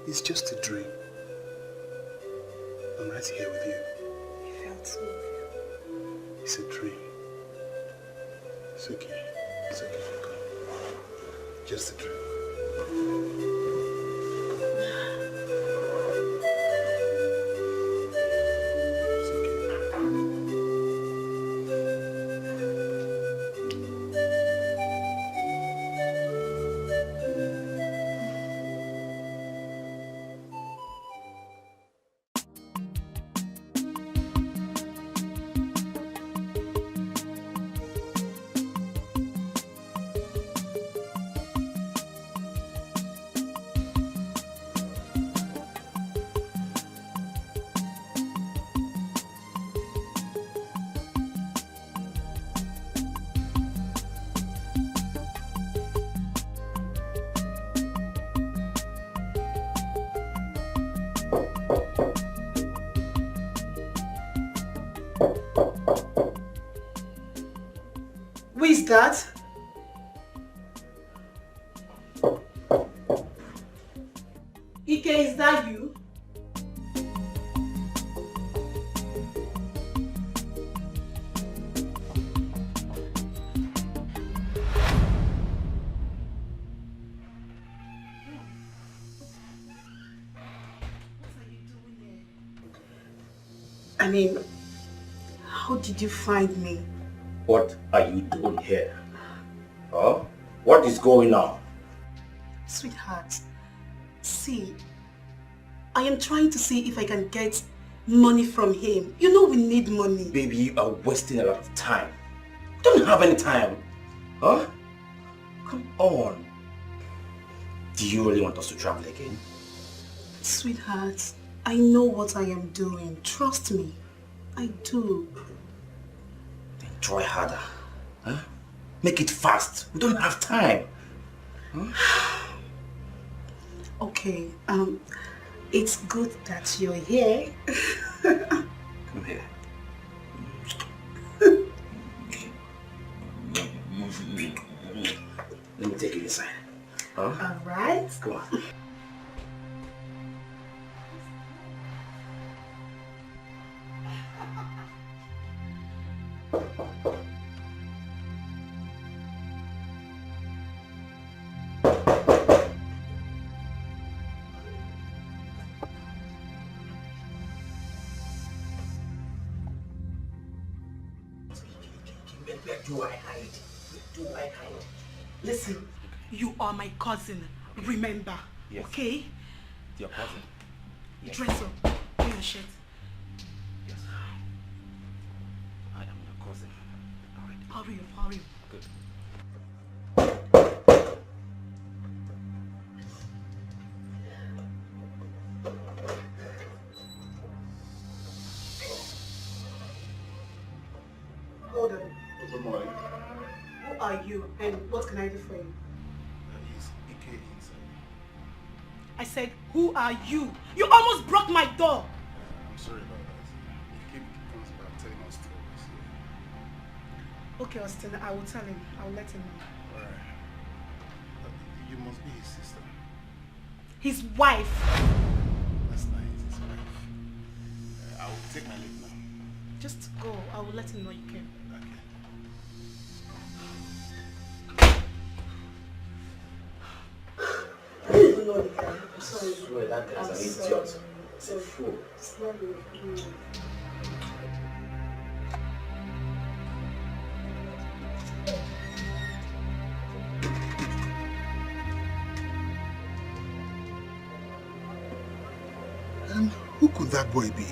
It's just a dream. I'm right here with you. It felt so real. It's a dream. It's okay. It's okay. Come. Just a dream. Who is that? Ike, is that you? I mean, how did you find me? What are you doing here? Huh? What is going on? Sweetheart, see, I am trying to see if I can get money from him. You know we need money. Baby, you are wasting a lot of time. You don't have any time. Huh? Come on. Do you really want us to travel again? Sweetheart, I know what I am doing. Trust me. I do. Then try harder. Huh? Make it fast. We don't have time. Huh? Okay, it's good that you're here. Come here. Let me take you inside. Huh? All right. Come on. Where do I hide? Where do I hide? Listen, you are my cousin. Remember, Yes. okay? Your cousin. Yes. Dress up. Wear your shirt. Yes. I am your cousin. All right. Hurry up, hurry up. Good. Hold on. Good morning. Who are you and what can I do for you? Is Ike inside? I said, who are you? You almost broke my door. I'm sorry about that. Ike comes back telling us stories. Okay, Austin, I will tell him. I will let him know. Alright. You must be his sister. His wife. That's nice, his wife. I will take my leave now. Just go. I will let him know you came. I don't even know the guy. I'm sorry. I swear that guy's an idiot. He's a fool. It's not really. And who could that boy be?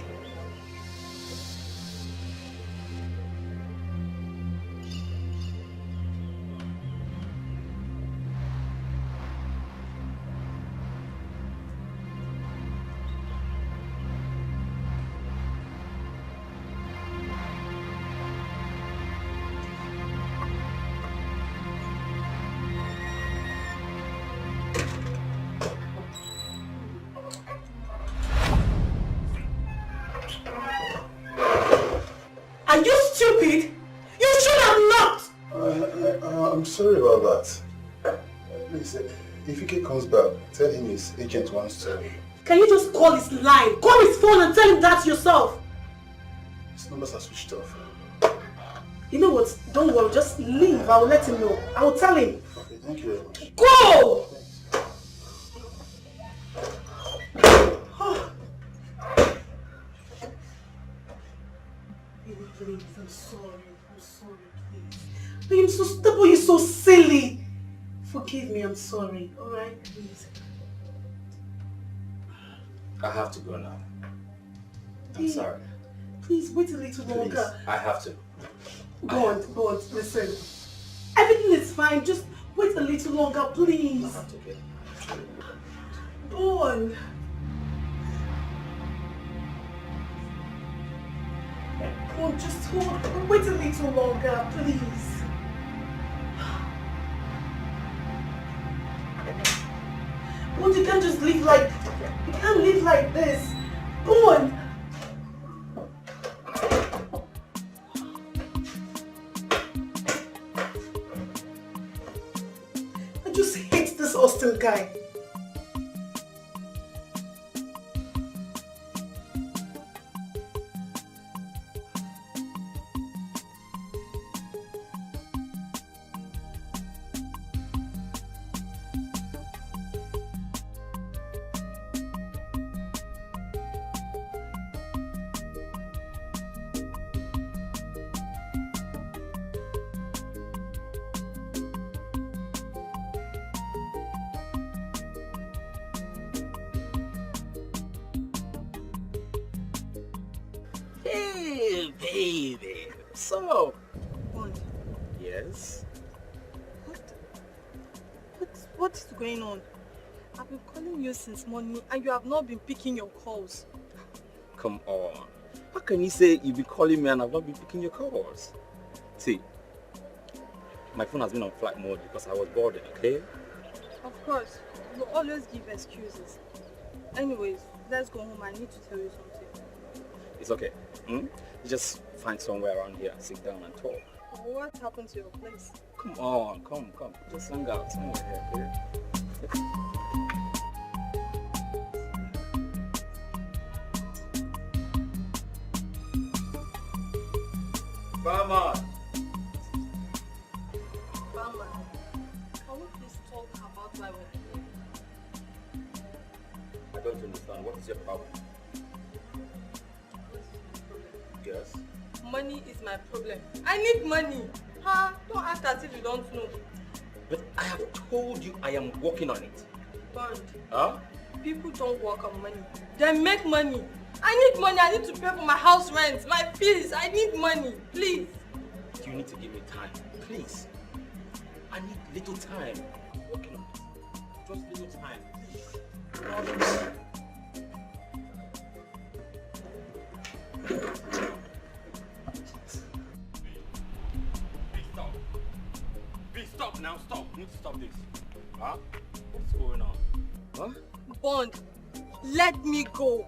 stupid! You should have knocked! I'm sorry about that. Please, if Ike comes back, tell him his agent wants to... Can you just call his line? Call his phone and tell him that yourself! His numbers are switched off. You know what? Don't worry, just leave. I will let him know. I will tell him. Okay, thank you very much. Go! Please, I'm sorry, please. But you're so stubborn, you're so silly. Forgive me, I'm sorry. Alright, please. I have to go now. I'm Please. sorry. Please, wait a little longer. Please, I have to. God, listen. Everything is fine, just wait a little longer, please. I have to get. Bond. Oh, just hold. Wait a little longer, please. Bond, you can't just live like... You can't live like this. Bond. I just hate this Austin guy. Hey, baby. So, Bond, yes? what is going on? I've been calling you since morning and you have not been picking your calls. Come on. How can you say you've been calling me and I've not been picking your calls? See, my phone has been on flight mode because I was bored, okay? Of course, you always give excuses. Anyways, let's go home. I need to tell you something. It's okay. You just find somewhere around here, sit down and talk. What happened to your place? Come on, come. Just hang out somewhere here, okay? Barman, can we please talk about my work? I don't understand. What is your problem? Yes. Money is my problem. I need money. Don't act as if you don't know. But I have told you I am working on it. Bond, Huh? people don't work on money. They make money. I need money. I need to pay for my house rent, my fees. I need money. Please. You need to give me time. Please. I need little time. I'm working on it. Just little time. Please. Please stop now, stop. You need to stop this. Huh? What's going on? Huh? Bond, let me go.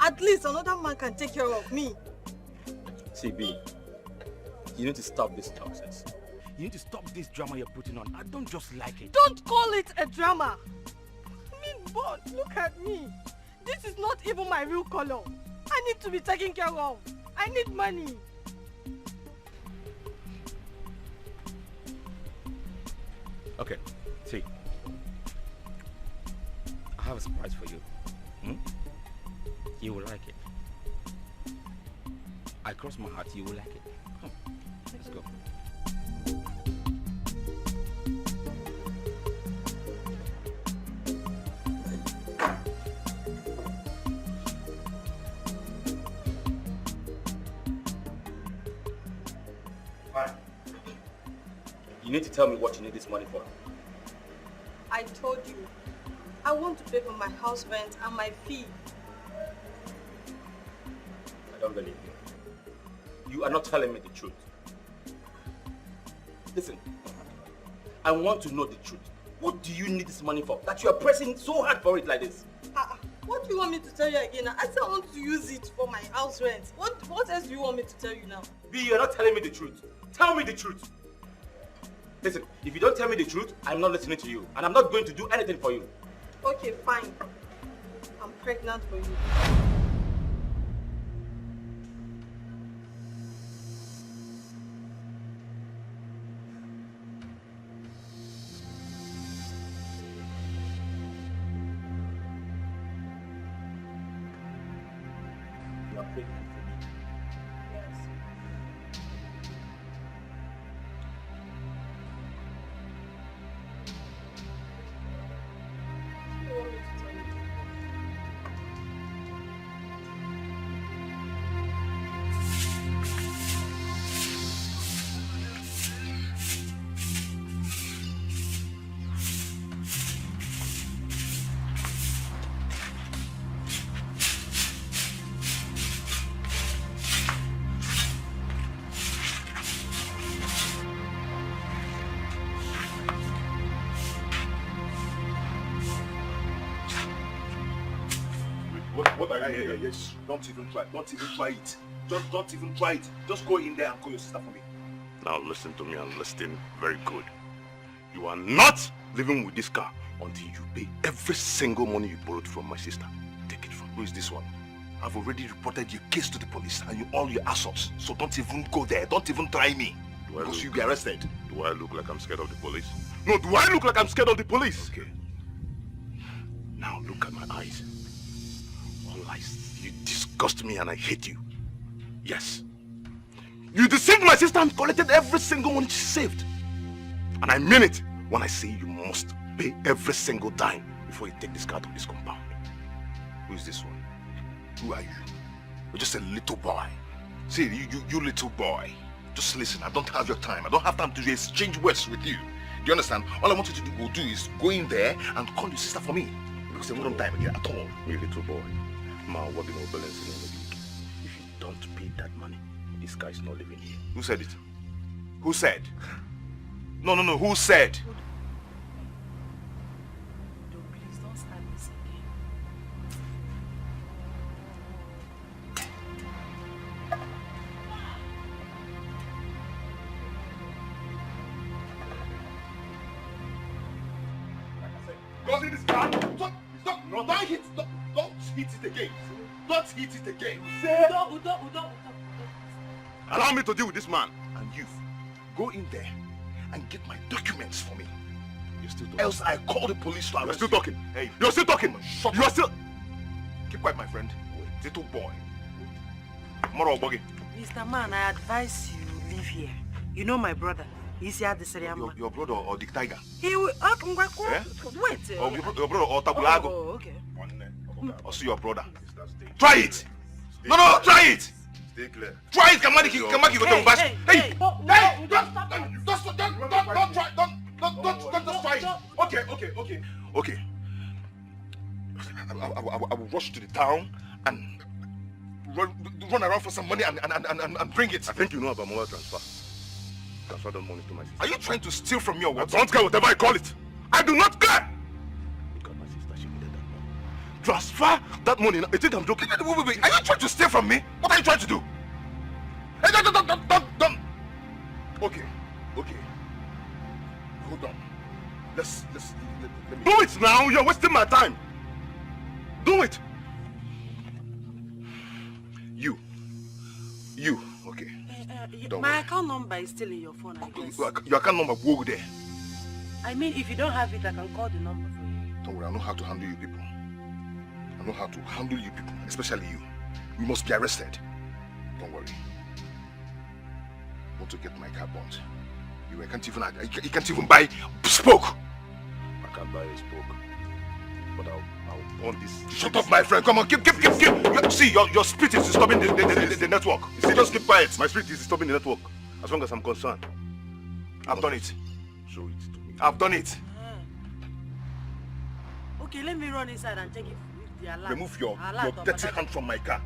At least another man can take care of me. CB, you need to stop this nonsense. You need to stop this drama you're putting on. I don't just like it. Don't call it a drama. Bond, look at me. This is not even my real color. I need to be taken care of. I need money. Okay, see. I have a surprise for you. You will like it. I cross my heart, you will like it. Come, let's go. Fine. You need to tell me what you need this money for. I told you. I want to pay for my house rent and my fee. I don't believe you. You are not telling me the truth. Listen, I want to know the truth. What do you need this money for? That you are pressing so hard for it like this? What do you want me to tell you again? I said I want to use it for my house rent. What else do you want me to tell you now? B, you're not telling me the truth. Tell me the truth. Listen, if you don't tell me the truth, I'm not listening to you. And I'm not going to do anything for you. Okay, fine. I'm pregnant for you. You're pregnant for me. Yes. What do you want me to tell you? What are you doing? Yes, don't even try. Don't even try it. Just don't even try it. Just go in there and call your sister for me. Now listen to me and listen very good. You are not living with this car until you pay every single money you borrowed from my sister. Take it from me. Who is this one? I've already reported your case to the police and all your assaults. So don't even go there. Don't even try me. Because you'll be arrested. Do I look like I'm scared of the police? No, do I look like I'm scared of the police? Okay. Now look at my eyes. All eyes. You disgust me and I hate you. Yes. You deceived my sister and collected every single money she saved. And I mean it when I say you must pay every single dime before you take this car to this compound. Who is this one? Who are you? You're just a little boy. See, you little boy. Just listen, I don't have your time. I don't have time to exchange words with you. Do you understand? All I want you to do is go in there and call your sister for me. Because there's no time again at all. You little boy. Ma, what do you know balance in the week? If you don't pay that money, this guy is not living here. Who said it? Who said? No, who said? Please don't start this again. Go in this car. Stop. No, don't hit it again. Don't hit it again. Udo. Allow me to deal with this man. And you, go in there and get my documents for me. You're still talking. Else I call the police to arrest you. You're still talking. Hey, you're still talking. Shut you're up. still. Keep quiet, my friend. Little boy. Moro Obogi. Mr. Man, I advise you leave here. You know my brother. He's here the Seriama. Your brother or the tiger? He will. Eh? Wait. Or your brother or Tabulago? Oh, okay. Also your brother. Try it. No, try it. Stay clear. Try it. Come on, you go to bash. Hey, don't try it. Okay. I will rush to the town and run around for some money and bring it. I think you know about mobile transfer. Transfer the money to my sister. Are you trying to steal from me or what? I don't care whatever I call it. I do not care. Look at my sister. She needed that money. Transfer that money. You think I'm joking? Wait. Are you trying to steal from me? What are you trying to do? Hey, don't. Okay. Hold on. Let me... Do it now. You're wasting my time. Do it. You. Okay. My account number is still in your phone, I guess. Your account number, go there. I mean, if you don't have it, I can call the number for you. Don't worry, I know how to handle you people. Especially you. You must be arrested. Don't worry. I want to get my car burnt. You can't even buy spoke. I can't buy a spoke. But I'll burn this. Shut up, my friend. Come on, keep. See, your spirit is disturbing the network. You see, just keep quiet. My spirit is disturbing the network. As long as I'm concerned. I've done it. Show it to me. I've done it. Okay, let me run inside and check if the alarm. Remove your dirty hand from my car.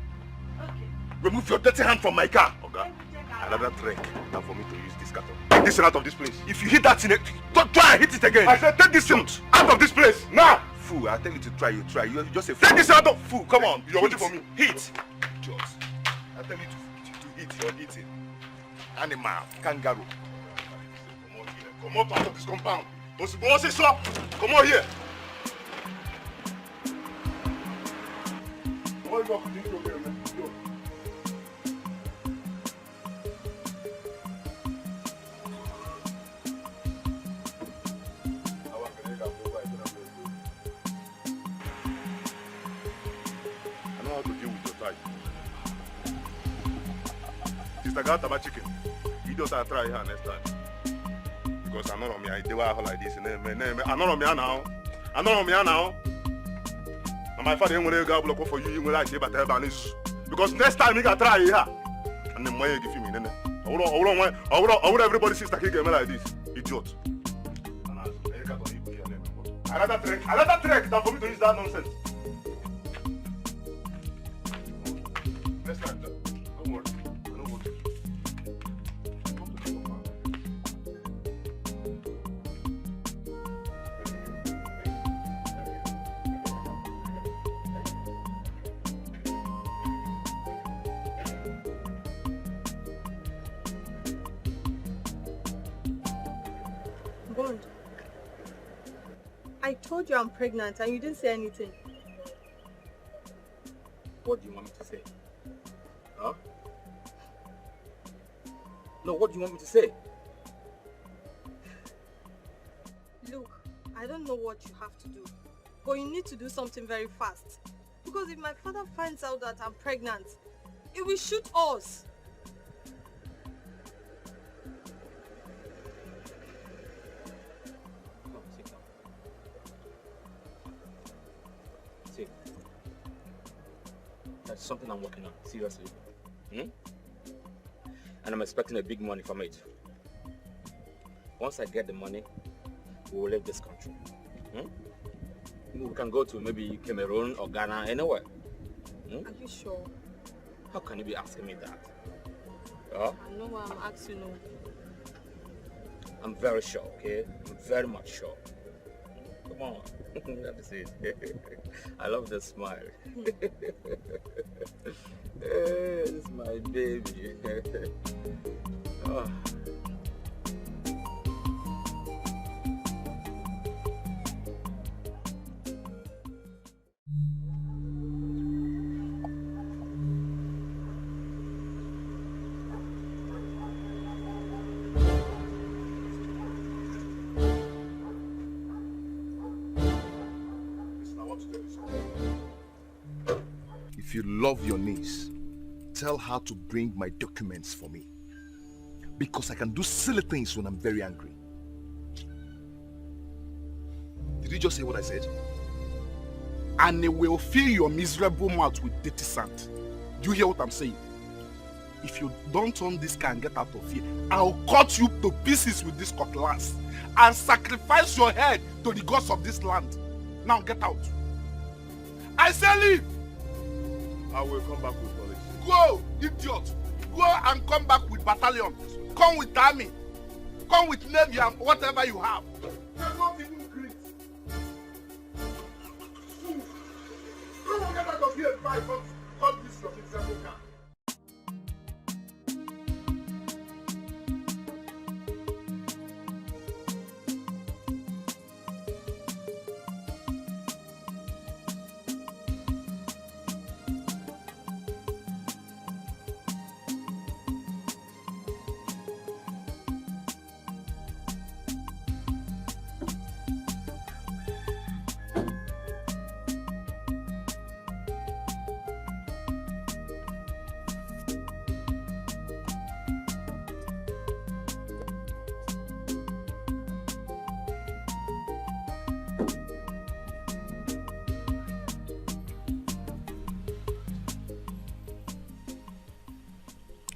Okay. Remove your dirty hand from my car. Okay. Another trick than for me to use this carton. Take this thing out of this place. If you hit that thing, don't try and hit it again. I said take this thing out of this place. Now! Fool, I tell you to try, you try. You just say, take this out of fool, come on. You're waiting for me. Hit. Just. I tell you to hit, you're hitting. Animal, kangaroo. Come out of this compound. Don't say so. Come on here. Come on, go. I got about chicken. You don't have to try here next time. Because I'm not on me, I do like this. I'm not on me now. I'm not on me now. And my father will go block for you, you will like it, but because next time you got try here. And then why you give me? I would everybody sister game like this. Idiot. I let that trick than for me to use that nonsense. Next time, don't worry. Bond, I told you I'm pregnant and you didn't say anything. What do you want me to say? Huh? No, what do you want me to say? Look, I don't know what you have to do, but you need to do something very fast. Because if my father finds out that I'm pregnant, he will shoot us. Come, sit down. See, that's something I'm working on, seriously. And I'm expecting a big money from it. Once I get the money, we will leave this country. We can go to maybe Cameroon or Ghana, anywhere. Are you sure? How can you be asking me that? I know why I'm asking you. I'm very sure, okay? I'm very much sure. Come on, let me see it. I love the smile. This is my baby. Oh. If you love your niece, tell her to bring my documents for me. Because I can do silly things when I'm very angry. Did you just hear what I said? And it will fill your miserable mouth with dirty sand. Do you hear what I'm saying? If you don't turn this car and get out of here, I'll cut you to pieces with this cutlass and sacrifice your head to the gods of this land. Now get out. I say leave. I will come back with police. Go, idiot. Go and come back with battalion. Come with army. Come with navy and whatever you have. You're not even great. Come on, get out of here before I cut this your miserable car.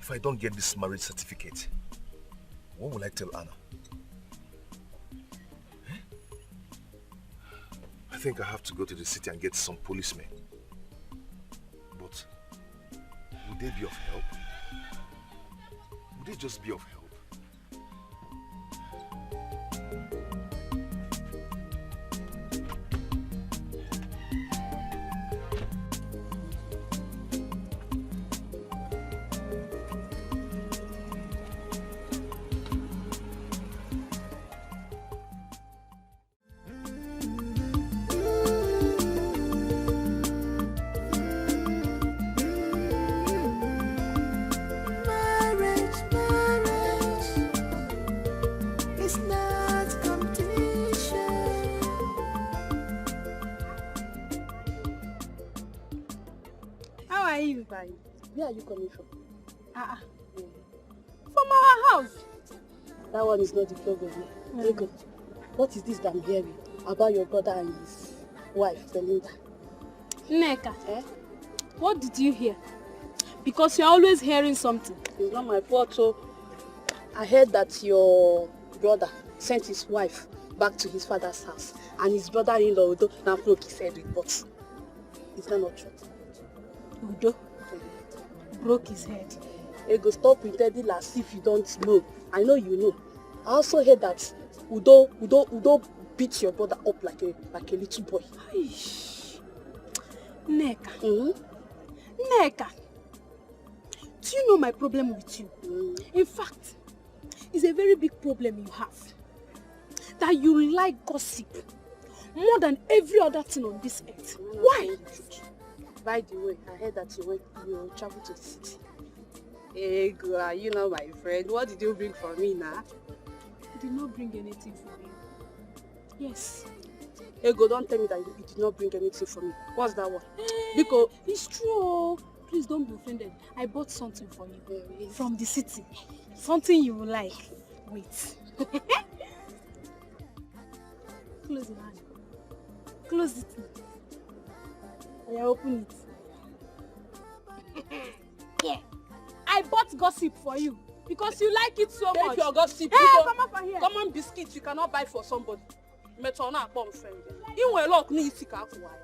If I don't get this marriage certificate, what will I tell Anna? I think I have to go to the city and get some policemen. But would they be of help? Would they just be of help? Fine. Where are you coming from? From our house. That one is not the problem. Ego, what is this that I'm hearing about your brother and his wife, Belinda? Nneka, what did you hear? Because you're always hearing something. It's not my fault, so I heard that your brother sent his wife back to his father's house, and his brother-in-law Udo now broke his head with butt. Is that not true? Udo broke his head. Ego, stop pretending as if you don't know. I know you know. I also heard that Udo beat your brother up like a little boy. Nneka. Nneka. Do you know my problem with you? In fact, it's a very big problem you have. That you like gossip more than every other thing on this earth. Why? By the way, I heard that you traveled to the city. Ego, you know my friend. What did you bring for me now? I did not bring anything for you. Yes. Ego, don't tell me that you did not bring anything for me. What's that one? Because it's true. Please don't be offended. I bought something for you from the city. Something you will like. Wait. Close your hand. Close it. I open it. Yeah. I bought gossip for you because you like it so much. Take your gossip. Hey, come up here. Common biscuits you cannot buy for somebody. Metona bomb friend. You will lock me if you can't buy.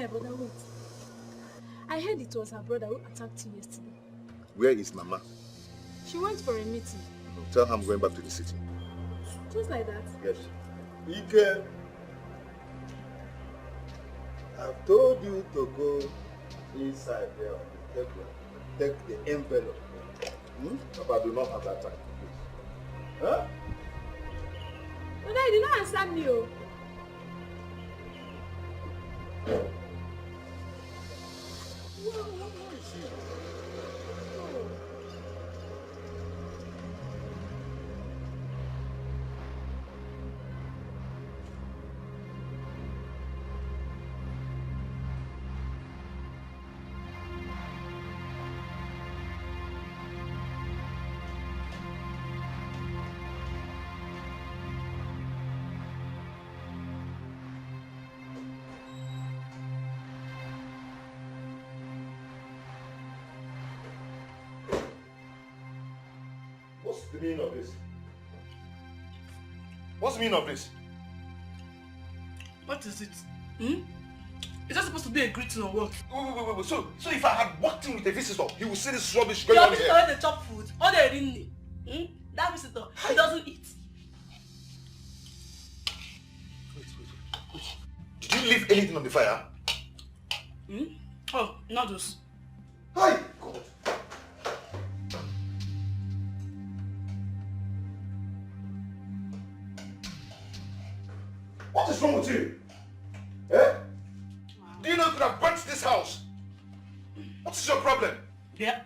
Brother, wait. I heard it was her brother who attacked you yesterday. Where is Mama? She went for a meeting. Tell her I'm going back to the city. Just like that? Yes. Ike, I've told you to go inside there. Take the envelope. Papa, do not have that time. Huh? Brother, you did not answer me. Oh. What's the meaning of this? What's the meaning of this? What is it? Is that supposed to be a greeting or what? Wait. So if I had walked in with a visitor, he would see this rubbish Your going on visitor here. when they chop food, or they didn't. That visitor, he doesn't eat. Wait. Did you leave anything on the fire? Oh, noodles. Hi, God. What is wrong with you? Eh? Do you know you could have burnt this house? What is your problem? Yeah.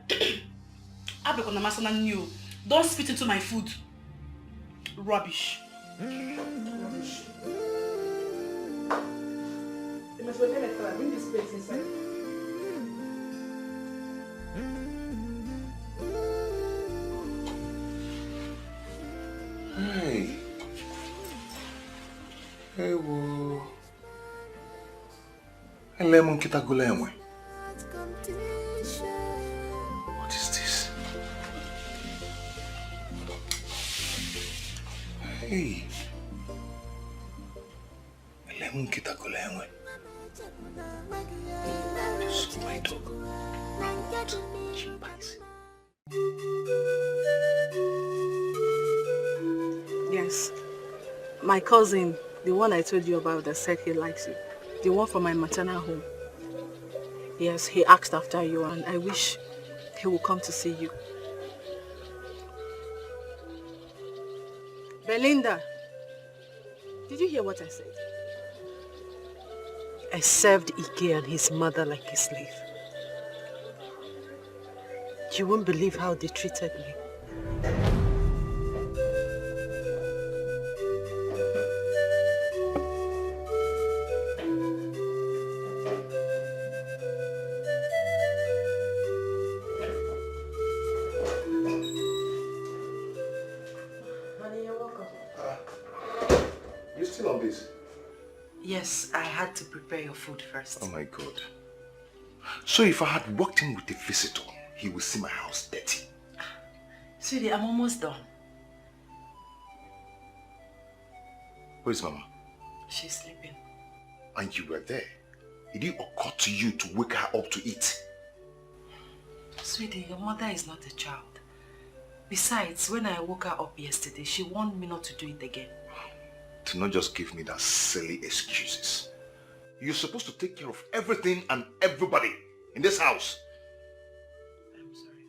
Don't spit into my food. Rubbish. Rubbish. Bring this place inside. Hey. Hey, whoa. Lemon kitagulemwe. What is this? Hey. Lemon kitagulemwe. This is my dog. Chimpanzee. Yes. My cousin, the one I told you about that said he likes you. The one from my maternal home. Yes, he asked after you and I wish he will come to see you. Belinda, did you hear what I said? I served Ike and his mother like a slave. You won't believe how they treated me. You're still on this? Yes, I had to prepare your food first. Oh my God. So if I had walked in with a visitor, he would see my house dirty. Sweetie, I'm almost done. Where's Mama? She's sleeping. And you were there. Did it occur to you to wake her up to eat? Sweetie, your mother is not a child. Besides, when I woke her up yesterday, she warned me not to do it again. Do not just give me that silly excuses. You're supposed to take care of everything and everybody in this house. I'm sorry.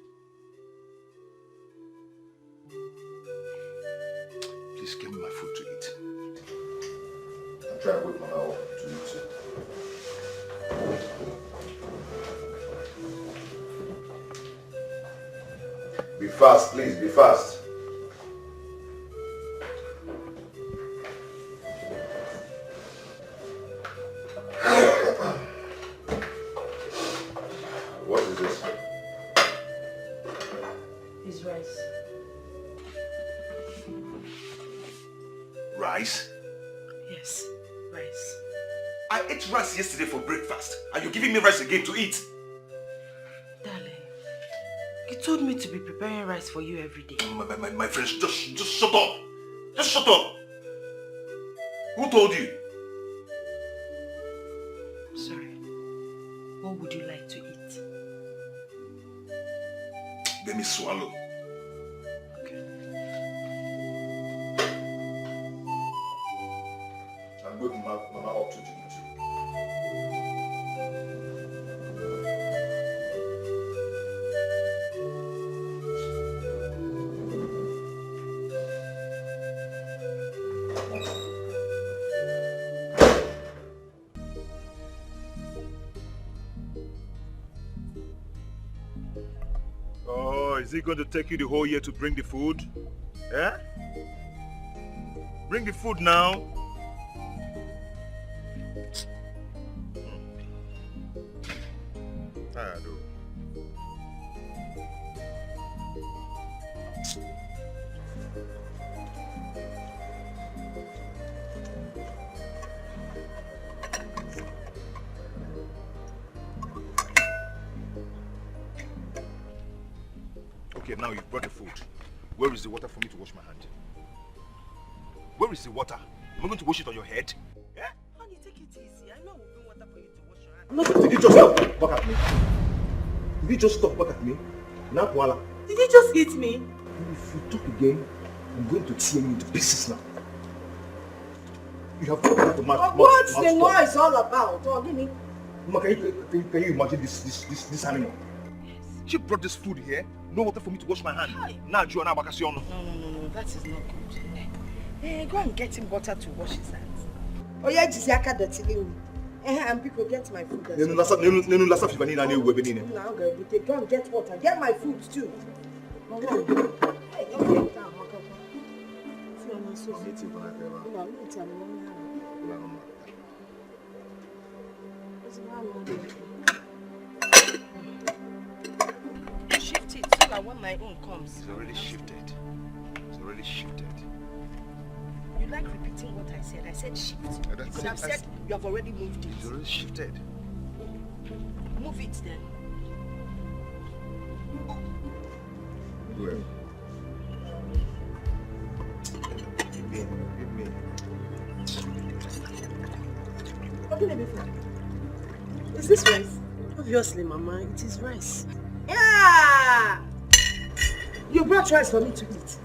Please give me my food to eat. I'm trying to wake Mama up to eat too. Be fast, please, be fast. What is this? It's rice. Rice? Yes, rice. I ate rice yesterday for breakfast, and you're giving me rice again to eat. Darling, you told me to be preparing rice for you every day. My friends, just shut up. Just shut up. Who told you? Sorry. What would you like to eat? Let me swallow. Okay. I'm waking Mama up to eat too. Oh, is it going to take you the whole year to bring the food? Yeah? Bring the food now. I do. Okay, now you've brought the food. Where is the water for me to wash my hand? Where is the water? Am I going to wash it on your head? Yeah? Honey, take it easy. I know we'll bring water for you to wash your hand. No, did you just stop back at me? Did you just stop back at me? Now, voila. Did you just hit me? If you talk again, I'm going to tear you into pieces now. You have got the mouth. What's the noise all about? Oh, give me. Mama, can you imagine this animal? Yes. She brought this food here. No water for me to wash my hand. Hi. Now, Joanna Bakasion. No, that is not good. Go and get him water to wash his hands. Oh, yeah, Jiziaka the Tilly. And people get my food. No, Now, go and get water. Get my food too. Shift it so that when my own comes. It's already shifted. It's already shifted. You like repeating what I said. I said shift. You could have said you have already moved it. It's already shifted. Move it then. Where? Give me. What can I be for? Is this rice? Obviously, Mama, it is rice. Yeah! You brought rice for me to eat.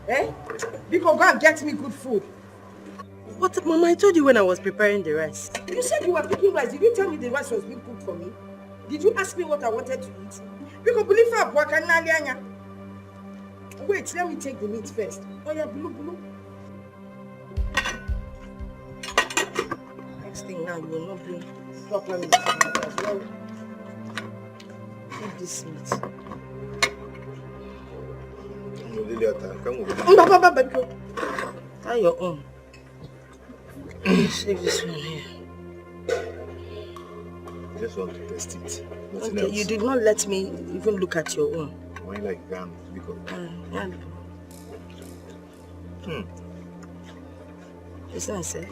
Eh? Because go and get me good food. What, Mama, I told you when I was preparing the rice. You said you were cooking rice. Did you tell me the rice was being cooked for me? Did you ask me what I wanted to eat? Because believe her, wait, let me take the meat first. Oh yeah, blue. Next thing now, you will not bring proper meat as well. Eat this meat. Tie your own. Save this one here. I just want to test it. Nothing Okay, else. you did not let me even look at your own. Why like that? Because it's not safe.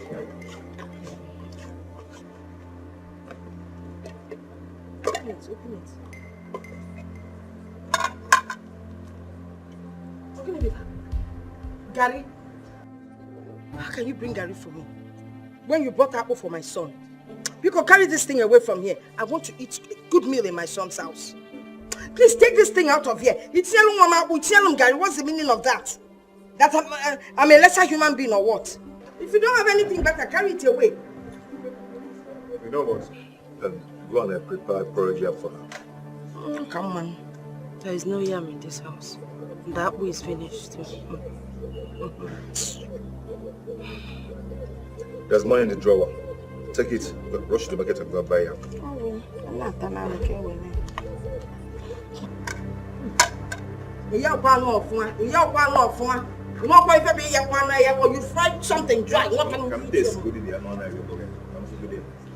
Open it. Open it. Gary, how can you bring Gary for me when you brought apple for my son? You can carry this thing away from here. I want to eat a good meal in my son's house. Please take this thing out of here. Gary, what's the meaning of that? That I'm a lesser human being or what? If you don't have anything better, carry it away. you know what? Go and prepare porridge for her. Come on. There is no yam in this house. The apple is finished. There's money in the drawer. Take it, rush to the market and go and buy yam. I'm not done. I'm okay with it. You fried something dry. Come this good in the amount of your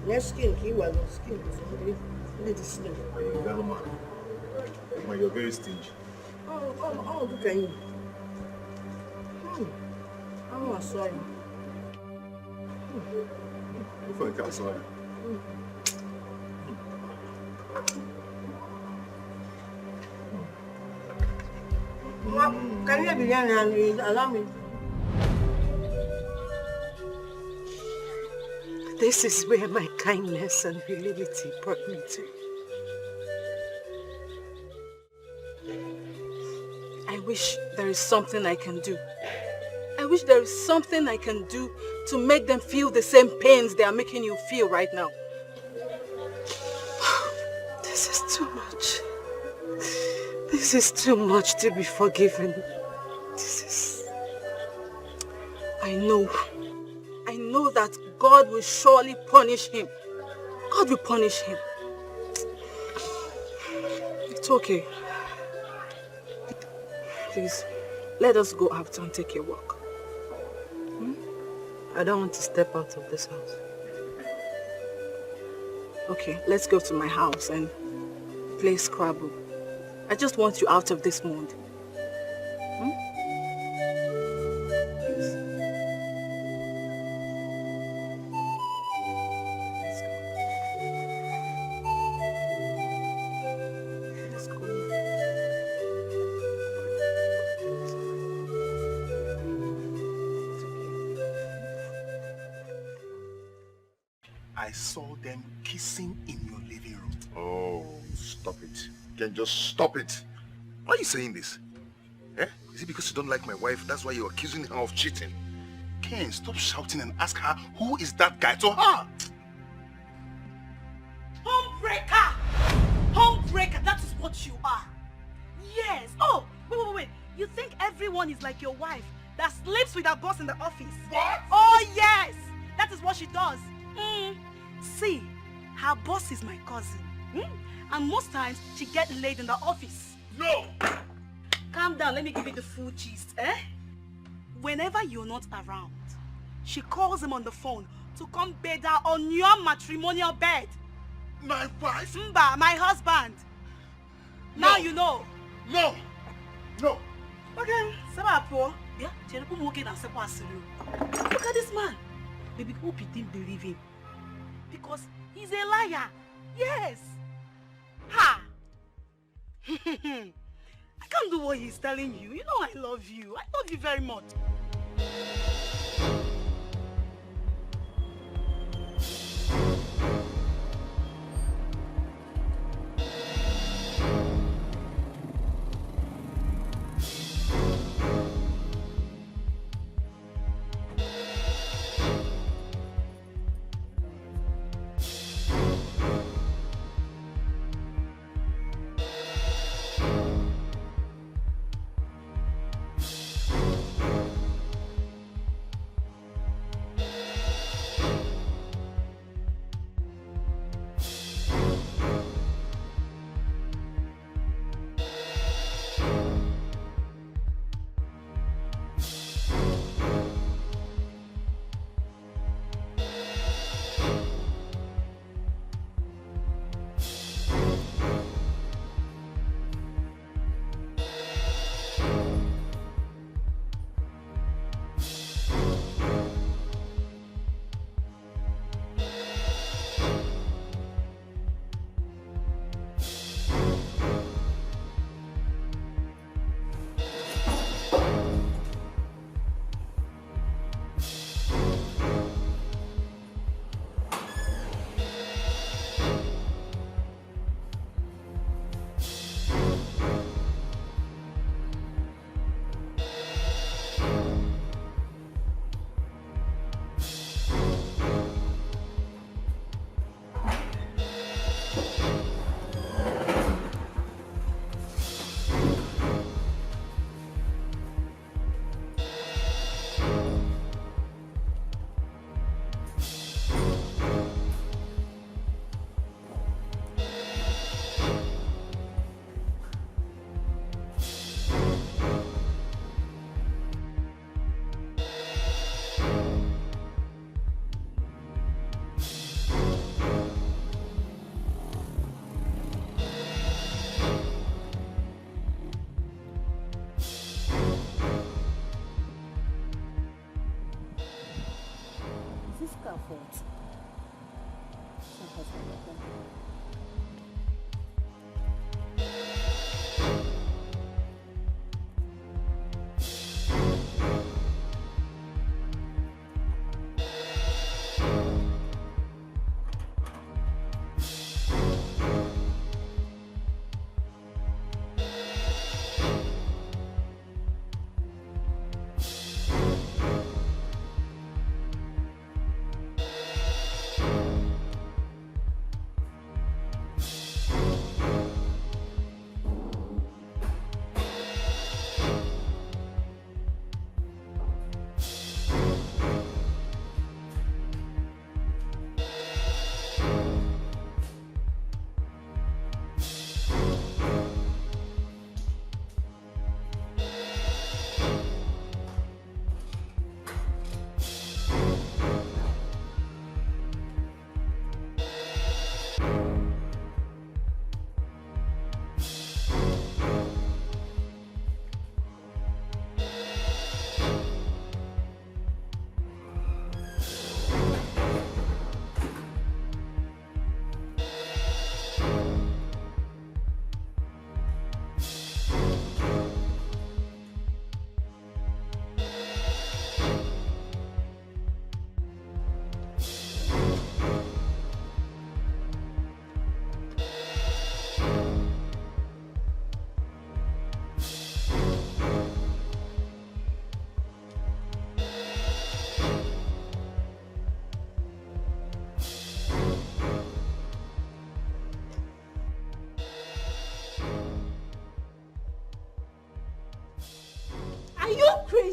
Next skin, skin. You're very stingy. Oh, look at you. I'm not sorry. I'm sorry. Can you begin and allow me? This is where my kindness and humility brought me to. I wish there is something I can do. I wish there is something I can do to make them feel the same pains they are making you feel right now. This is too much. This is too much to be forgiven. I know that God will surely punish him. God will punish him. It's okay. Please, let us go out and take a walk. I don't want to step out of this house. Okay, let's go to my house and play Scrabble. I just want you out of this mood. I saw them kissing in your living room. Oh, stop it. Ken, just stop it. Why are you saying this? Eh? Is it because you don't like my wife? That's why you're accusing her of cheating? Ken, stop shouting and ask her, who is that guy to her? Homebreaker! Homebreaker, that is what you are. Yes. Oh, wait. You think everyone is like your wife that sleeps with her boss in the office? What? Oh, yes. That is what she does. See, her boss is my cousin. And most times, she gets laid in the office. No! Calm down, let me give you the full gist, Whenever you're not around, she calls him on the phone to come bed her on your matrimonial bed. My wife? Mba, my husband. No. Now you know. No! No! Okay, Sabapo. Yeah, look at this man. Baby, hope you didn't believe him. Because he's a liar. Yes. Ha! I can't do what he's telling you. You know I love you. I love you very much.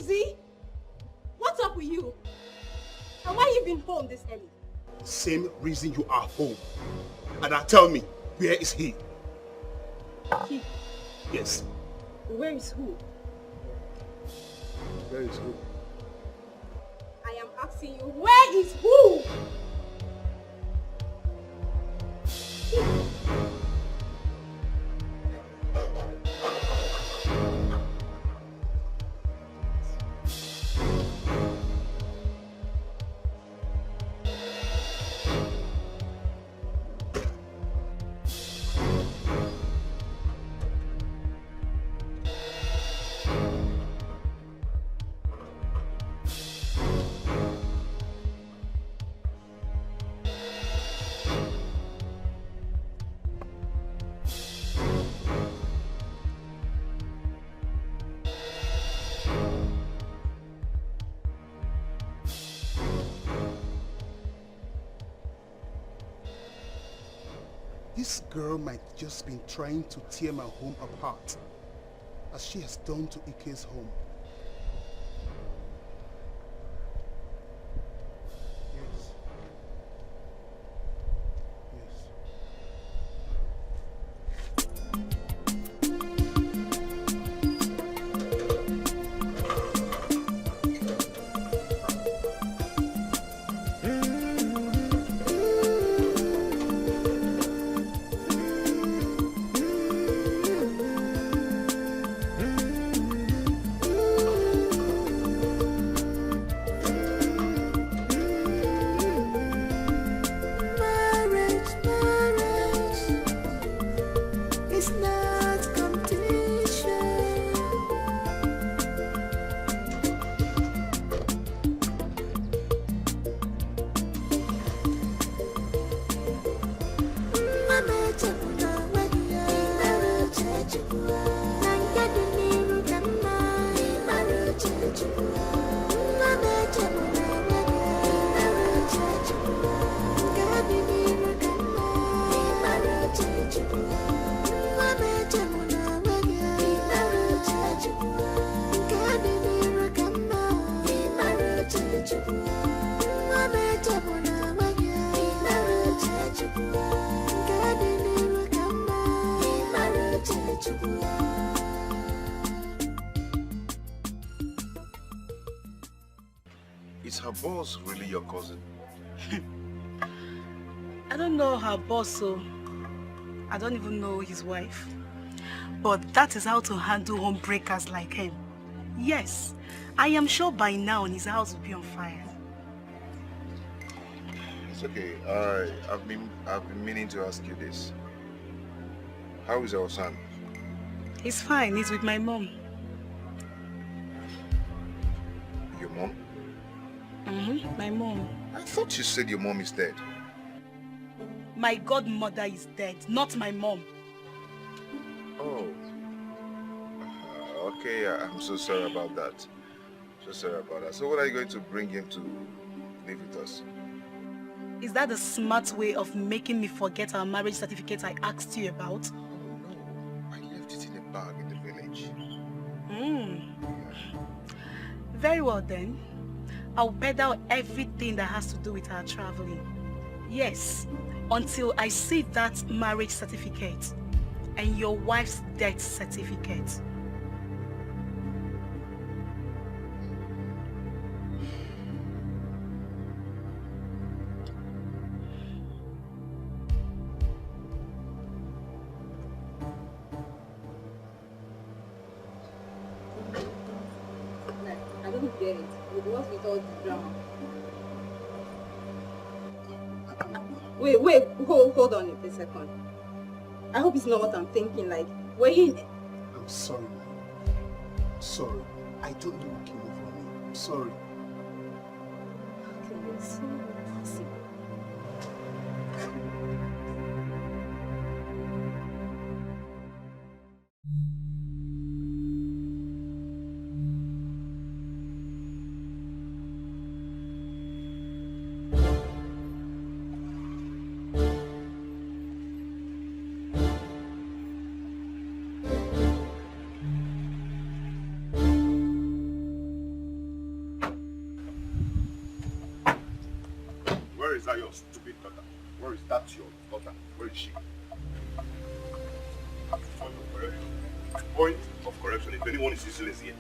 crazy? What's up with you? And why you been home this early? Same reason you are home. And now tell me, where is he? He? Yes. Where is who? Where is who? I am asking you, where is who? This girl might just been trying to tear my home apart, as she has done to Ike's home. Yes. Yes. Is her boss really your cousin? I don't know her boss, so I don't even know his wife. But that is how to handle homebreakers like him. Yes, I am sure by now his house will be on fire. It's okay. I've been meaning to ask you this. How is our son? He's fine. He's with my mom. Your mom? Mm-hmm, my mom. I thought you said your mom is dead. My godmother is dead, not my mom. Oh. Okay, I'm so sorry about that. So sorry about that. So when are you going to bring him to live with us? Is that the smart way of making me forget our marriage certificate I asked you about? I left it in a bag in the village. Very well then. I'll pedal everything that has to do with our traveling. Yes, until I see that marriage certificate and your wife's death certificate. I don't get it. What's with all the drama? Wait, hold on a second. I hope it's not what I'm thinking, like, wait. I'm sorry, man. I'm sorry. I don't know what came over me. I'm sorry. Okay, it's so impossible. That's your daughter. Where is she? Point of correction. If anyone is useless here,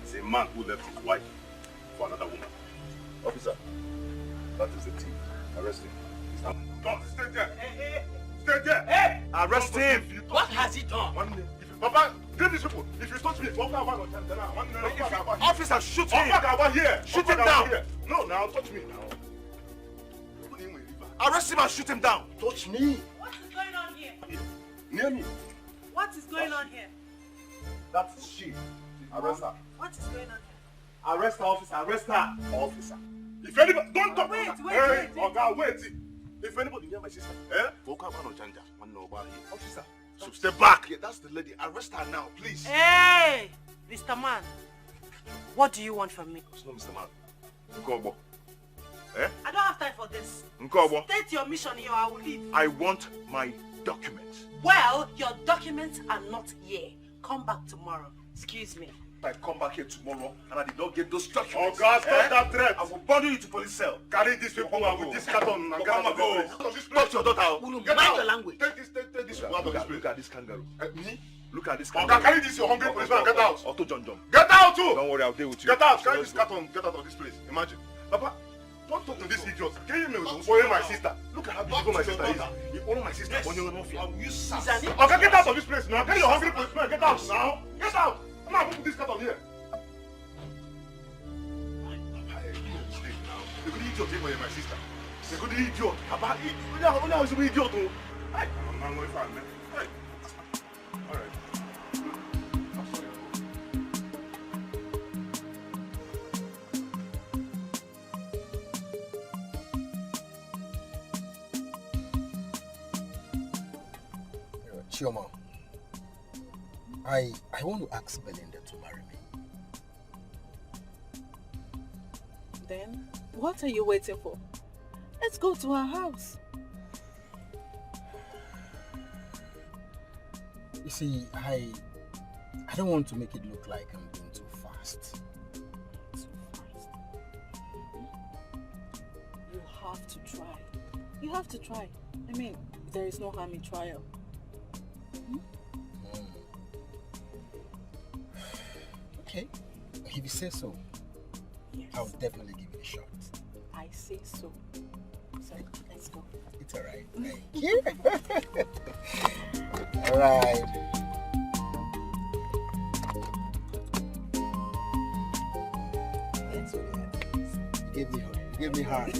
it's a man who left his wife for another woman. Officer, that is the thief. Arrest him. Don't stay there. Hey. Stay there. Hey. Arrest him. What has he done? Papa, give these people. If you touch me, officer, shoot him. Here. Shoot him down. No, now touch me now. Arrest him and shoot him down. Touch me. What is going on here? Near me. What is going on here? That's she. Arrest her. What is going on here? Arrest her, officer. Arrest her, officer. If anybody, don't talk. Wait. Okay, wait. If anybody near my sister, officer, so step back. Yeah, that's the lady. Arrest her now, please. Hey, Mr. Man, what do you want from me? It's not Mr. Man. Nkobo. Eh? I don't have time for this. Nkobo. State your mission here, I will leave. I want my documents. Well, your documents are not here. Come back tomorrow. Excuse me. I come back here tomorrow and I did not get those documents. Oh God, stop that threat. I will bundle you to police cell. Carry this people out with this carton and get out of this place. Talk to your daughter. Get out your language. Take this people out of this place. Look at this kangaroo. Me? Look at this kangaroo. Okay, carry this your hungry policeman and get out. Auto John. Get out too. Don't worry, I'll deal with you. Get out. Carry this carton. Get out of this place. Imagine. Papa, don't talk to this idiot. Can you know spoil my sister? Look at how beautiful my sister is. You follow my sister. Okay, get out of this place now. Carry your hungry policeman. Get out now. Get out. I'm not putting this carton here. The good idiot take my sister. The good idiot. Papa, you know he's an idiot. I'm not going to find me. All right. I'm sorry. Chioma, I want to ask Belinda to marry me. Then, what are you waiting for? Let's go to her house. You see, I don't want to make it look like I'm going too fast. You have to try. You have to try. I mean, there is no harm in trial. Okay, if you say so, yes. I'll definitely give it a shot. I say so. So, let's go. It's alright. Thank you. Alright. That's what it is. Give me heart.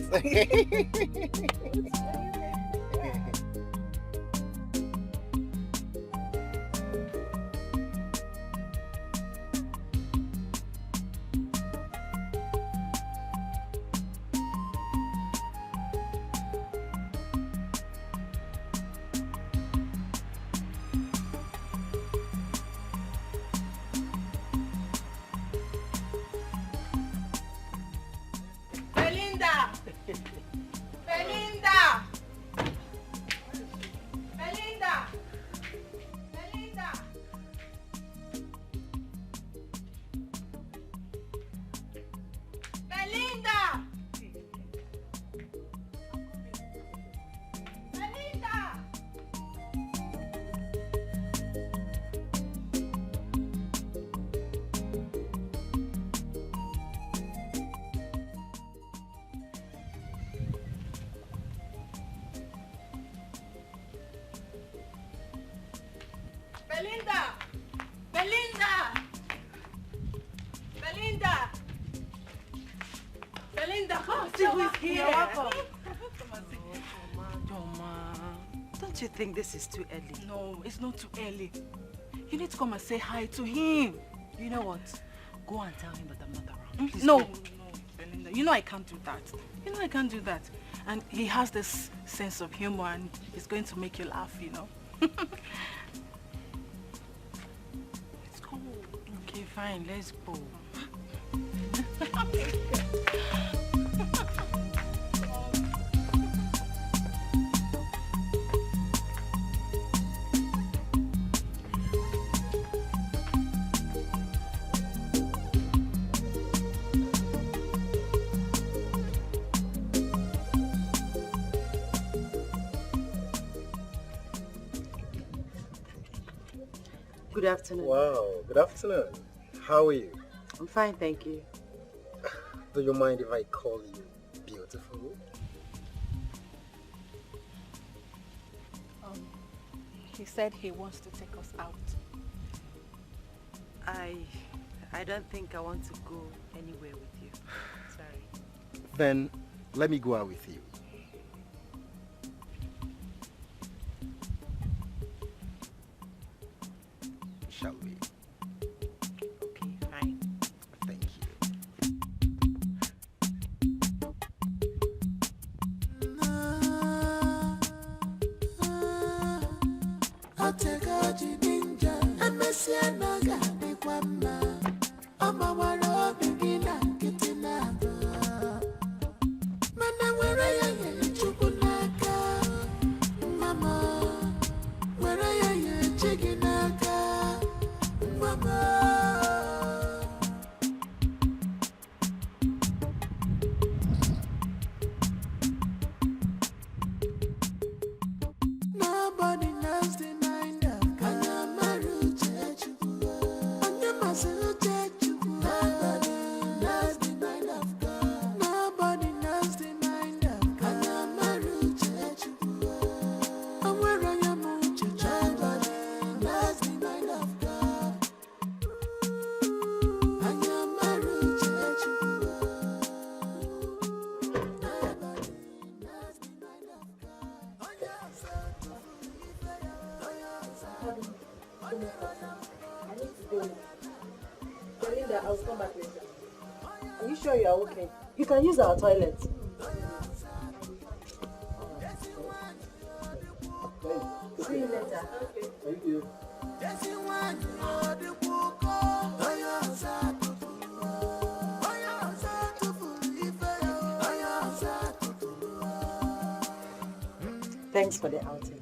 Don't you think this is too early? No, it's not too early. You need to come and say hi to him. You know what? Go and tell him that I'm not around. Please No, go. Belinda, you know I can't do that. You know I can't do that. And he has this sense of humor and he's going to make you laugh, you know. Let's go. Okay, fine, let's go. Good afternoon. Wow, good afternoon. How are you? I'm fine, thank you. Do you mind if I call you beautiful? He said he wants to take us out. I don't think I want to go anywhere with you. Sorry. Then let me go out with you. Shall we? Okay, fine. Thank you. Otegoji ninja, emesianaga dịkwa mma. Ọ gbawara obi gị na nkịtị na-abụ. Mana were ya nye Chukwu n'aka. Mama, were ya nye chi gị n'aka. Mama. Nobody knows the mind of God. Nobody knows the mind of God. Nobody knows the mind of God. Nobody knows the mind of God. Nobody knows the mind of God. Belinda, I'll come back later. Are you sure you are okay? You can use our toilet. See you later. Okay. Thank you. Thanks for the outing.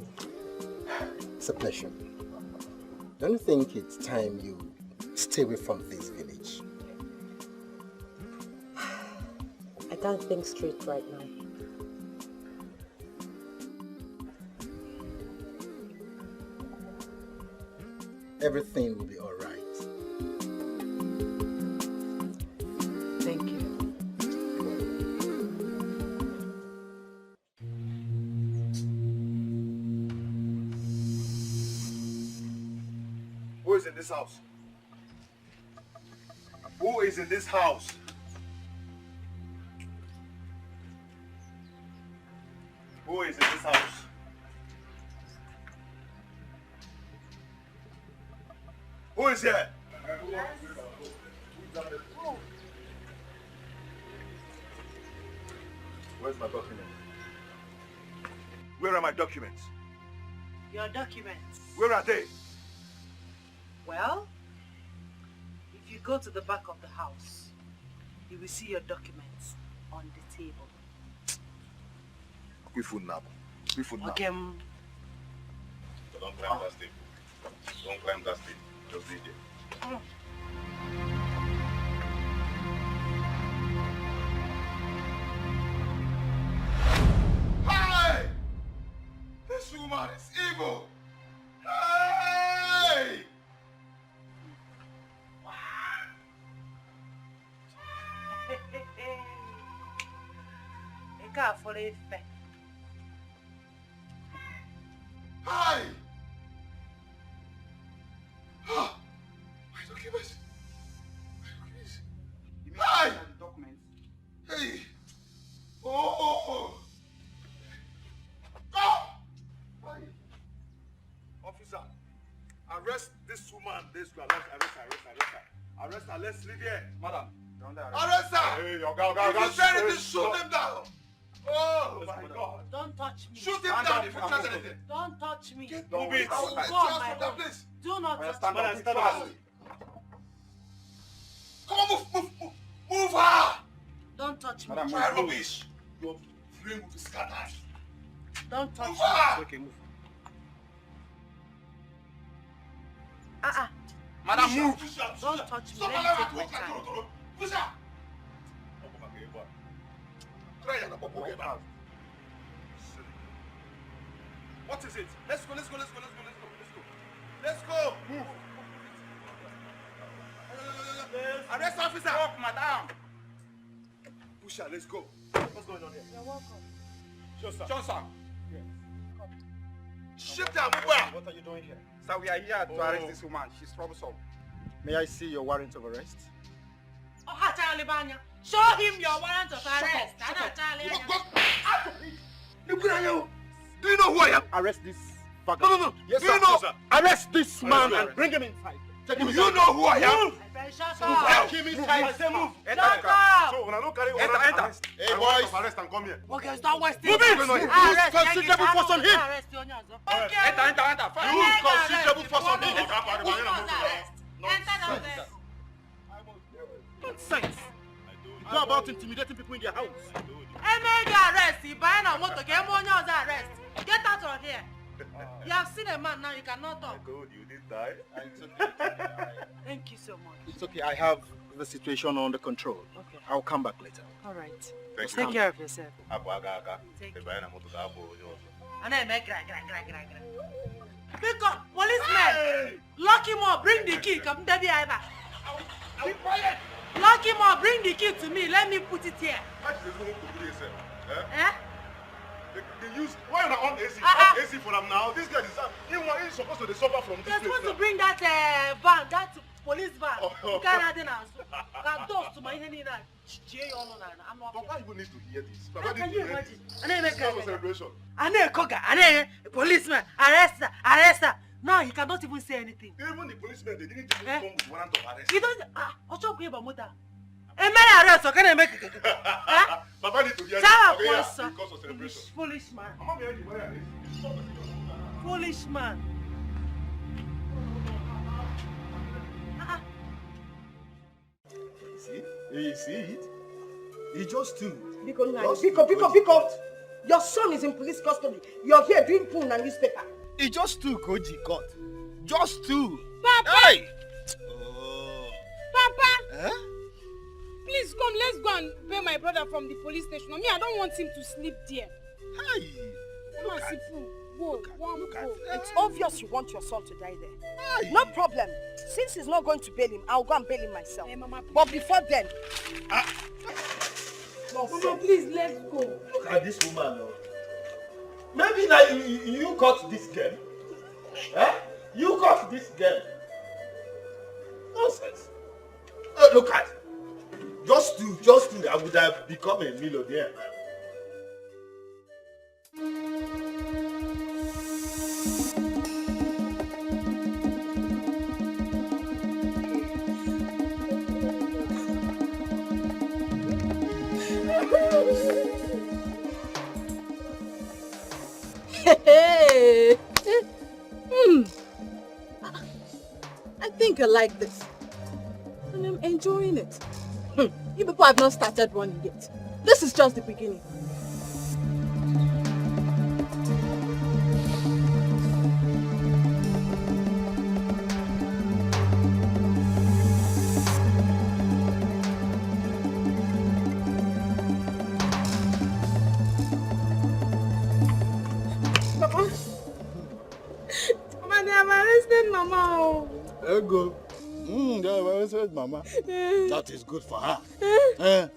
It's a pleasure. Don't you think it's time you stay away from this village? I can't think straight right now. Everything will be all right. Thank you. Who is in this house? Who is in this house? Who is in this house? Who is here? Where's my document? Where are my documents? Your documents. Where are they? Well, if you go to the back of the house, you will see your documents on the table. We food now. We food now. Okay. So don't climb that step. Don't climb that step. Just leave it. Hey! This woman is evil! Hey! Hi! My documents. Hi! Hey! Oh! Hi! Officer, arrest this woman. This girl. Arrest her. Arrest her. Let's leave here. Madam, arrest her! Hey, your girl, If you say anything, shoot him down! Oh my God! Don't touch me. Shoot him down if you try anything! Don't touch me. Move it! I will go on my own. Do not touch me. Stand up. Come on, move! Move her! Don't touch me. Try rubbish! Your brain will be scattered. Don't touch Move me. her! Okay, move. Madam, move! Don't touch me. Let me take my time. Push her! Try and what is it? Let's go. Let's go. Move! official, let's go. What's going on here? You're welcome. Johnson. Yes. Shit down, What are you doing here? Sir, we are here to arrest this woman. She's troublesome. May I see your warrant of arrest? Show him your warrant of arrest. Do you know who I am? Arrest this vagabond. No. Yes, Do sir. you know? Yes, sir. Arrest this man and arrest. bring him inside. Do you know who I am? Shut Take him inside. I say move. Shut up. So when I don't carry Enter. arrest, Hey, warrant boys. of arrest and come here. Okay, stop wasting Move it. Use considerable force on him. Enter. Use considerable force on him. Enter. Nonsense. You go about intimidating people in their house. Arrest. He buying a motor. Arrest. Get out of here. You have seen a man now. You cannot talk. I told you, didn't I? It's okay. Thank you so much. It's okay. I have the situation under control. Okay. I'll come back later. All right. Thank Take care of yourself. Take Because policeman, lock him up. Bring the key. Come, Daddy, lock him up. Bring the key to me. Let me put it here. Eh? They use why are on AC? AC for them now. This guy is supposed to suffer from this. They're supposed to bring that van, that police van. You can't add in us. Can toast to my enemy now. I'm not. Papa even needs to hear this. How can you imagine? This is a celebration. Policeman, arrest her. No, he cannot even say anything. Even the policemen, they didn't even come with warrant of arrest. You don't. Arrest, so can I make it? Papa need to hear this. Because of celebration. Foolish man. Foolish man. You see it? He just took. Pico. Your son is in police custody. You're here doing poon and newspaper. He just took Oji God. Just two. Papa! Hey! Papa! Huh? Please come, let's go and pay my brother from the police station. Me, I don't want him to sleep there. Hey! Come on, Sifu. Go. It's obvious you want your son to die there. Hey. No problem. Since he's not going to bail him, I'll go and bail him myself. Hey, Mama, but before then... Mama, please, let's go. Look at this woman. Maybe now you caught this girl. Eh? You caught this girl. Nonsense. Look at. Just to, I would have become a millionaire. Hey. I think I like this. And I'm enjoying it. You people have not started running yet. This is just the beginning. Mama. There you go. Mama. That is good for her. Mama,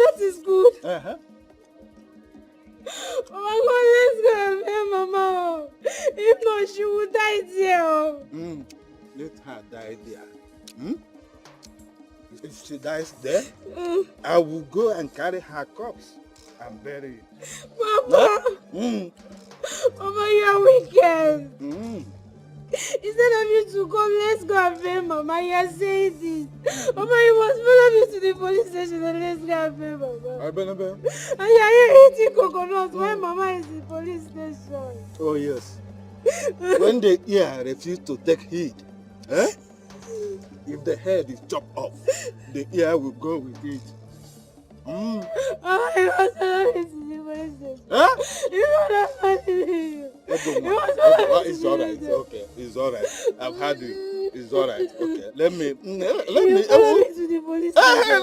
that is good. Uh-huh. Mama, let's go and pay Mama. If not, she will die there. Let her die there. If she dies there, I will go and carry her corpse and bury it. Papa. Mama, you are wicked. Instead of you to come, let's go and pay Mama. You are saying this. Mama, you must follow me to the police station and let's go and pay Mama. And you are here eating coconuts while Mama is in the police station. Oh yes. When the ear refuse to take heed, if the head is chopped off, the ear will go with it. Mama, you must follow me to the police station. Huh? You must follow me. It's alright. Okay, it's alright. I've had it. It's alright. Okay, let me. Follow me to the police station.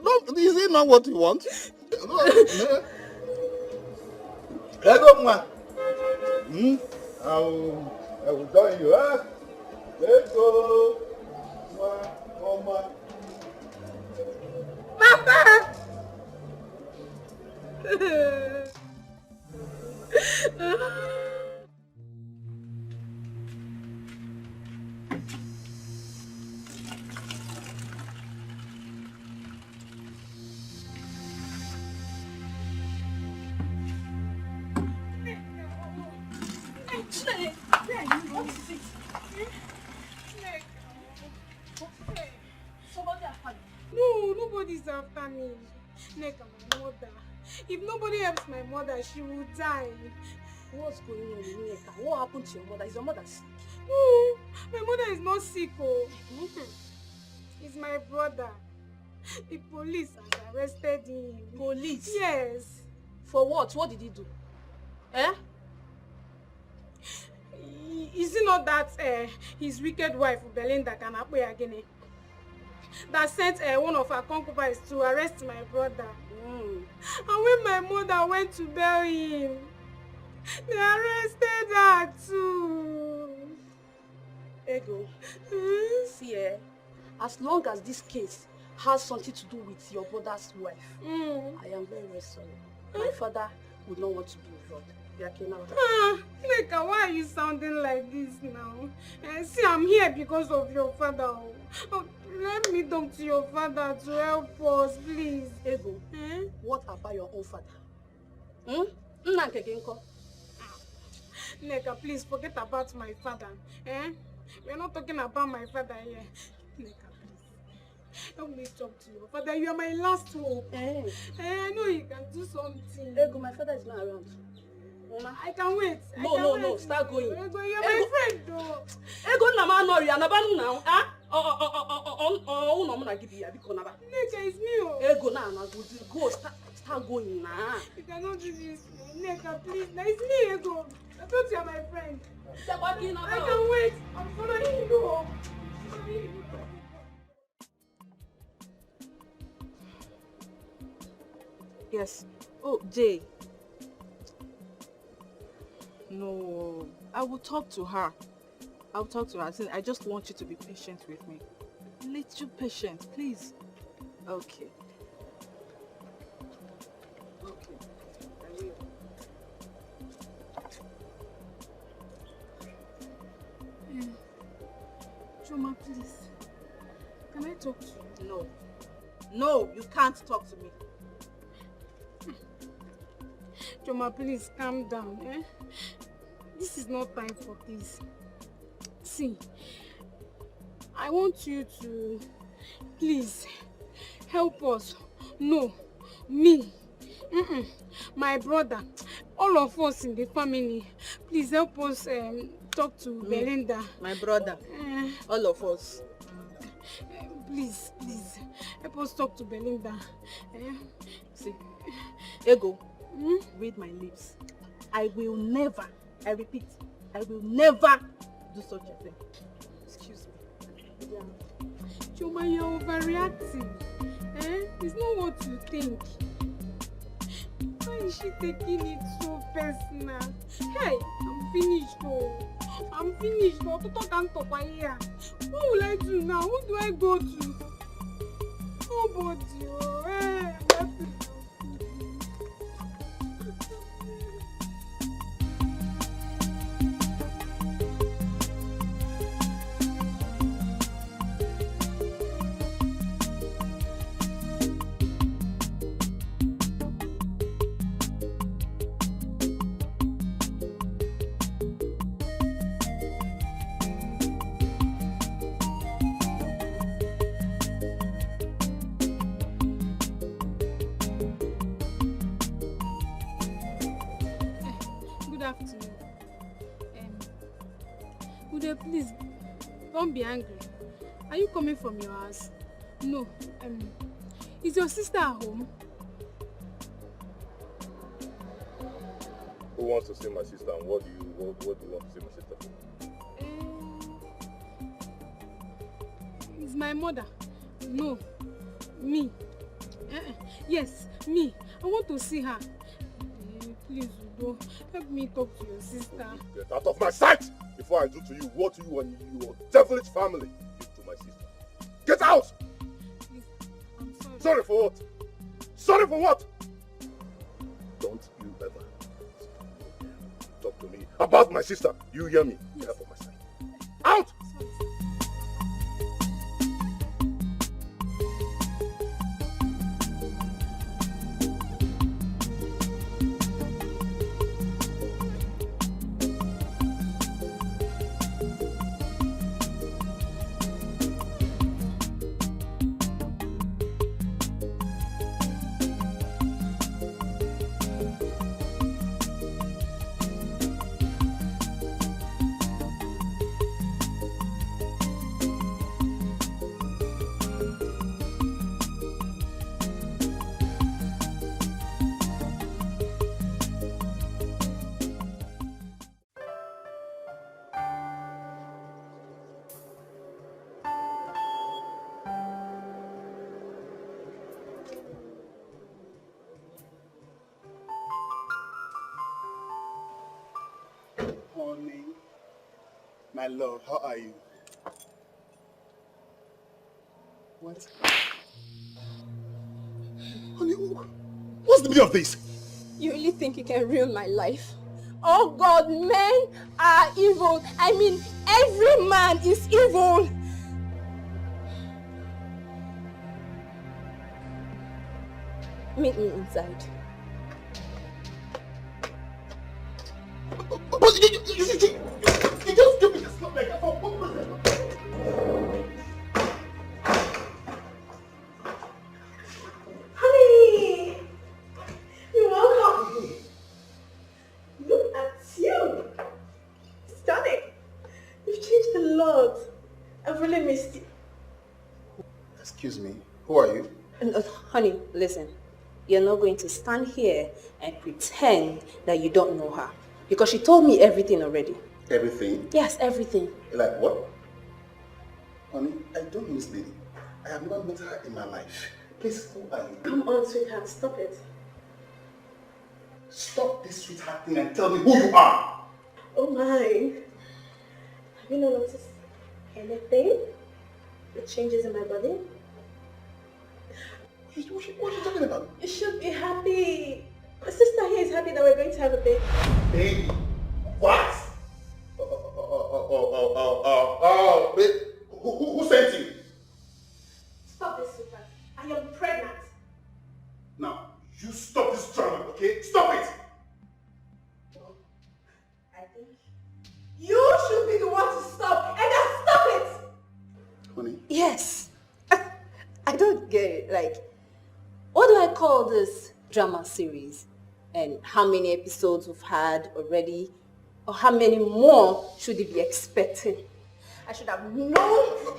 No, is it not what you want? I will join you. Let's go. Papa! No, nobody's after me. Neka, my mother. If nobody helps my mother, she will die. What's going on, Neka? What happened to your mother? Is your mother sick? Oh, my mother is not sick, oh. It's my brother. The police has arrested him. Police? Yes. For what? What did he do? Eh? Is it not that his wicked wife, Belinda Kanapwe that sent one of her concubines to arrest my brother? And when my mother went to bury him, they arrested her too. Ego, see, as long as this case has something to do with your brother's wife, I am very, very sorry. My father would not want to be involved. Neka, why are you sounding like this now? See, I'm here because of your father. Let me talk to your father to help us, please. Ego, what about your own father? Neka, please forget about my father. We're not talking about my father here. Neka, please. Help me talk to your father. You are my last hope. I know you can do something. Ego, my father is not around. I can wait. No, start going. Ego, you're my friend though. Ego, Nama, no, you are not now. Neka, it's me. Ego, now, go, start going now. You cannot do this. Neka, please. Now it's me, Ego. I thought you are my friend. I can wait. I'm following you. Yes. Oh, Jay. No, I will talk to her. I'll talk to her. I just want you to be patient with me. Little patient, please. Okay. Okay, I will. Choma, please. Can I talk to you? No. No, you can't talk to me. Choma, please calm down. This is not time for this. See, I want you to please help us. No, me, my brother, all of us in the family. Please help us talk to Belinda. My brother, all of us. Please, help us talk to Belinda. See, Ego, read my lips. I will never, I repeat, I will never do such a thing. Excuse me. Choma, you're overreacting. It's not what you think. Why is she taking it so personal? Hey, I'm finished though. I'm finished though. What will I do now? Who do I go to? Nobody. Hey, please, don't be angry. Are you coming from your house? No. Is your sister at home? Who wants to see my sister, and what do you want to see my sister for? It's my mother. No. Me. Yes, me. I want to see her. Please, Udo, help me talk to your sister. Get out of my sight before I do to you what you and your devilish family did to my sister. Get out! Please, I'm sorry. Sorry for what? Sorry for what? to me about my sister. You hear me? Get out of my sight. Out! Honey, my love, how are you? What? Honey, what's the meaning of this? You really think you can ruin my life? Oh God, men are evil. I mean, every man is evil. Meet me inside. You just give me a slap like that for what reason? Honey! You're welcome. Look at you. Stunning. You've changed a lot. I've really missed you. Excuse me, who are you? Honey, listen. You're not going to stand here and pretend that you don't know her. Because she told me everything already. Everything? Yes, everything. Like what? Honey, I don't know this lady. I have never met her in my life. Please, who are you? Come on, sweetheart. Stop it. Stop this sweetheart thing and tell me who you are. Oh my. Have you not noticed anything? The changes in my body? What are you talking about? You should be happy. My sister here is happy that we're going to have a baby. Baby? What? Wait. Who sent you? Stop this, sweetheart. I am pregnant. Now, you stop this drama, okay? Stop it! I think you should be the one to stop, and then stop it! Honey? Yes. I don't get it. Like, what do I call this drama series? And how many episodes we've had already? Or how many more should it be expecting? I should have known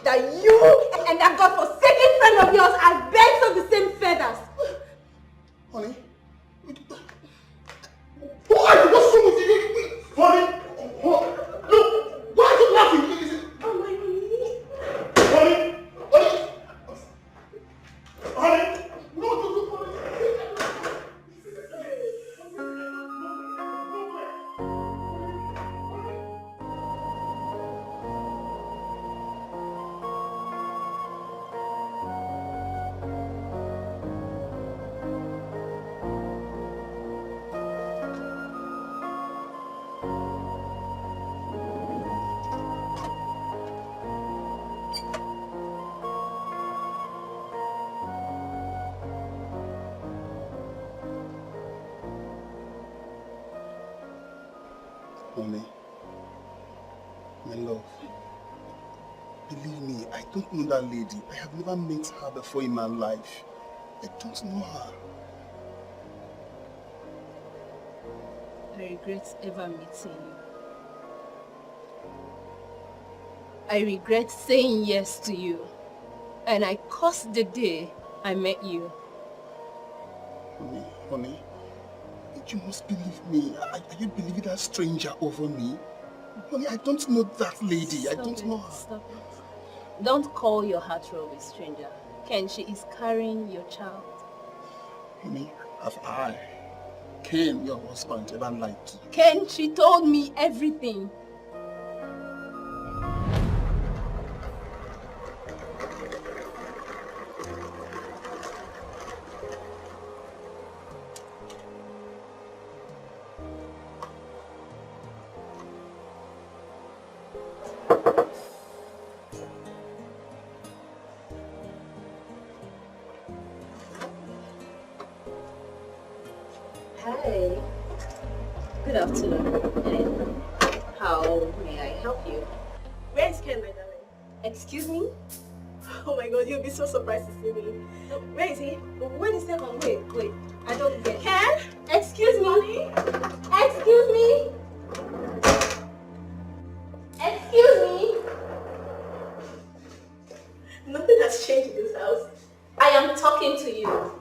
that you and that godforsaken friend of yours are birds of the same feathers. Honey? Who are you? What's wrong with you? Honey? Look! Why are you laughing? Oh my God. Honey? Honey? Honey? No, honey. Honey, my love, believe me, I don't know that lady. I have never met her before in my life. I don't know her. I regret ever meeting you. I regret saying yes to you. And I cursed the day I met you. Honey, you must believe me. Are you believing that stranger over me? Honey, I don't know that lady. I don't know her. Stop it. Don't call your heart-throb a stranger. Ken, she is carrying your child. Honey, have I, Ken, your husband, ever lied to you? Ken, she told me everything. Hey, good afternoon. How may I help you? Where is Ken, my darling? Excuse me? Oh my god, you'll be so surprised to see me. Where is he? Wait a second, wait. I don't get Ken? Excuse me? Excuse me? Excuse me? Nothing has changed in this house. I am talking to you.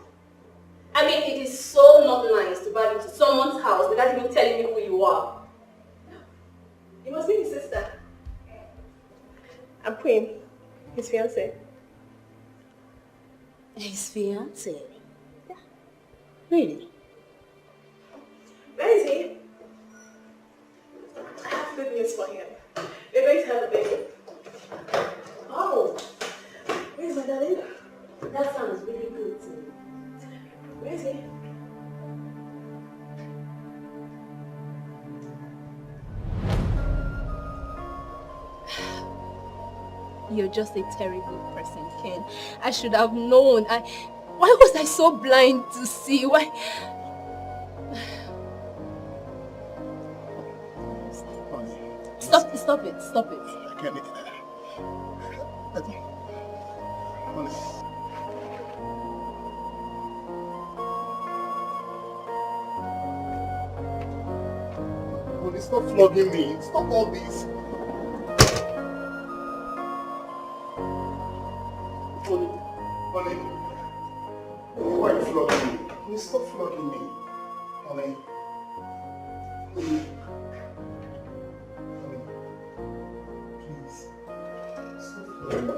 I mean, it is so not nice to buy into someone's house without even telling me who you are. You must be his sister. I'm Queen, his fiancée. His fiancée? Yeah. Really? Where is he? I have good news for him. We're going to have a baby. Oh, Where's my darling? that sounds really good to me. Where is he? You're just a terrible person, Ken. I should have known. Why was I so blind to see? Why? Stop it. I can't. Honey. Honey, stop flogging me. Stop all this. Honey. Why are you flogging me? Honey, stop flogging me. Honey. Honey. Please. Stop flogging me.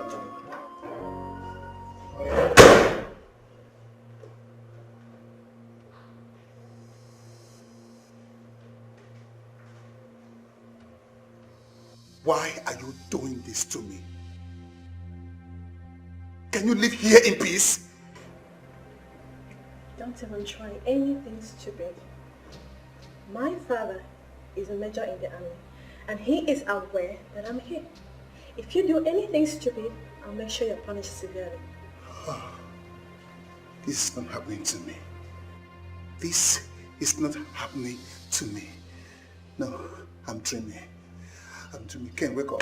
Why are you doing this to me? Can you live here in peace? Don't even try anything stupid. My father is a major in the army, and he is aware that I'm here. If you do anything stupid, I'll make sure you're punished severely. This is not happening to me. This is not happening to me. No, I'm dreaming. Ken, wake up.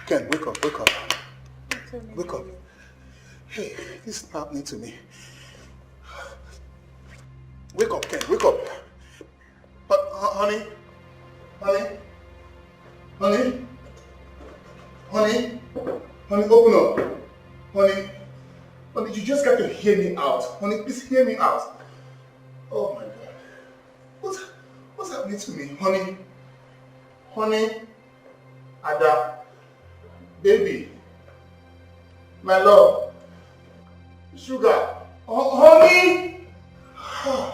Ken, wake up. Wake up. Hey, this is not happening to me. Wake up, Ken, wake up. But, honey, open up. Honey, you just got to hear me out. Honey, please hear me out. Oh my God. What's happening to me? Honey, Ada, baby, my love, sugar, honey, honey.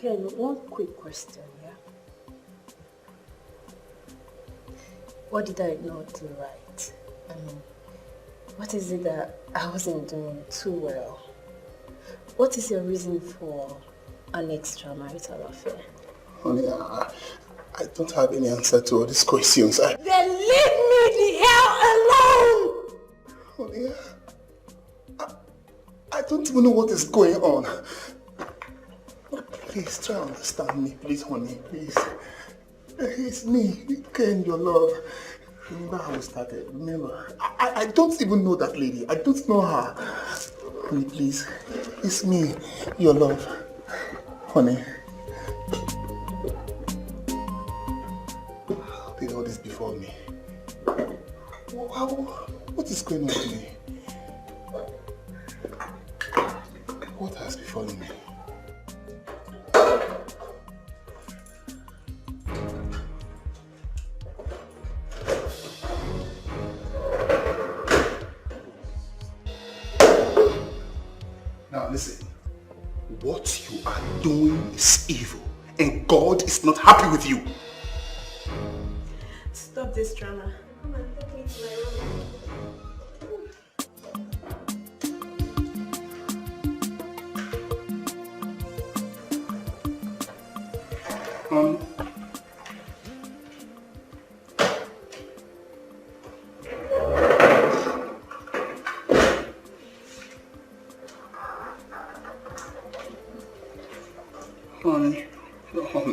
Ken, one quick question, yeah? What did I not do right? I mean, what is it that I wasn't doing too well? What is your reason for an extramarital affair? Honey, I don't have any answer to all these questions. Then leave me the hell alone! Honey, I don't even know what is going on. Please try to understand me, please, honey, please. It's me, Ken, your love. Remember how we started? Remember? I don't even know that lady. I don't know her. Honey, please. It's me, your love. Honey. How did all this befall me? What is going on with me? What has befallen me? Now listen, what you are doing is evil and God is not happy with you. Stop this drama. Come and take me to my room.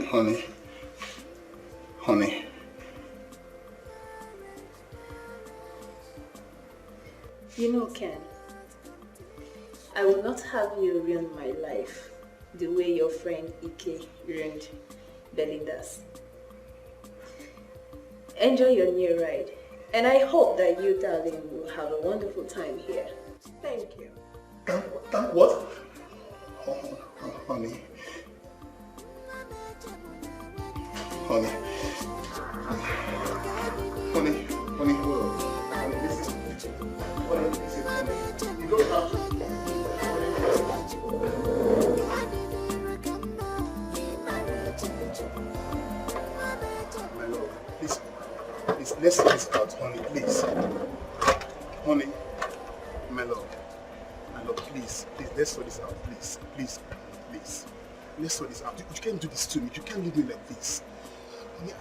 Honey, honey. You know, Ken, I will not have you ruin my life the way your friend Ike ruined Belinda's. Enjoy your new ride, and I hope that you, darling, will have a wonderful time here. Thank you. Thank what? Honey. Honey, hold on. Honey, listen. Honey, you don't have to. My love, please, let's sort this out, honey, please. Honey, my love, please, let's sort this out, please. Let's sort this out. You can't do this to me. You can't leave me like this. Honey,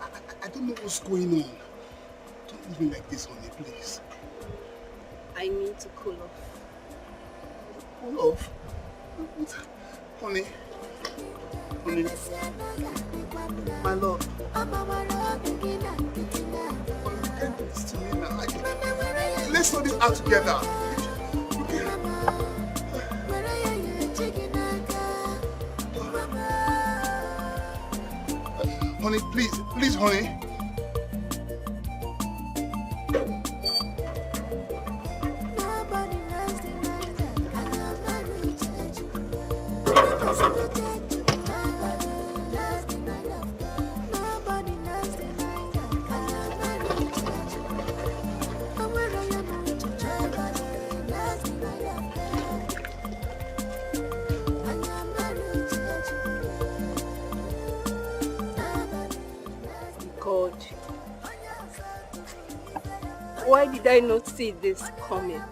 I don't know what's going on. Don't leave me like this, honey, please. I need to cool off. Cool off? What? Honey, my love. You can't do this to me now. Let's sort this out together. Honey, please, honey. God, why did I not see this coming?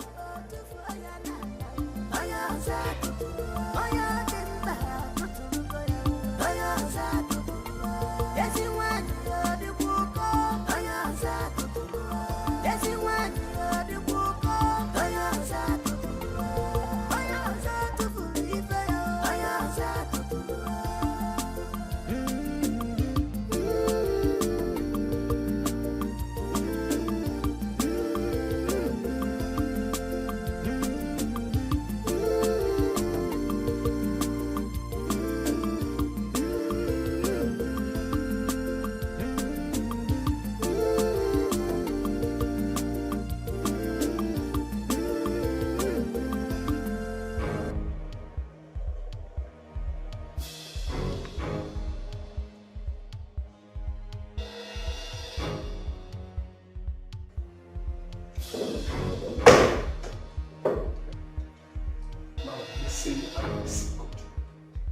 Listen,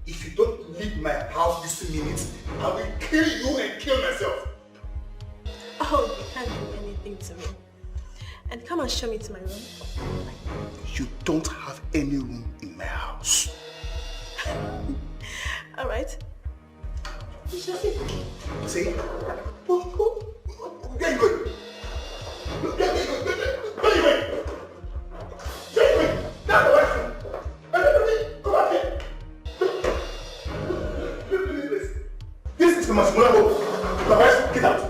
if you don't leave my house this minute, I will kill you and kill myself. Oh, you can't do anything to me. And come and show me to my room. You don't have any room in my house. All right. See? Where are you going? Where are you going? This is my smaller home. My wife, get out.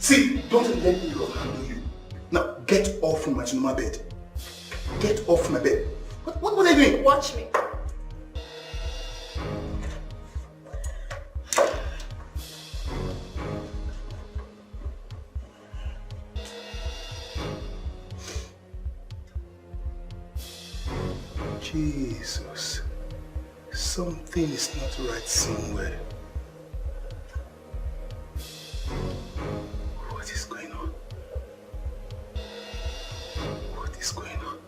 See, don't let me go handle you. Now, get off from my normal bed. Get off my bed. What are you doing? Watch me. Jesus, something is not right somewhere. What is going on? What is going on?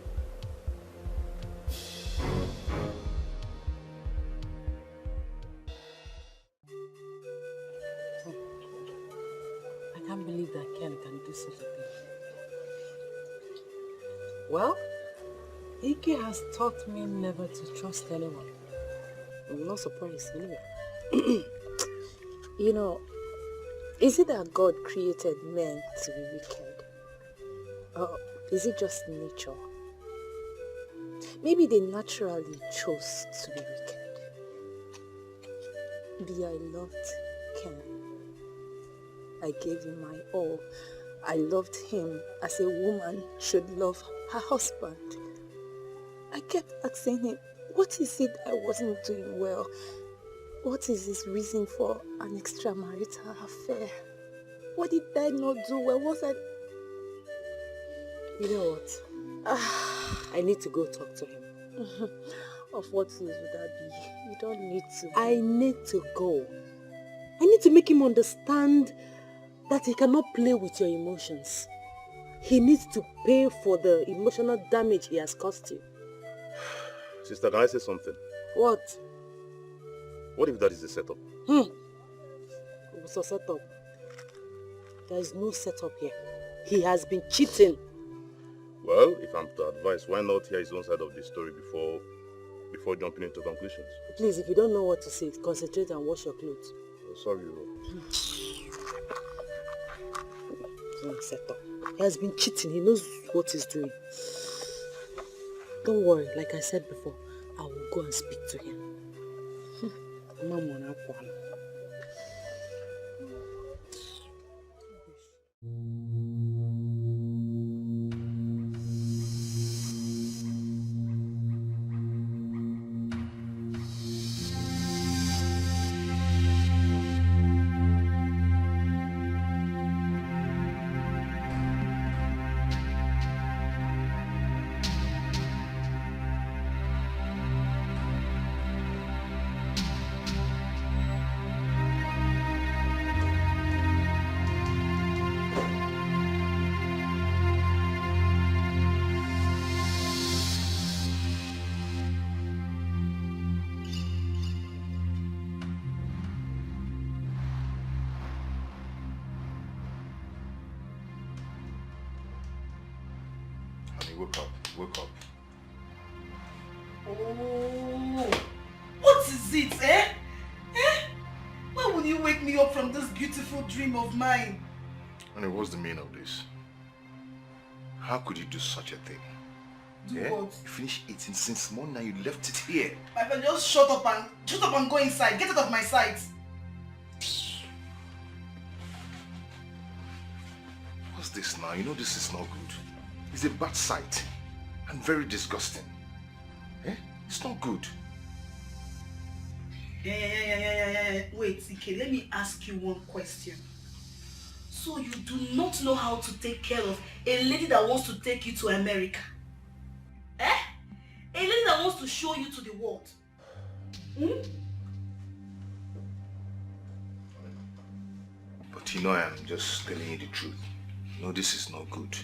I can't believe that Well, Ike has taught me never to trust anyone. I'm not surprised anyway. You know, is it that God created men to be wicked? Or is it just nature? Maybe they naturally chose to be wicked. I loved Ken. I gave him my all. I loved him as a woman should love her husband. I kept asking him, what is it I wasn't doing well? What is his reason for an extramarital affair? What did I not do well? You know what? I need to go talk to him. Of what use would that be? You don't need to. I need to go. I need to make him understand that he cannot play with your emotions. He needs to pay for the emotional damage he has caused you. Sister, can I say something? What? What if that is a setup? What's a setup? There is no setup here. He has been cheating. Well, if I'm to advise, why not hear his own side of the story before jumping into conclusions? Please, if you don't know what to say, concentrate and wash your clothes. Oh, sorry, Ro. Setup. He has been cheating. He knows what he's doing. Don't worry. Like I said before, I will go and speak to him. Wake up, wake up. Oh, what is it, eh? Why would you wake me up from this beautiful dream of mine? Honey, what's the meaning of this? How could you do such a thing? Do what? You finished eating since morning and you left it here. My friend, just shut up and go inside. Get out of my sight. What's this now? You know this is not good. It's a bad sight and very disgusting. It's not good. Wait, Ike, let me ask you one question. So you do not know how to take care of a lady that wants to take you to America? A lady that wants to show you to the world? But you know I am just telling you the truth. No, this is not good.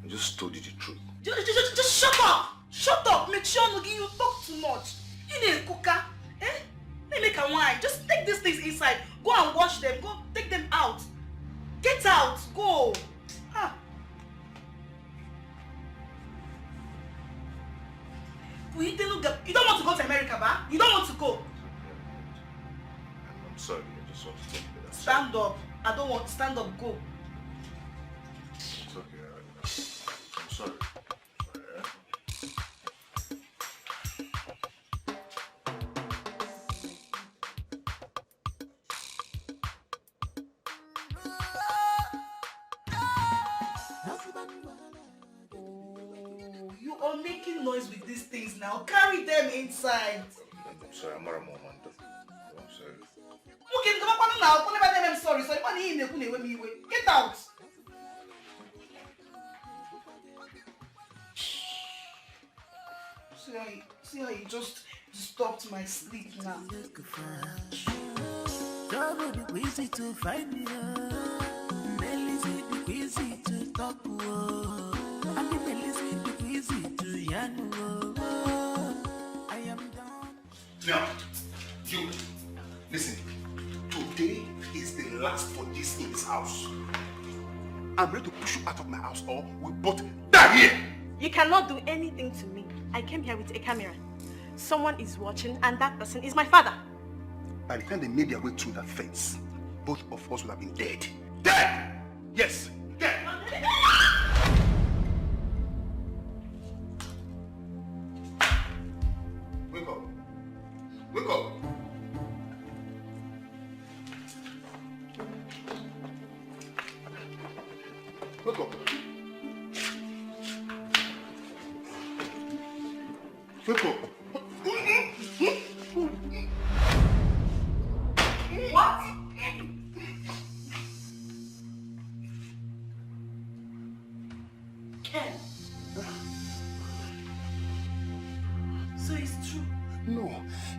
I just told you the truth. Just shut up! Shut up! Make sure you talk too much. You need a cooker. They make a wine. Just take these things inside. Go and wash them. Go take them out. Get out. Go. You don't want to go to America, ba? You don't want to go. I'm sorry. I just want to tell you that. Stand up. I don't want to stand up. Go. It's okay. I'm sorry. You are making noise with these things now. Carry them inside. I'm sorry. I'm not a moment. I'm sorry. Okay, come on now. I'm sorry. Get out. See how you just disturbed my sleep now. Trouble be easy to find me. Easy be easy to talk. I mean, easy be easy to yarn. I am down. Now, you listen. Today is the last for this in this house. I'm ready to push you out of my house or we both die here. You cannot do anything to me. I came here with a camera. Someone is watching and that person is my father. By the time they made their way through that fence, both of us would have been dead. Dead! Yes, dead! Wake up. Wake up. Wake up. Wake up. What? Ken. So it's true. No,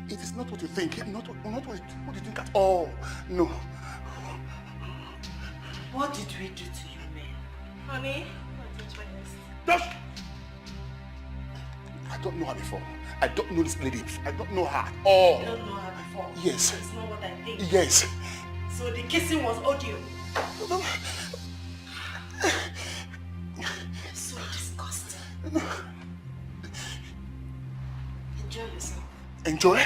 it is not what you think. Not what you think at all. No. What did we do to you, man? Honey, what did you Just... I don't know her before. I don't know this lady. I don't know her at all. You don't know her before? Yes. It's not what I think. Yes. So the kissing was audio. So disgusting. Enjoy yourself. Enjoy?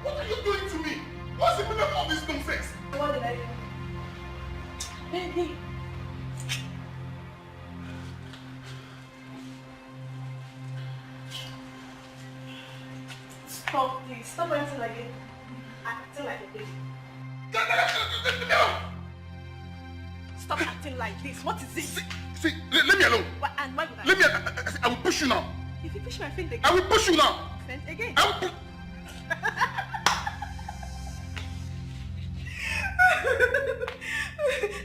What are you doing to me? What's the meaning of all this nonsense? What did I do? Baby. Stop, please. Stop acting like it. Acting like a baby. Stop acting like this. What is this? See, let me alone. What, and why would I? Let me. I will push you now. If you push my feet again. I will push you now. Friend again. I will push.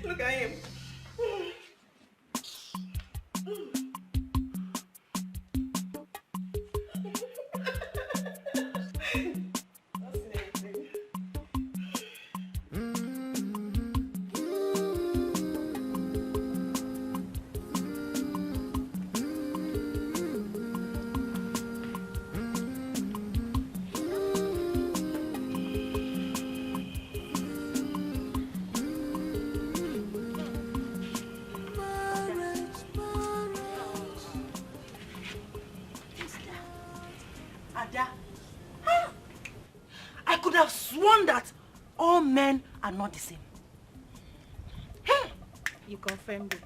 Look at him. I could have sworn that all men are not the same. You confirmed it.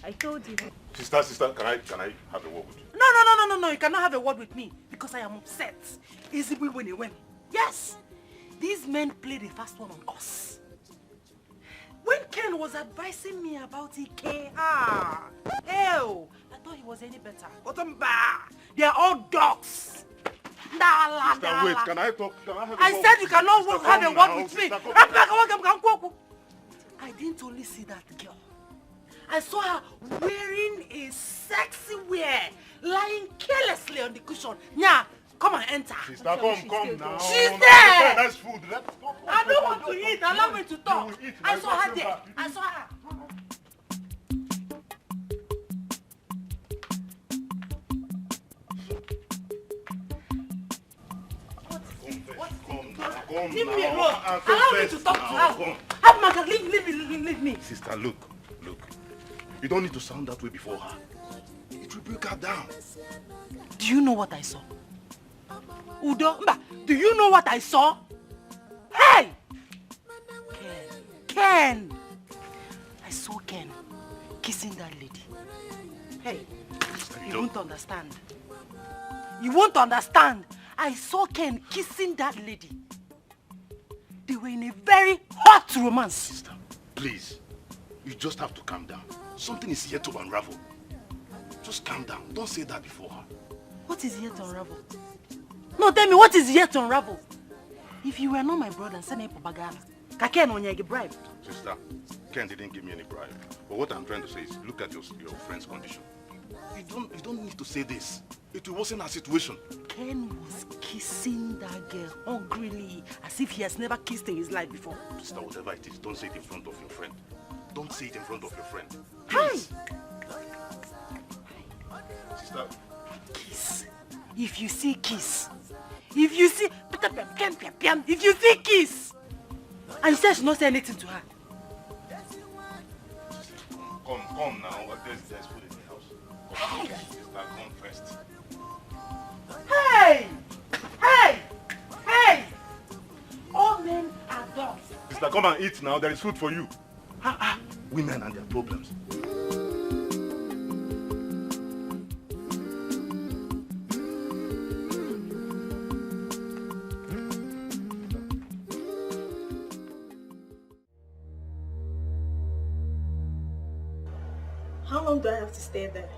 I told you. Sister, can I have a word with you? No, you cannot have a word with me because I am upset. Easy when he went. Yes, these men played a fast one on us. When Ken was advising me about Ike, hell, I thought he was any better. But they are all dogs. Sister, wait, can I talk? Can I have a I word said with you you? cannot Sister, have a come word now. with me. Sister, come. I didn't only see that girl. I saw her wearing a sexy wear, lying carelessly on the cushion. Yeah, come and enter. Sister, come now. She's No, there. That's food. Let's talk. I don't want to eat. Allow me to talk. I saw her there. I saw her. Leave me alone. Allow me to talk to her. Have Margaret, leave me. Sister, look. You don't need to sound that way before her. It will break her down. Do you know what I saw? Udo, do you know what I saw? Hey! Ken! I saw Ken kissing that lady. Hey, you won't understand. You won't understand. I saw Ken kissing that lady. They were in a very hot romance. Sister, please. You just have to calm down. Something is yet to unravel. Just calm down. Don't say that before her. What is yet to unravel? No, tell me, what is yet to unravel? If you were not my brother, send me propaganda. Ken on your bribe. Sister, Ken didn't give me any bribe. But what I'm trying to say is, look at your friend's condition. You don't need to say this. It will worsen our situation. Ken was kissing that girl hungrily, as if he has never kissed in his life before. Sister, whatever it is, don't say it in front of your friend. Don't say it in front of your friend. Hi! Sister. Kiss. If you see kiss. If you see... If you see kiss, and you said she not say anything to her. Come now. There's food in the house. Come, sister, come first. Hey! Hey! Hey! All men are dogs. Sister, come and eat now. There is food for you. Women and their problems. How long do I have to stay there?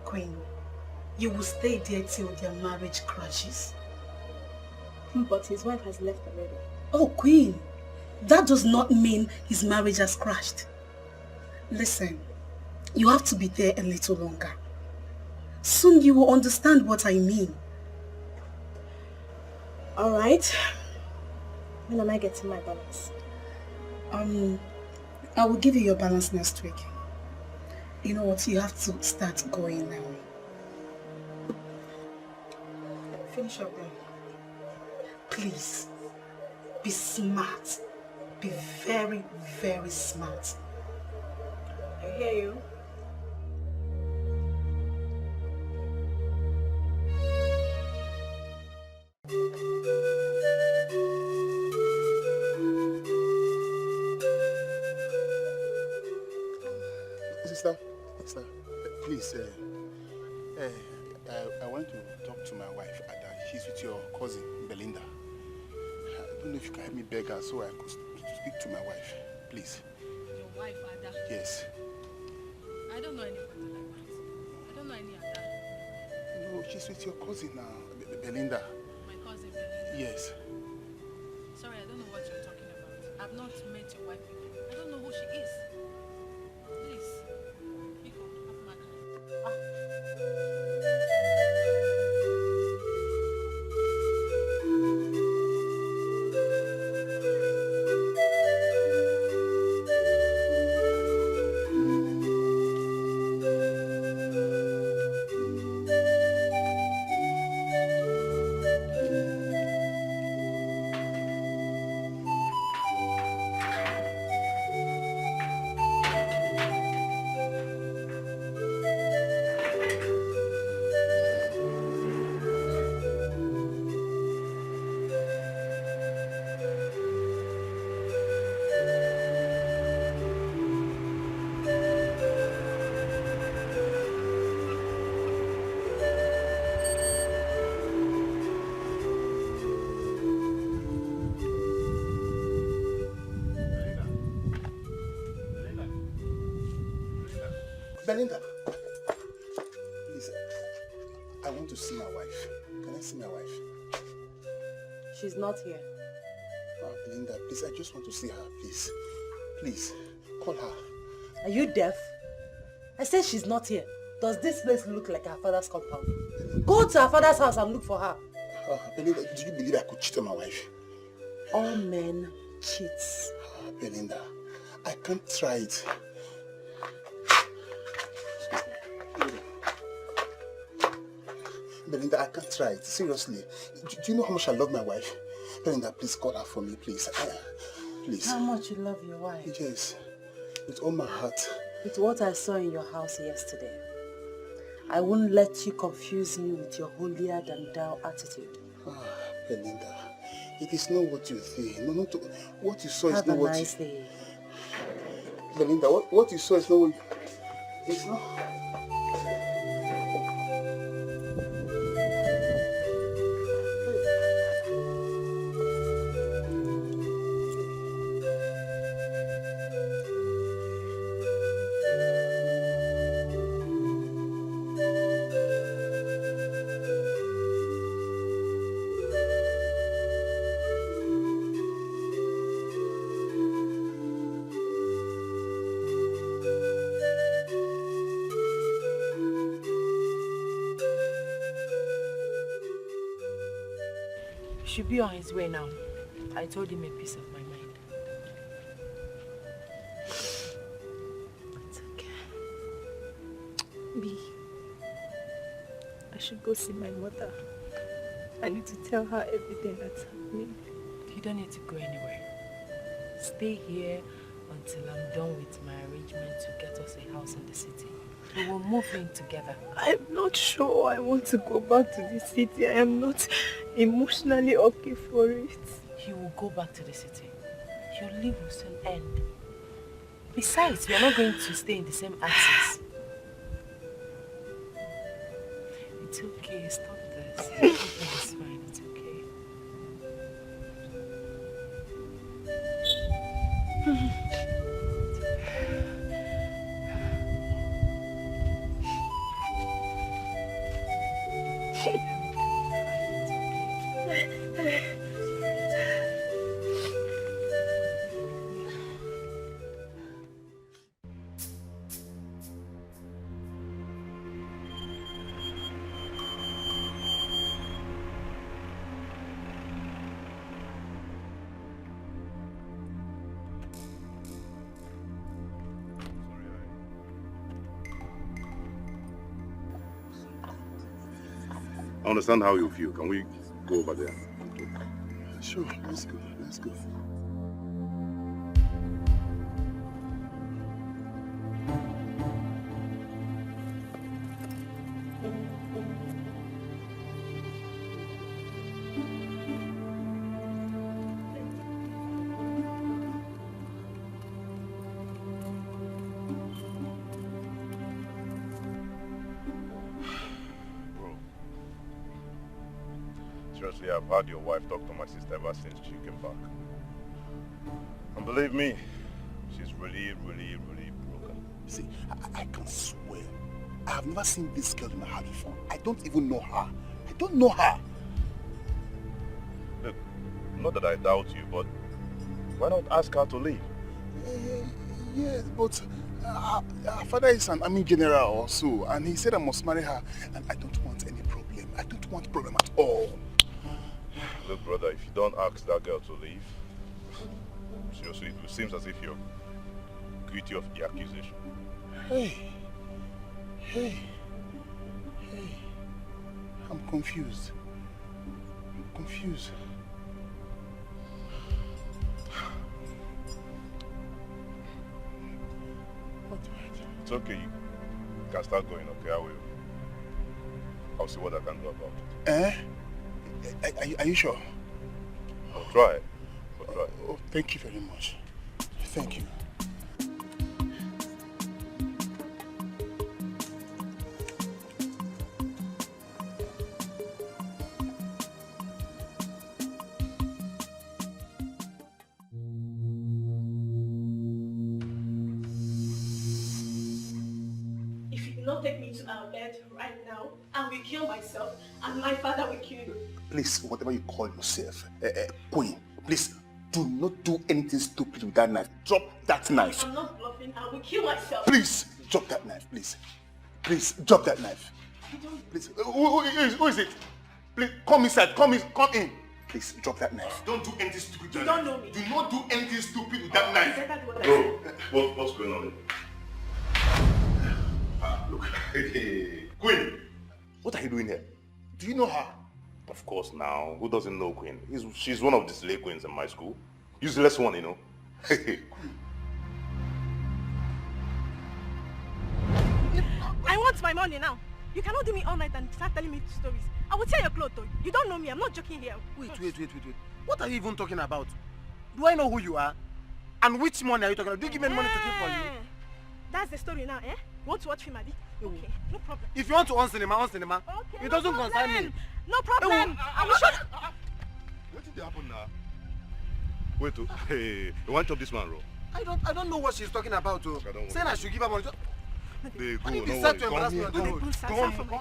Queen, you will stay there till their marriage crashes. But his wife has left already. Oh, Queen, that does not mean his marriage has crashed. Listen, you have to be there a little longer. Soon you will understand what I mean. Alright. When am I getting my balance? I will give you your balance next week. You know what, you have to start going now. Finish up then. Please, be smart. Be very, very smart. I hear you. Sister, please, I want to talk to my wife, Ada. She's with your cousin, Belinda. I don't know if you can help me beg her so I could speak to my wife, please. Your wife, Ada? Yes. I don't know anybody like that. I don't know any Ada. No, she's with your cousin now, Belinda. My cousin Belinda? Yes. Sorry, I don't know what you're talking about. I've not met your wife before. I don't know who she is. Please, Biko, have my card. Belinda, please, I want to see my wife. Can I see my wife? She's not here. Oh, Belinda, please, I just want to see her, please. Please, call her. Are you deaf? I said she's not here. Does this place look like her father's compound? Go to her father's house and look for her. Oh, Belinda, do you believe I could cheat on my wife? All men cheat. Oh, Belinda, I can't try it. Belinda, I can't try it. Seriously. Do you know how much I love my wife? Belinda, please call her for me, please. Please. How much you love your wife? Yes. With all my heart. With what I saw in your house yesterday, I won't let you confuse me with your holier than thou attitude. Ah, Belinda, it is not what you say. No, not what you saw is not what you... Have a nice day. Belinda, what you saw is not what you... It's not... Should be on his way now. I told him a piece of my mind. It's okay. B, I should go see my mother. I need to tell her everything that's happening. You don't need to go anywhere. Stay here until I'm done with my arrangement to get us a house in the city. We will move in together. I'm not sure I want to go back to the city. I am not emotionally okay for it. You will go back to the city. Your leave will soon end. Besides, we are not going to stay in the same axis. It's okay, stop this. Everything is fine, it's okay. I understand how you feel. Can we go over there? Sure, let's go. Let's go. Seriously, I've had your wife talk to my sister ever since she came back. And believe me, she's really broken. See, I can swear, I have never seen this girl in my heart before. I don't even know her. I don't know her. Look, not that I doubt you, but why not ask her to leave? Yes, but her father is an army general or so, and he said I must marry her, and I don't want any problem. I don't want problem at all. Look, brother, if you don't ask that girl to leave, seriously, it seems as if you're guilty of the accusation. Hey, I'm confused. It's okay, you can start going, okay? I'll see what I can do about it. Are you sure? I'll try. Oh, thank you very much. Thank you. If you do not take me to our bed right now, I will kill myself and my father will kill you. Please, whatever you call yourself, Queen, please do not do anything stupid with that knife. Drop that knife. I'm not bluffing. I will kill myself. Please, drop that knife, please. Please, drop that knife. Please, who is it? Please, come inside, come in. Please, drop that knife. Don't do anything stupid with that You don't know me. Do not do anything stupid with that knife. Is that what I Bro, said? what's going on? Look, Queen, what are you doing here? Do you know her? Of course now. Who doesn't know Queen? She's one of the slay queens in my school. Useless one, you know. I want my money now. You cannot do me all night and start telling me stories. I will tear your clothes though. You don't know me. I'm not joking here. Wait. What are you even talking about? Do I know who you are? And which money are you talking about? Do you give me money to keep for you? That's the story now, eh? You want to watch film, Abi? Okay, no problem. If you want to on cinema. Okay, It doesn't concern me. No problem. I will show What did happen now? Wait, hey, you want to chop this man, bro? I don't know what she's talking about. Saying I should give her money. They go, When you no decide to worry. embarrass me, Come.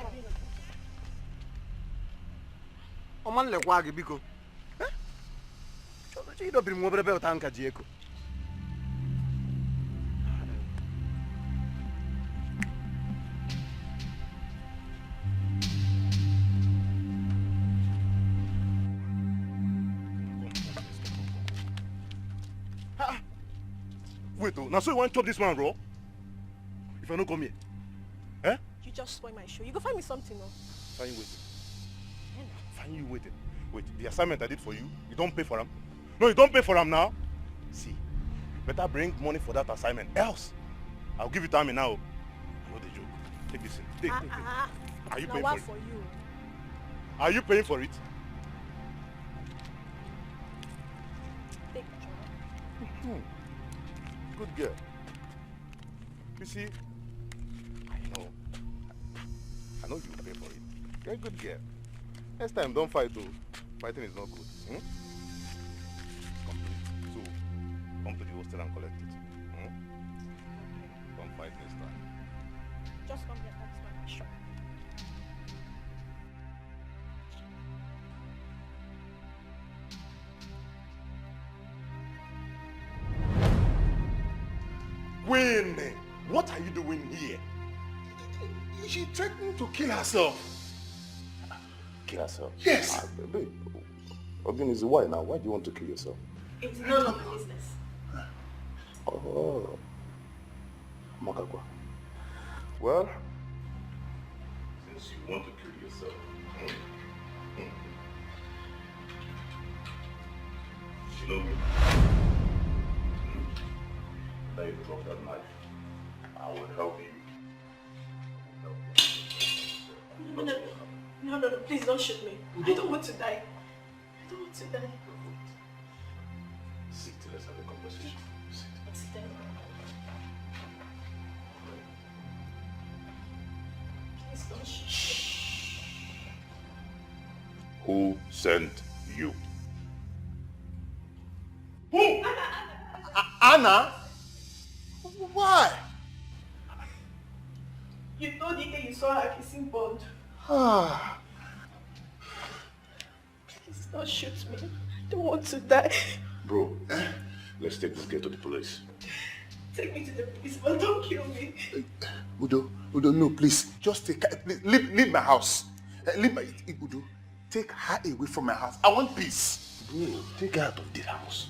Oman le kwa biko. You don't bring over about Anka Diego. Wait, now so you want to chop this man, bro? If I don't come here, eh? You just spoil my show. You go find me something, no? Fine, wait. and you waiting. Wait, the assignment I did for you, you don't pay for them? No, you don't pay for them now. See, you better bring money for that assignment. Else, I'll give you time now. I know the joke. Take this in. Take. Are you paying for it? For you. Are you paying for it? Take Good girl. You see, I know you will pay for it. You're a good girl. Next time, don't fight though. Fighting is not good. Come to the hostel and collect it. Don't fight next time. Just come here, that's my shop. Queen, what are you doing here? She threatened to kill herself. Kill herself? Yes. Babe, Ogin is why now? Why do you want to kill yourself? It's none of my business. Oh. Makakwa. Well, since you want to kill yourself, you know me. Now you drop that knife. I will help you. No, please don't shoot me. I don't want to die. I don't want to die. Sit, let's have a conversation. Sit down. Please don't shoot me. Who sent you? Who? Anna? Why? You told Ike you saw her kissing Bond. Please don't shoot me. I don't want to die. Bro, let's take this girl to the police. Take me to the police, but don't kill me. Udo, no, please. Just take her. Leave my house. Udo, take her away from my house. I want peace. Bro, take her out of this house.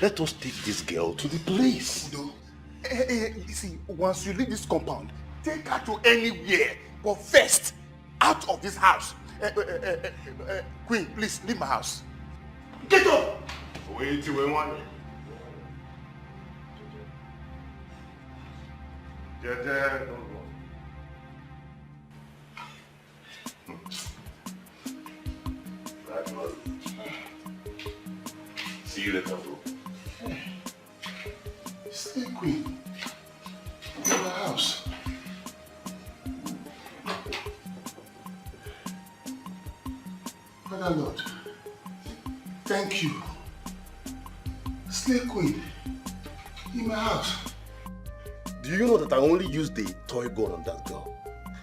Let us take this girl to the police. Udo, you see, once you leave this compound, take her to anywhere. But first, out of this house. Queen, please leave my house. Get up! Wait till we want. Don't go. That was. See you later, bro. Stay, Queen. In my house. Father Lord, thank you. Slay Queen, in my house. Do you know that I only used the toy gun on that girl?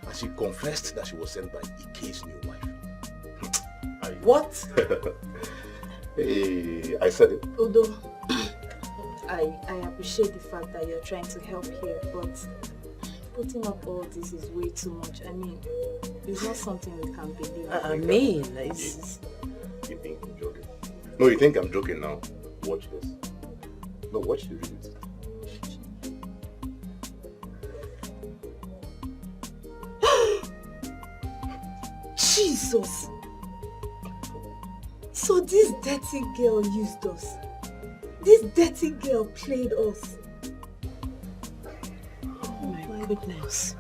And she confessed that she was sent by Ike's new wife. What? Hey, I said it. Udo, I appreciate the fact that you're trying to help here, but putting up all this is way too much. I mean, it's not something we can believe. I mean, it's... You think I'm joking? No, you think I'm joking now? Watch this. No, watch the videos. Jesus! So this dirty girl used us. This dirty girl played us. Oh my goodness.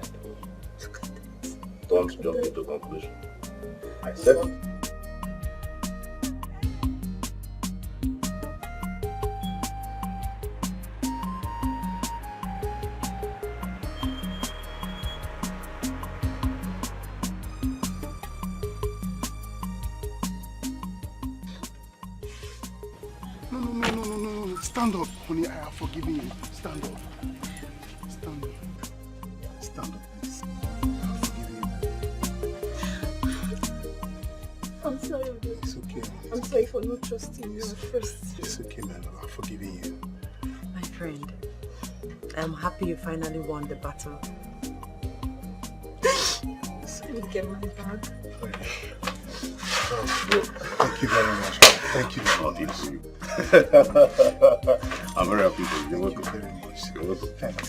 Don't jump into conclusion. I said it. No. Stand up, honey. I have forgiven you. Stand up. Stand up. Stand up, please. I've forgiven you. I'm sorry, Udo. It's okay. I'm sorry for not trusting you at first. It's okay, my love. I've forgiven you. My friend, I'm happy you finally won the battle. Let me get my bag. Thank you very much. Thank you very much. I'm very happy for you. Thank you very much. You're welcome. Thanks.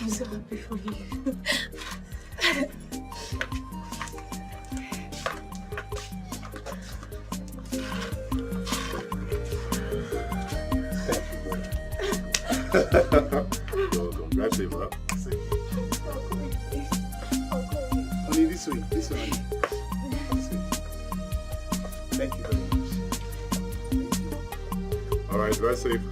I'm so happy for you. Welcome. Drive safe, huh? Honey, this way, honey. This way. Thank you very much. All right, drive safe.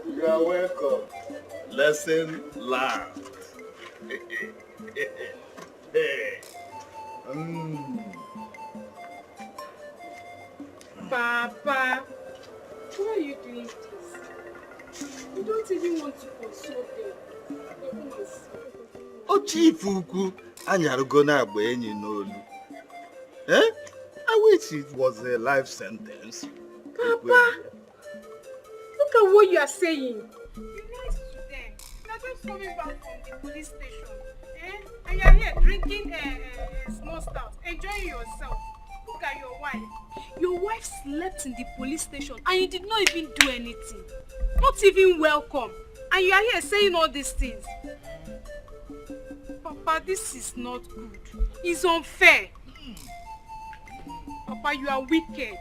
You are welcome. Lesson learned. Papa, why are you doing this? You don't even want to console them. Chief Uku, anyarugo na agba enyi n'olu. I wish it was a life sentence. Papa, look at what you are saying. Be nice to them. They're just coming back from the police station. And you're here drinking small stuff, enjoying yourself. Look at your wife. Your wife slept in the police station and you did not even do anything. Not even welcome. And you are here saying all these things. Papa, this is not good. It's unfair. Papa, you are wicked.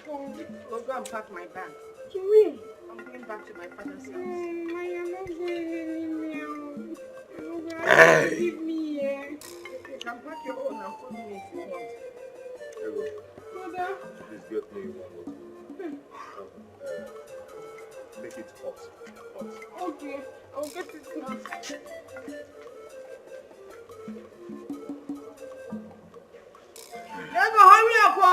Go and pack my bag. To me, I'm going back to my father's house. I am not going anywhere. Hey. Leave me here. You can pack your own and follow me if you want. Mother. Please get me one more. Make it hot. Okay, I'll get it now. Ego, hurry up, oh!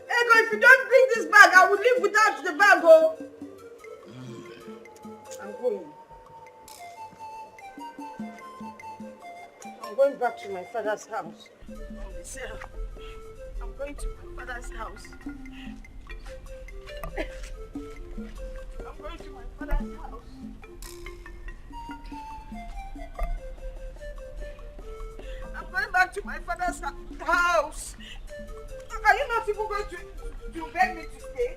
Ego, if you don't bring this bag, I will leave without the bag, oh! I'm going. I'm going back to my father's house. I'm going to my father's house. I'm going to my father's house. I'm going back to my father's house. Are you not even going to beg me to stay?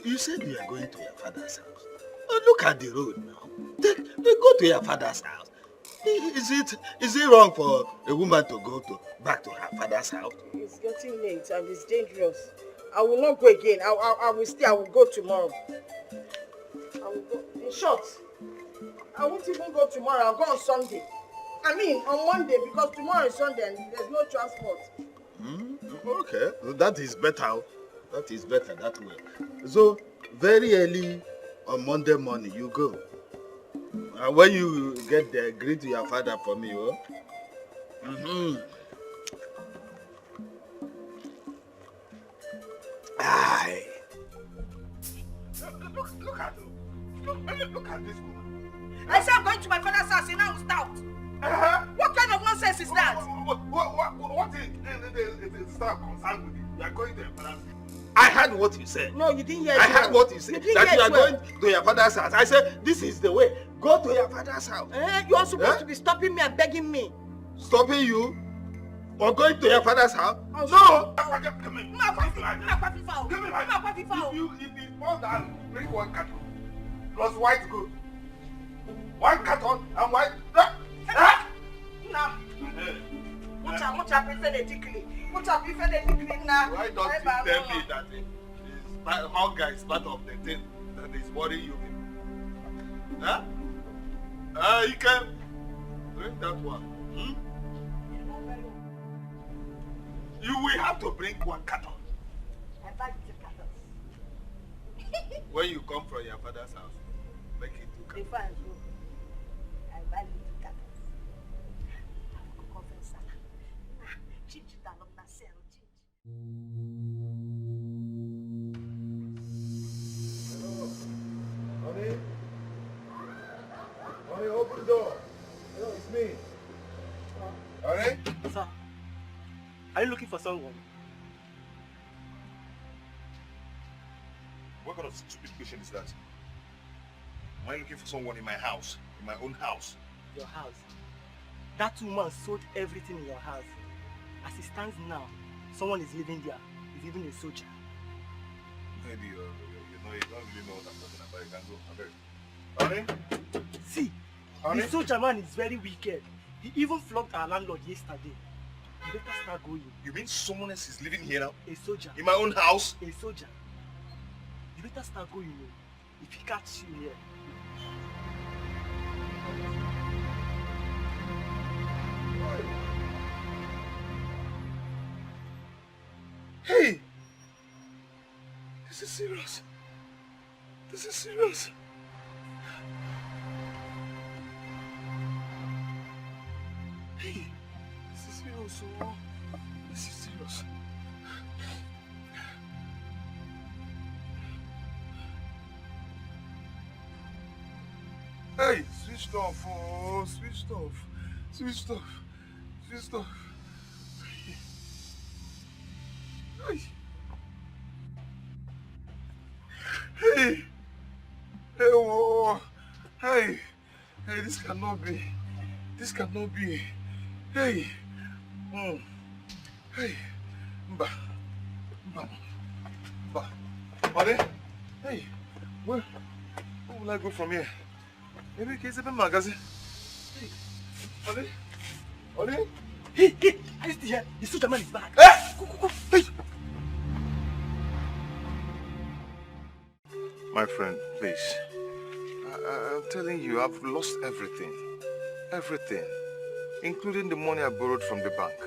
You said you are going to your father's house. Oh, look at the road now. Go to your father's house. Is it wrong for a woman to go back to her father's house? It's getting late and it's dangerous. I will not go again. I will stay. I will go tomorrow. I will go. In short, I won't even go tomorrow. I'll go on Sunday. I mean, on Monday, because tomorrow is Sunday and there's no transport. Okay, that is better. That is better that way. So, very early on Monday morning, you go. And when you get there, greet your father for me, oh? Aye. Look at this woman. I said I'm going to my father's house and now stout. What kind of nonsense is that? What is that concerned with you? You are going to your father's house. I heard what you said. No, you didn't hear it. I heard what you said. That you are going to your father's house. I said, this is the way. Go to your father's house. You are supposed to be stopping me and begging me. Stopping you? Or going to your father's house? No! If it falls down, bring one carton. Plus white goat. One carton and white... Why don't you tell me that hunger is part of the thing that is worrying you? Huh? You can drink that one. Hmm? You will have to bring one carton. When you come from your father's house, make it 2 cartons. Honey? Honey, open the door. It's me. Honey? Sir, are you looking for someone? What kind of stupid question is that? Am I looking for someone in my house? In my own house? Your house. That woman sold everything in your house. As it stands now, someone is living there. He's even a soldier. Maybe you don't really know what I'm talking about. You can go. Honey? See, Honey? the soldier man is very wicked. He even flogged our landlord yesterday. You better start going. You mean someone else is living here now? A soldier. In my own house? A soldier. You better start going. If he catches you here. Hey! This is serious. This is serious. Hey! This is serious. Oh. This is serious. Hey! Switched off. Oh, switched off. Switched off. Switched off. Hey! Hey! Hey! Oh. Hey! Hey! This cannot be. This cannot be. Hey! Hey! Mba! Mba! Mba! Honey? Hey! Where will I go from here? Maybe it's a magazine. Hey! Honey? Honey? Hey! Are you still here? The soldier man is back. Hey! Go! Hey! My friend, please. I'm telling you, I've lost everything. Everything. Including the money I borrowed from the bank.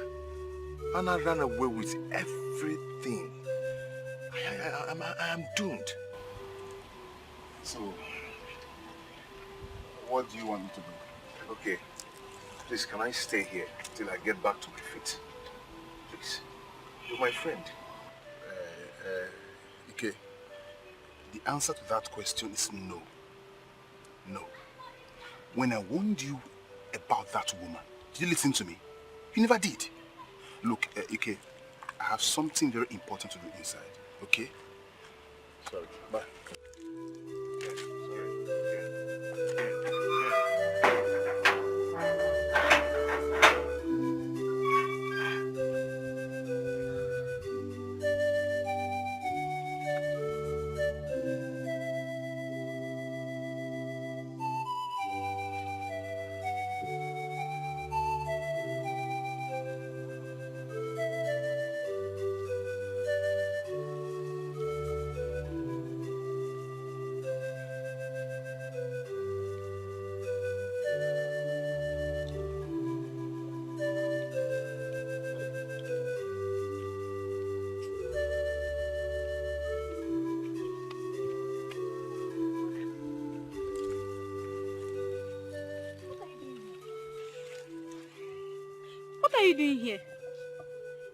And I ran away with everything. I am doomed. So, what do you want me to do? Okay. Please, can I stay here till I get back to my feet? Please. You're my friend. Okay. The answer to that question is no. No. When I warned you about that woman, did you listen to me? You never did. Look, Ike, I have something very important to do inside, okay? Sorry. Bye. What are you doing here?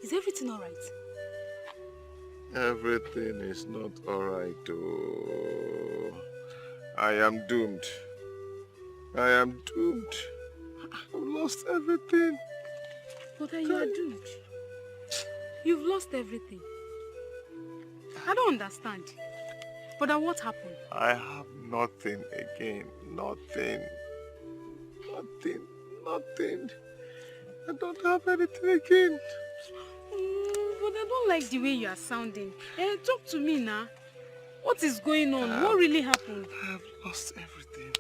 Is everything alright? Everything is not alright, oh. I am doomed. I am doomed. I've lost everything. But you are doomed. You've lost everything. I don't understand. But then what happened? I have nothing again. Nothing. Nothing. Nothing. I don't have anything again. But I don't like the way you are sounding. Talk to me now. What is going on? What really happened? I have lost everything.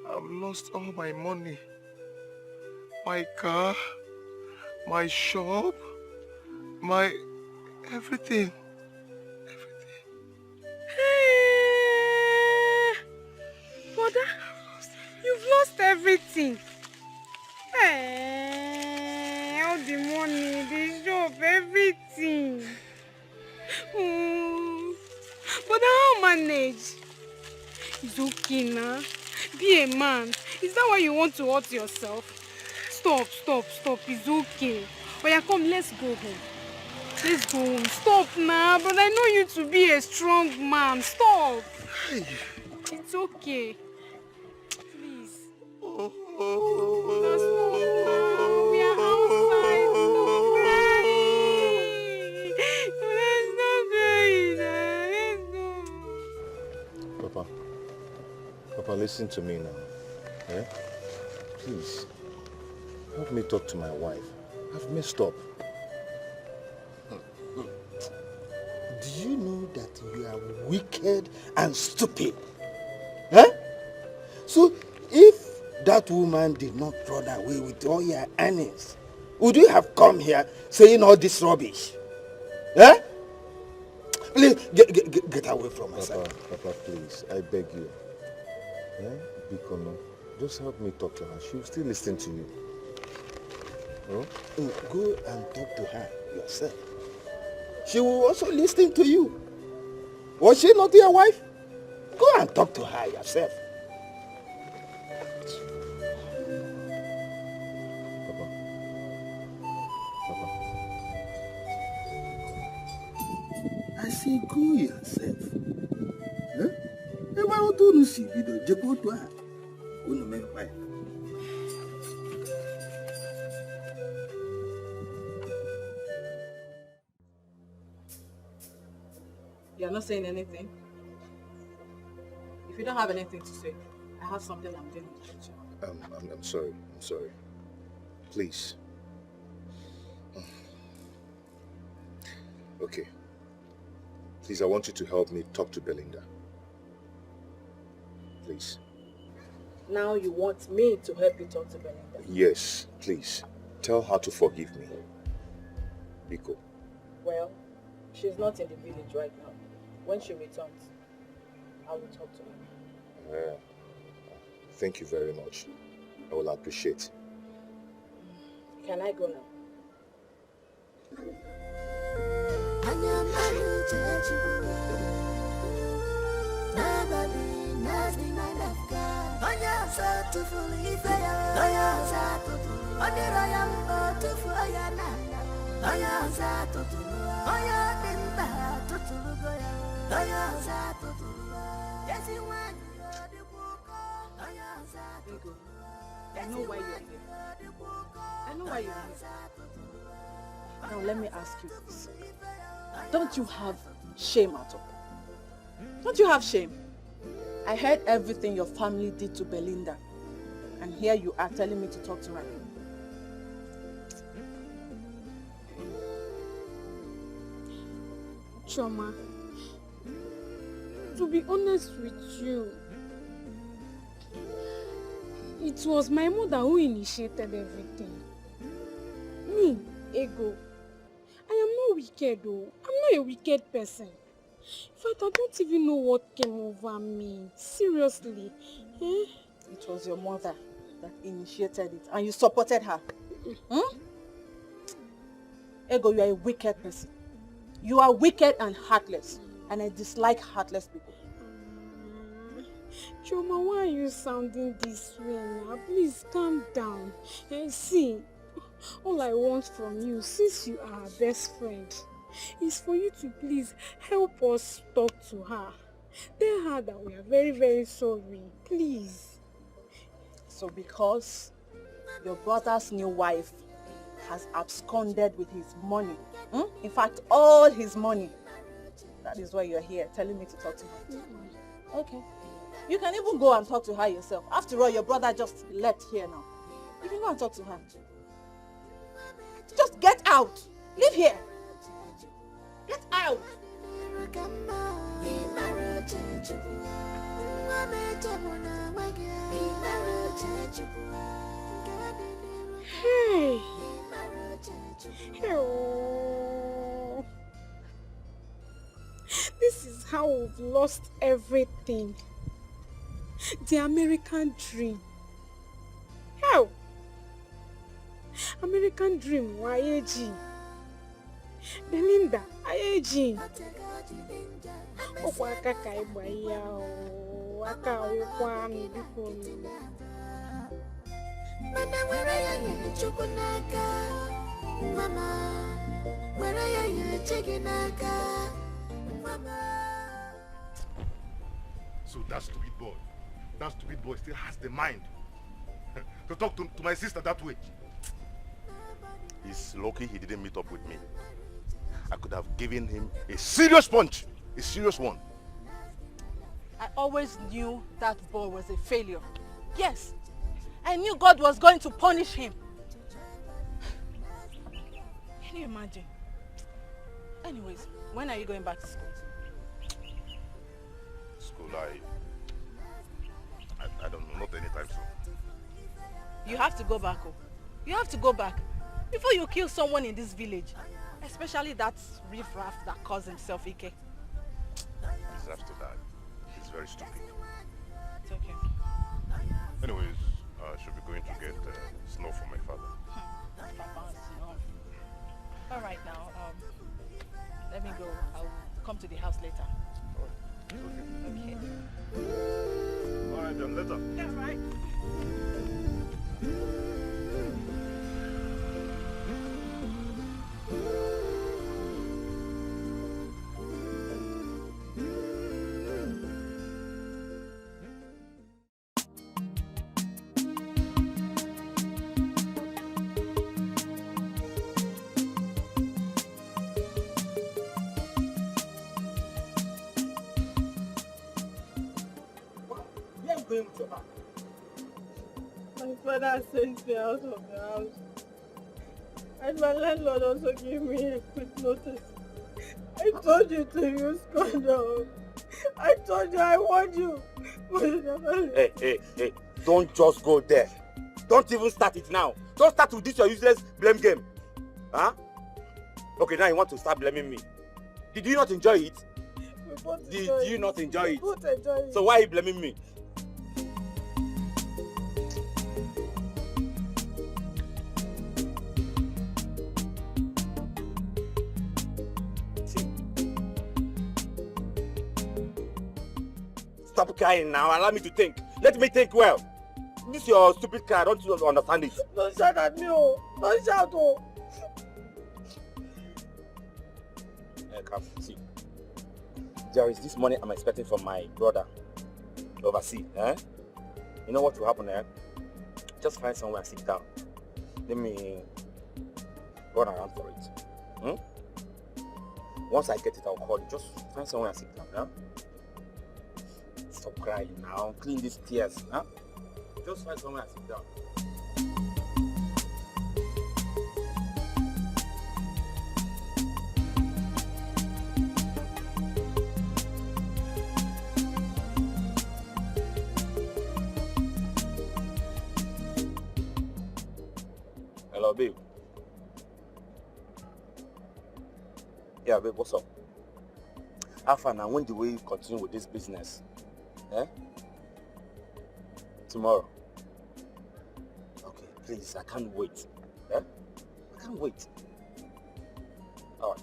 I've lost all my money. My car, my shop, my everything. Brother, you've lost everything. All the money, the shop, everything. But how manage? It's okay now. Be a man. Is that why you want to hurt yourself? Stop. It's okay. But yeah, come, let's go home. Let's go home. Stop now. But I know you to be a strong man. Stop. It's okay. Please. Stop now. We are outside. Stop crying. Let's go. Papa, listen to me now. Eh? Please, help me talk to my wife. I've messed up. Do you know that you are wicked and stupid? Huh? So, if that woman did not run away with all your earnings, would you have come here saying all this rubbish? Huh? Please, get away from my side. Papa, please, I beg you. Eh? Bikono, just help me talk to her. She'll still listen to you. Huh? Go and talk to her yourself. She will also listen to you. Was she not your wife? Go and talk to her yourself. Papa. I say go yourself. Huh? If I want to see video, just go to her. Go to my wife. You're not saying anything? If you don't have anything to say, I have something I'm doing in the kitchen. I'm sorry. Please. Okay. Please, I want you to help me talk to Belinda. Please. Now you want me to help you talk to Belinda? Yes, please. Tell her to forgive me. Biko. Well, she's not in the village right now. When she returns, I will talk to her. Thank you very much. I will appreciate. Can I go now? Bingo, I know why you're here. Now let me ask you this. Don't you have shame at all? Don't you have shame? I heard everything your family did to Belinda. And here you are telling me to talk to her. Choma, to be honest with you, it was my mother who initiated everything. Me, Ego. I am not wicked though. I'm not a wicked person. In fact, I don't even know what came over me. Seriously. Eh? It was your mother that initiated it and you supported her. Ego, you are a wicked person. You are wicked and heartless. And I dislike heartless people. Choma, why are you sounding this way now? Please calm down. See, all I want from you, since you are our best friend, is for you to please help us talk to her. Tell her that we are very, very sorry. Please. So because your brother's new wife has absconded with his money, in fact, all his money, that is why you're here, telling me to talk to her. Okay. You can even go and talk to her yourself. After all, your brother just left here now. You can go and talk to her. Just get out. Leave here. Get out. Hey. Oh. This is how we've lost everything. The American dream. How? American dream, YAG. Belinda, IAG. Waka kaibaya waka ukwami bikoni. Mana where ya chukunaka. Mama, where ya chikinaka. Mama. So that stupid boy still has the mind to talk to my sister that way. He's lucky he didn't meet up with me. I could have given him a serious punch, a serious one. I always knew that boy was a failure. Yes, I knew God was going to punish him. Can you imagine? Anyways, when are you going back to school? School, I don't know, not anytime soon. You have to go back, oh. You have to go back before you kill someone in this village. Especially that riffraff that calls himself Ike. He deserves to die. He's very stupid. It's okay. Anyways, I should be going to get snow for my father. All right now, let me go. I'll come to the house later. Okay. All right, then, later. Yeah, right. Going with your back. My father sent me out of the house. And my landlord also gave me a quick notice. I told you to use condom. I told you I want you. But you never Hey, don't just go there. Don't even start it now. Don't start with this your useless blame game. Huh? Okay, now you want to start blaming me. Did you not enjoy it? Did you not enjoy it? So why are you blaming me? Stop crying now. Allow me to think. Let me think well. This your stupid cry. I don't understand it. Don't shout at me, oh. Don't shout, oh. Come, see. There is this money I'm expecting from my brother overseas. You know what will happen there? Just find somewhere and sit down. Let me run around for it. Once I get it, I'll call you. Just find somewhere and sit down. Stop crying now. Clean these tears. Just find somewhere and sit down. Hello, babe. Yeah, babe, what's up? How far now? When do we continue with this business? Tomorrow. Okay, please, I can't wait. I can't wait. All right.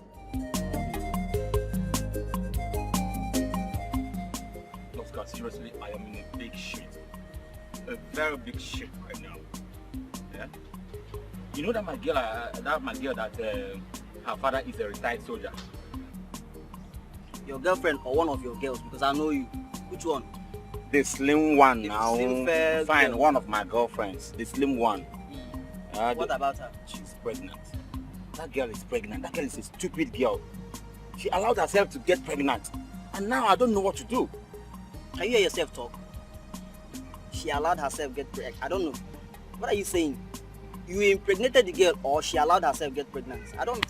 No, Scott, seriously, I am in a big shit. A very big shit right now. You know that my girl, that her father is a retired soldier. Your girlfriend or one of your girls? Because I know you. Which one? The slim one now. Slim fair Fine, girl. one of my girlfriends. The slim one. What about her? She's pregnant. That girl is pregnant. That girl is a stupid girl. She allowed herself to get pregnant. And now I don't know what to do. Can you hear yourself talk? She allowed herself to get pregnant. I don't know. What are you saying? You impregnated the girl or she allowed herself to get pregnant? I don't...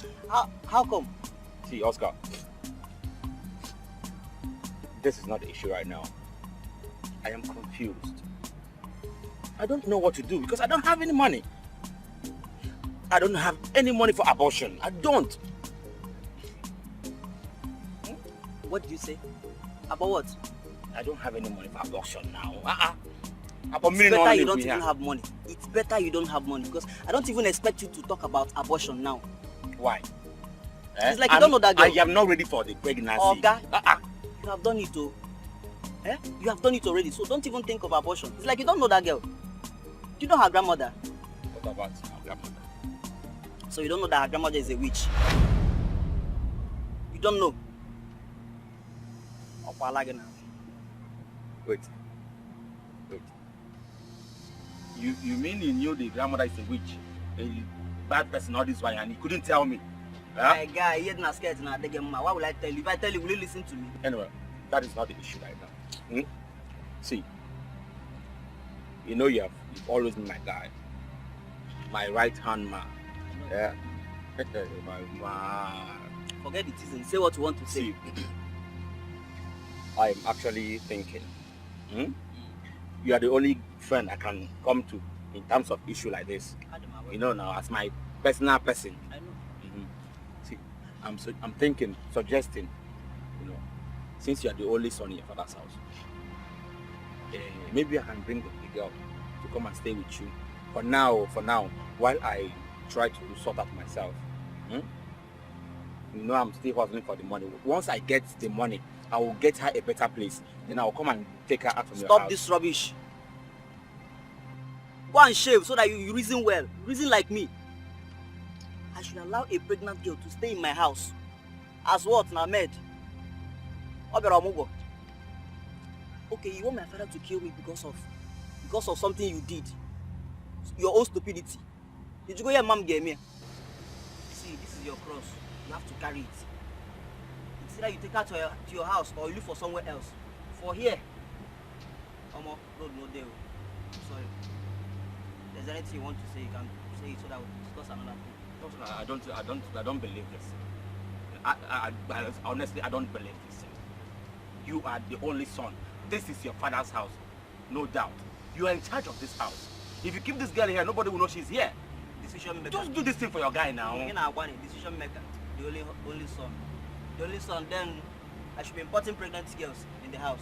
How come? See, Oscar, this is not the issue right now. I am confused. I don't know what to do because I don't have any money. I don't have any money for abortion. I don't. What did you say? About what? I don't have any money for abortion now. It's better you don't even have money. It's better you don't have money because I don't even expect you to talk about abortion now. Why? It's like you don't know that girl. I am not ready for the pregnancy. Oga, you have done it too. You have done it already, so don't even think of abortion. It's like you don't know that girl. Do you know her grandmother? What about her grandmother? So you don't know that her grandmother is a witch? You don't know? Wait. You mean you knew the grandmother is a witch? A bad person, all this while, and you couldn't tell me? My guy, you're not scared now. Why will I tell you? If I tell you, will you listen to me? Anyway, that is not the issue right now. See, you know you've always been my guy. My right-hand man. Yeah? My man. Forget it isn't. Say what you want to say. I'm actually thinking. You are the only friend I can come to in terms of issue like this. You know now, as my personal person. I know. See, I'm thinking, suggesting, you know, since you are the only son in your father's house, maybe I can bring the girl to come and stay with you for now, while I try to sort out myself. You know, I'm still hustling for the money. Once I get the money, I will get her a better place. Then I'll come and take her out from your house. Stop this rubbish. Go and shave so that you reason well. Reason like me. I should allow a pregnant girl to stay in my house. As what, now, maid? Okay, you want my father to kill me because of something you did. Your own stupidity. Did you go here, mom gave me? See, this is your cross. You have to carry it. It's either you take her to your house or you look for somewhere else. For here, road no deal. Sorry. If there's anything you want to say, you can say it so that we'll discuss another thing. I don't believe this. I honestly, I don't believe this. You are the only son. This is your father's house, no doubt. You are in charge of this house. If you keep this girl here, nobody will know she's here. Decision maker. Just do this thing for your guy now. Decision maker. The only son. The only son, then I should be importing pregnant girls in the house.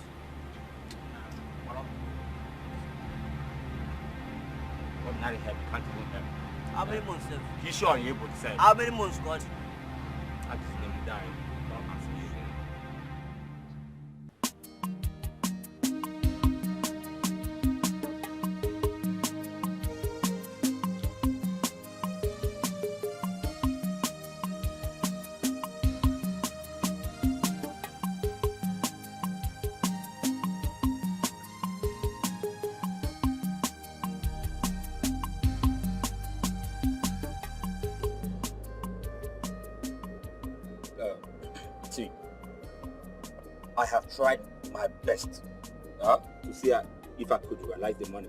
Ordinary help, you can't even help. How many months, sir? You sure you're able to say? How many months, God? I just let me die. Don't ask me again. See, I have tried my best to see if I could realize the money,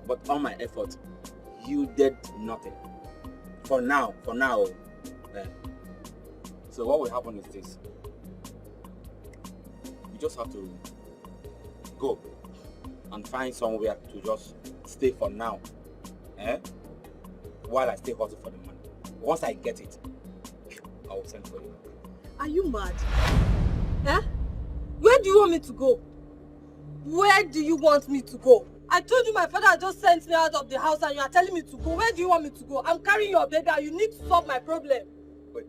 but all my efforts yielded nothing. For now. So what will happen is this: you just have to go and find somewhere to just stay for now, while I stay hustling for the money. Once I get it, I will send for you. Are you mad? Where do you want me to go? Where do you want me to go? I told you my father just sent me out of the house and you are telling me to go. Where do you want me to go? I'm carrying your baby and you need to solve my problem. Wait.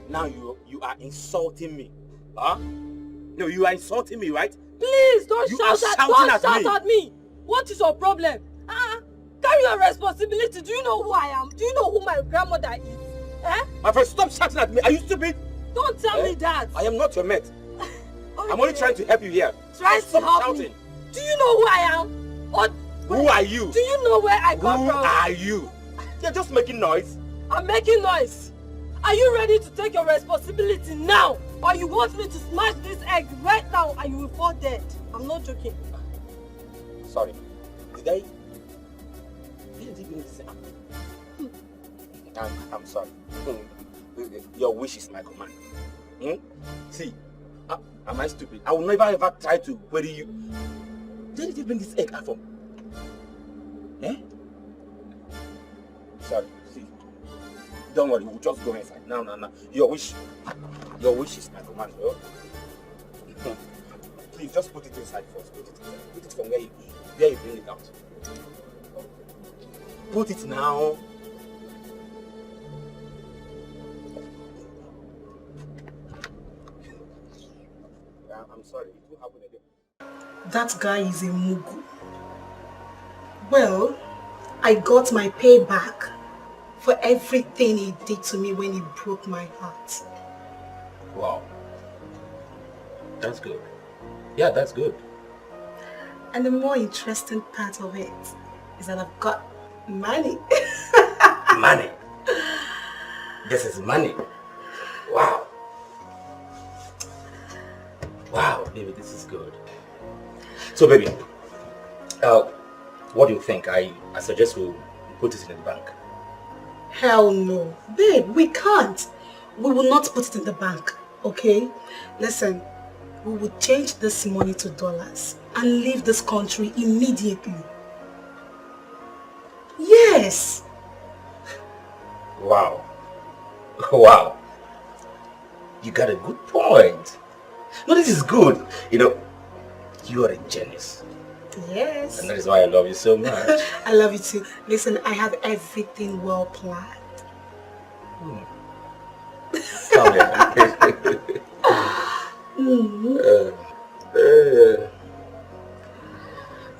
Now you are insulting me. No, you are insulting me, right? Please don't shout at me. What is your problem? Carry your responsibility. Do you know who I am? Do you know who my grandmother is? My friend, stop shouting at me. Are you stupid? Don't tell me that. I am not your mate. I'm only trying to help you here. Trying to help me. Do you know who I am? Who are you? Do you know where I come from? Who are you? You're just making noise. I'm making noise. Are you ready to take your responsibility now? Or you want me to smash this egg right now and you will fall dead? I'm not joking. Sorry. Did I did he bring this egg? I'm sorry. Your wish is my command. See, am I stupid? I will never ever try to query you. Where did you bring this egg from? Sorry, see. Don't worry, we'll just go inside. No. Your wish is my command, bro. Please, just put it inside first. Put it from where you bring it out. Put it now. I'm sorry, it will happen again. That guy is a mugu. Well, I got my payback for everything he did to me when he broke my heart. Wow. That's good. Yeah, that's good. And the more interesting part of it is that I've got money. Money? This is money. Wow. Wow, baby, this is good. So, baby, what do you think? I suggest we put it in the bank. Hell no. Babe, we can't. We will not put it in the bank, okay? Listen, we will change this money to dollars and leave this country immediately. Yes. Wow. Wow. You got a good point. No, this is good. You know, you are a genius. Yes. And that is why I love you so much. I love you too. Listen, I have everything well planned.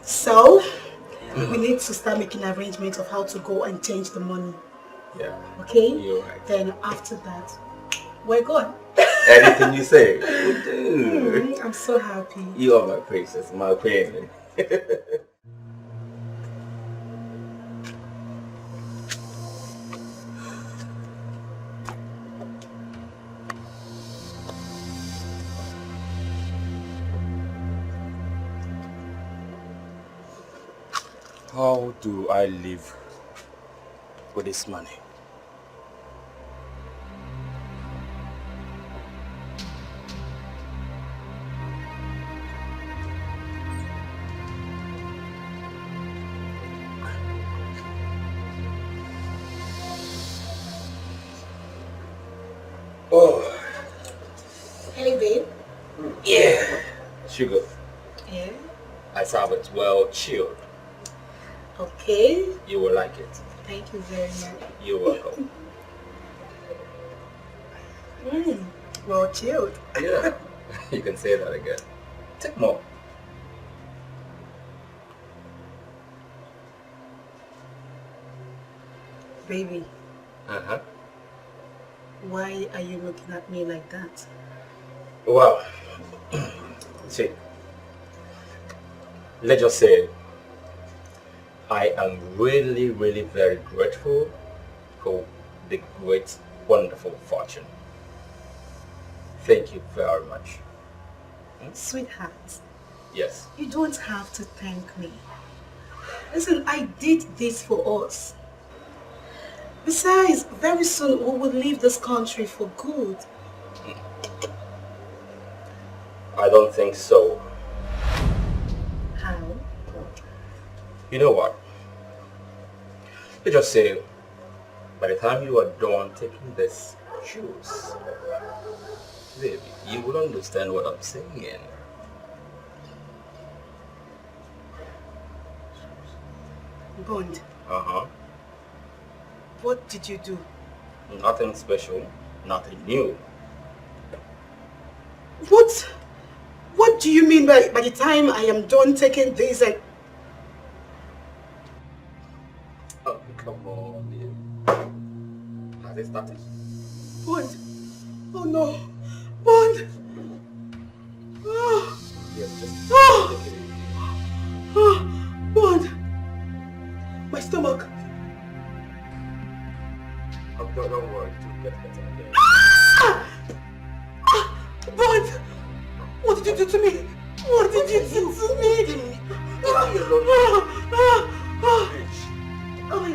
So, we need to start making arrangements of how to go and change the money. Yeah. Okay? You're right. Then after that, we're good. Anything you say, we'll do. I'm so happy. You are my princess, my queen. How do I live with this money? Oh. Hey, babe. Yeah. Sugar. Yeah. I serve it well chilled. Okay. You will like it. Thank you very much. You're welcome. Well chilled. Yeah. You can say that again. Take more. Baby, Uh-huh. why are you looking at me like that? Well, see, let's just say I am really, really very grateful for the great, wonderful fortune. Thank you very much. Sweetheart, Yes. you don't have to thank me. Listen, I did this for us. Besides, very soon we will leave this country for good. I don't think so. How? You know what? Let's just say, by the time you are done taking this juice, baby, you will understand what I'm saying. Bond, Uh-huh. what did you do? Nothing special, nothing new. What do you mean by the time I am done taking this and... Oh, come on, baby. Has it started? Bond! Oh no! Bond! Oh! Yes, just Oh! take it easy. Oh! Bond! My stomach! Oh, don't worry, it will get better again. Bond! What did you do to me? What did you do to me? Oh my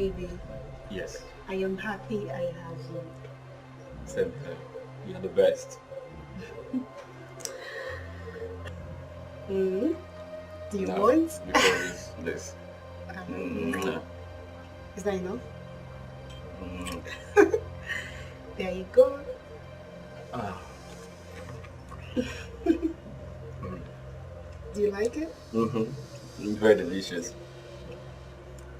Baby, Yes. I am happy I have you. Same here. You're the best. Do you No, want? because this. Is that enough? Mm. There you go. Ah. Do you like it? Mm-hmm. Very delicious.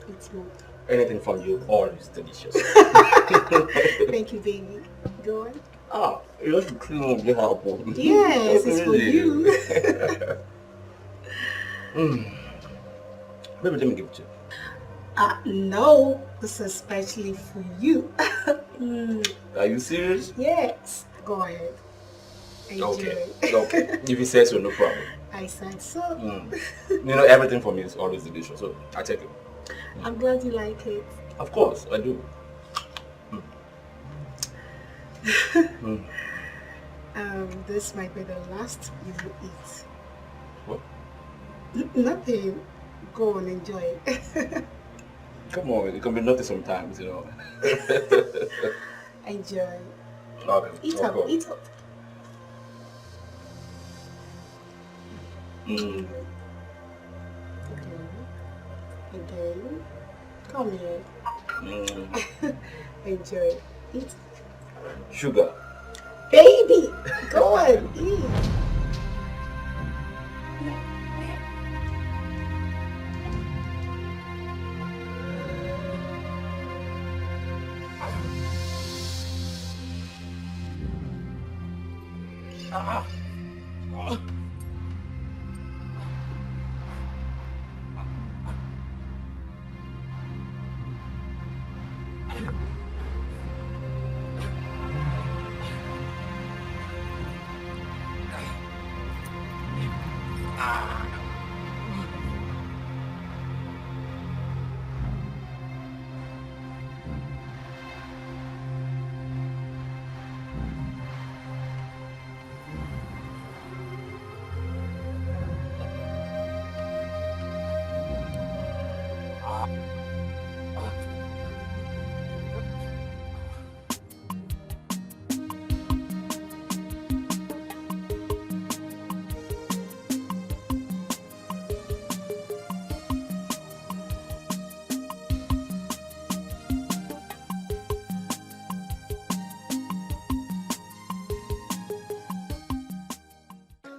It's more. Anything from you, always delicious. Thank you, baby. Go on. Ah, you should clean up the apple. Yes, it's for you. Maybe let me give it to you. No, this is especially for you. Are you serious? Yes. Go ahead. Enjoy. Okay. Okay. If you say so, no problem. I said so. You know, everything for me is always delicious, so I take it. I'm glad you like it. Of course, I do. This might be the last you will eat. What? Nothing. Go on, enjoy it. Come on, it can be nothing sometimes, you know. Enjoy. Okay, Eat of up, course. eat up. Mm. Again. Come here. Mm. Enjoy. Eat. Sugar. Baby, go on, eat.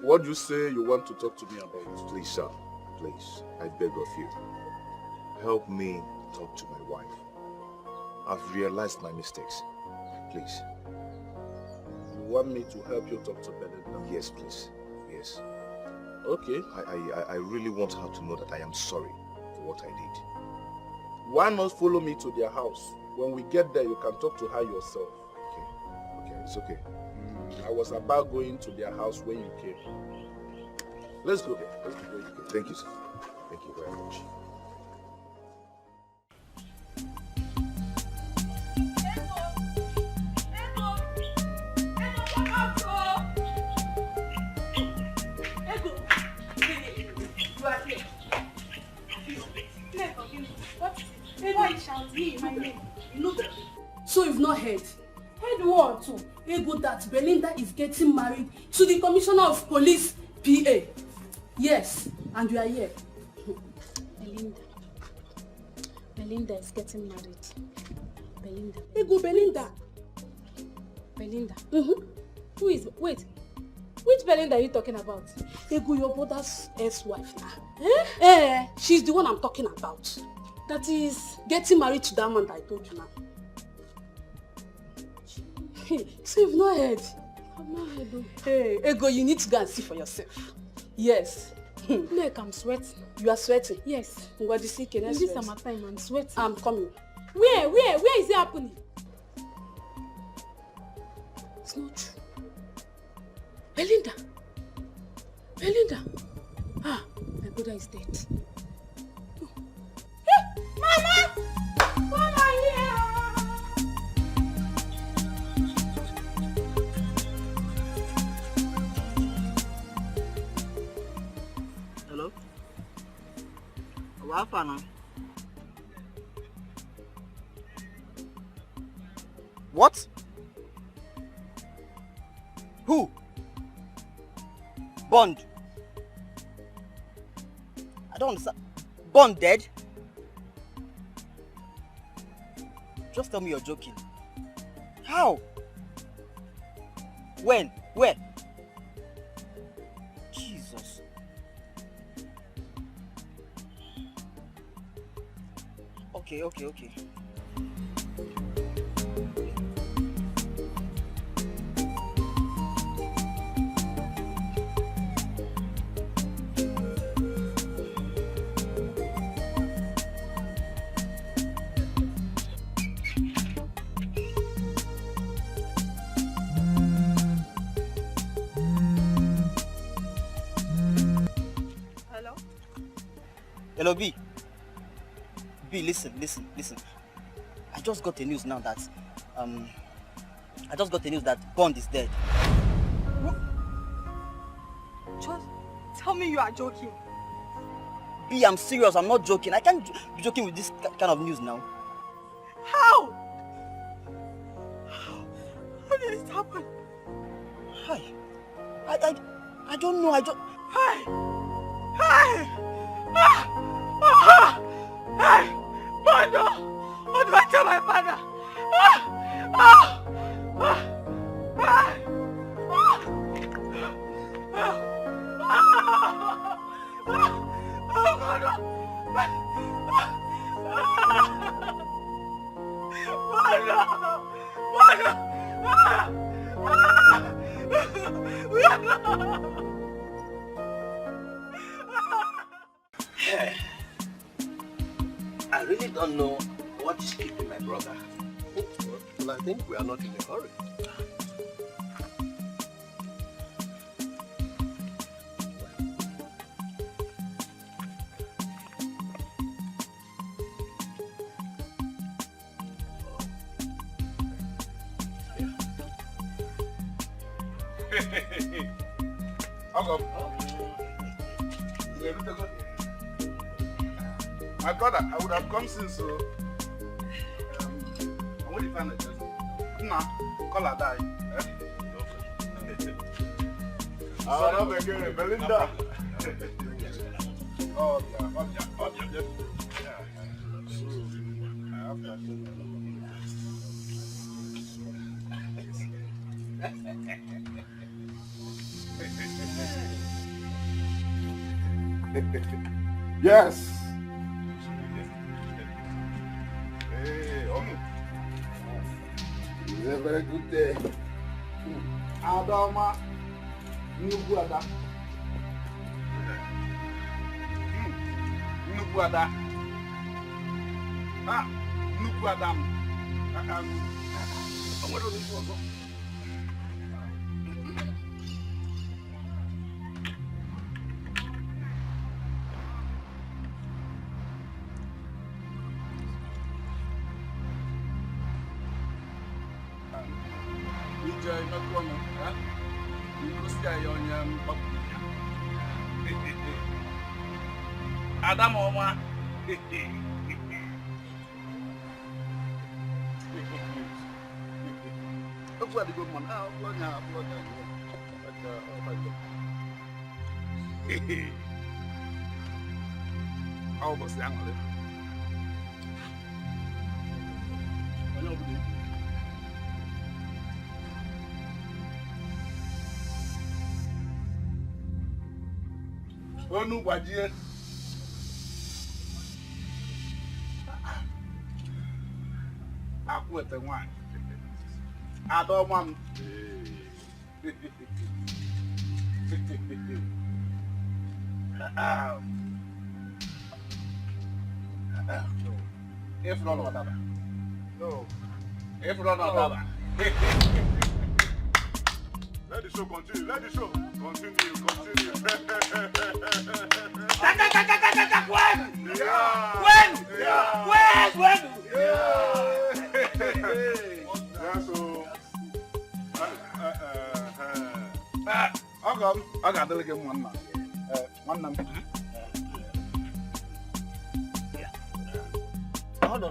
What do you say you want to talk to me about? Please, sir, please, I beg of you, help me talk to my wife. I've realized my mistakes. Please. You want me to help you talk to Belinda? Yes, please. Yes. Okay. I really want her to know that I am sorry for what I did. Why not follow me to their house? When we get there, you can talk to her yourself. Okay, it's okay. I was about going to their house when you came. Let's go. Let's go. Okay. Thank you, sir. Thank you very much. So you've not heard? Heard what? Ego that Belinda is getting married to the Commissioner of Police, PA. Yes, and you are here. Belinda is getting married. Belinda. Ego Belinda. Belinda? Who is... Wait. Which Belinda are you talking about? Ego, your brother's ex-wife now. She's the one I'm talking about. That is getting married to that man that I told you now. So you've not heard? I've not heard. Hey, Ego, you need to go and see for yourself. Yes. Look, I'm sweating. You are sweating? Yes. What is it? In this summertime, I'm sweating. I'm coming. Where is it happening? It's not true. Belinda. Ah, my brother is dead. Hey, Mama! Mama, here! Hello? What happened? What? Who? Bond. I don't understand. Bond dead? Just tell me you're joking. How? When? Where? Jesus. Okay. Hello, B. B, listen. I just got the news now that Bond is dead. Just tell me you are joking. B, I'm serious. I'm not joking. I can't be joking with this kind of news now. How? How did it happen? Hi. I don't know. Hi. Hey! Father! What do I tell my father? I really don't know what is keeping my brother. Well, I think we are not in a hurry. My brother, I would have come since so. I want to find a just. Nah, call her die. I'm again, Belinda. Oh, yeah. Yes. Hey, okay. It's a very good day. Adama, new brother. New brother. New brother. What do you want? Adam Oma. Look what the good man. How was the angle? Oh, no, what dear? I put the one. I don't want. If not, whatever. No. If not, whatever. Let the show continue. Let the show continue. When? Yeah. When? Yeah. When? Yeah, so. I got to look at one man. One man. No.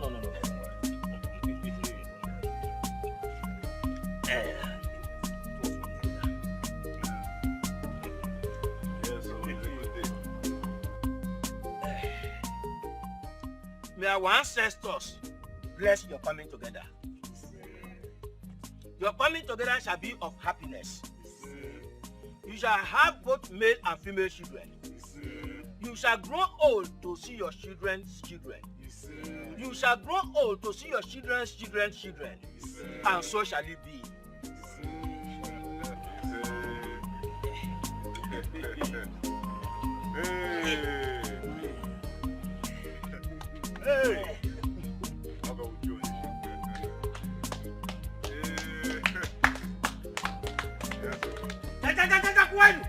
may our ancestors bless your coming together. Your coming together shall be of happiness. You shall have both male and female children. You shall grow old to see your children's children. You shall grow old to see your children's children's children. And so shall it be. Hey! Kwenu!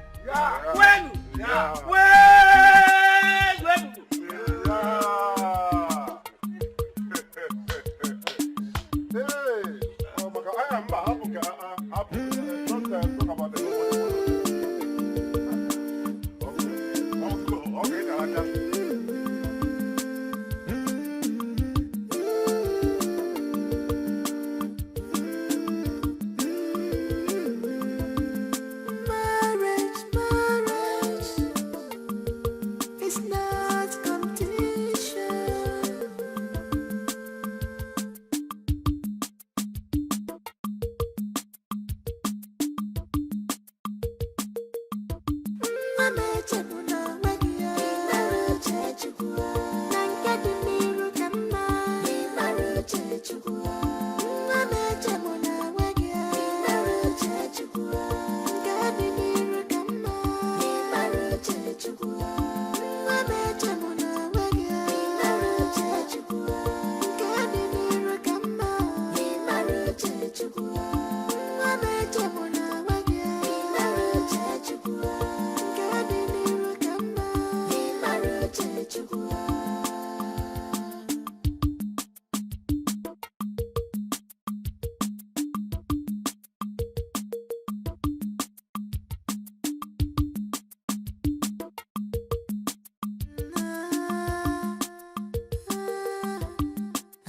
Kwenu! Kwenu!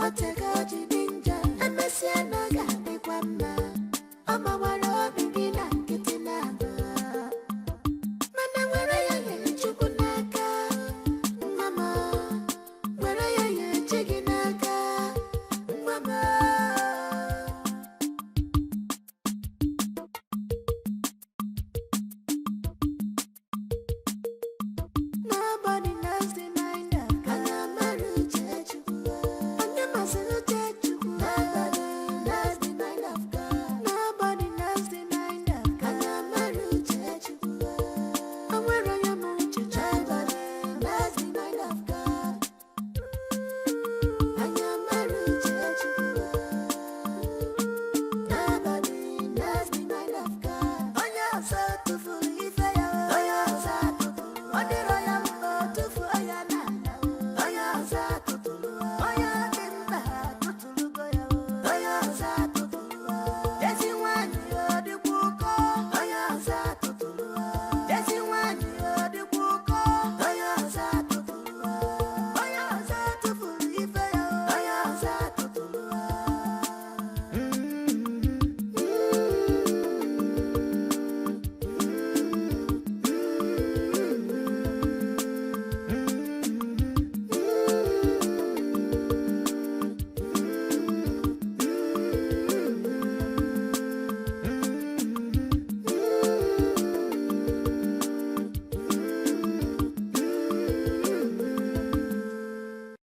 I'll take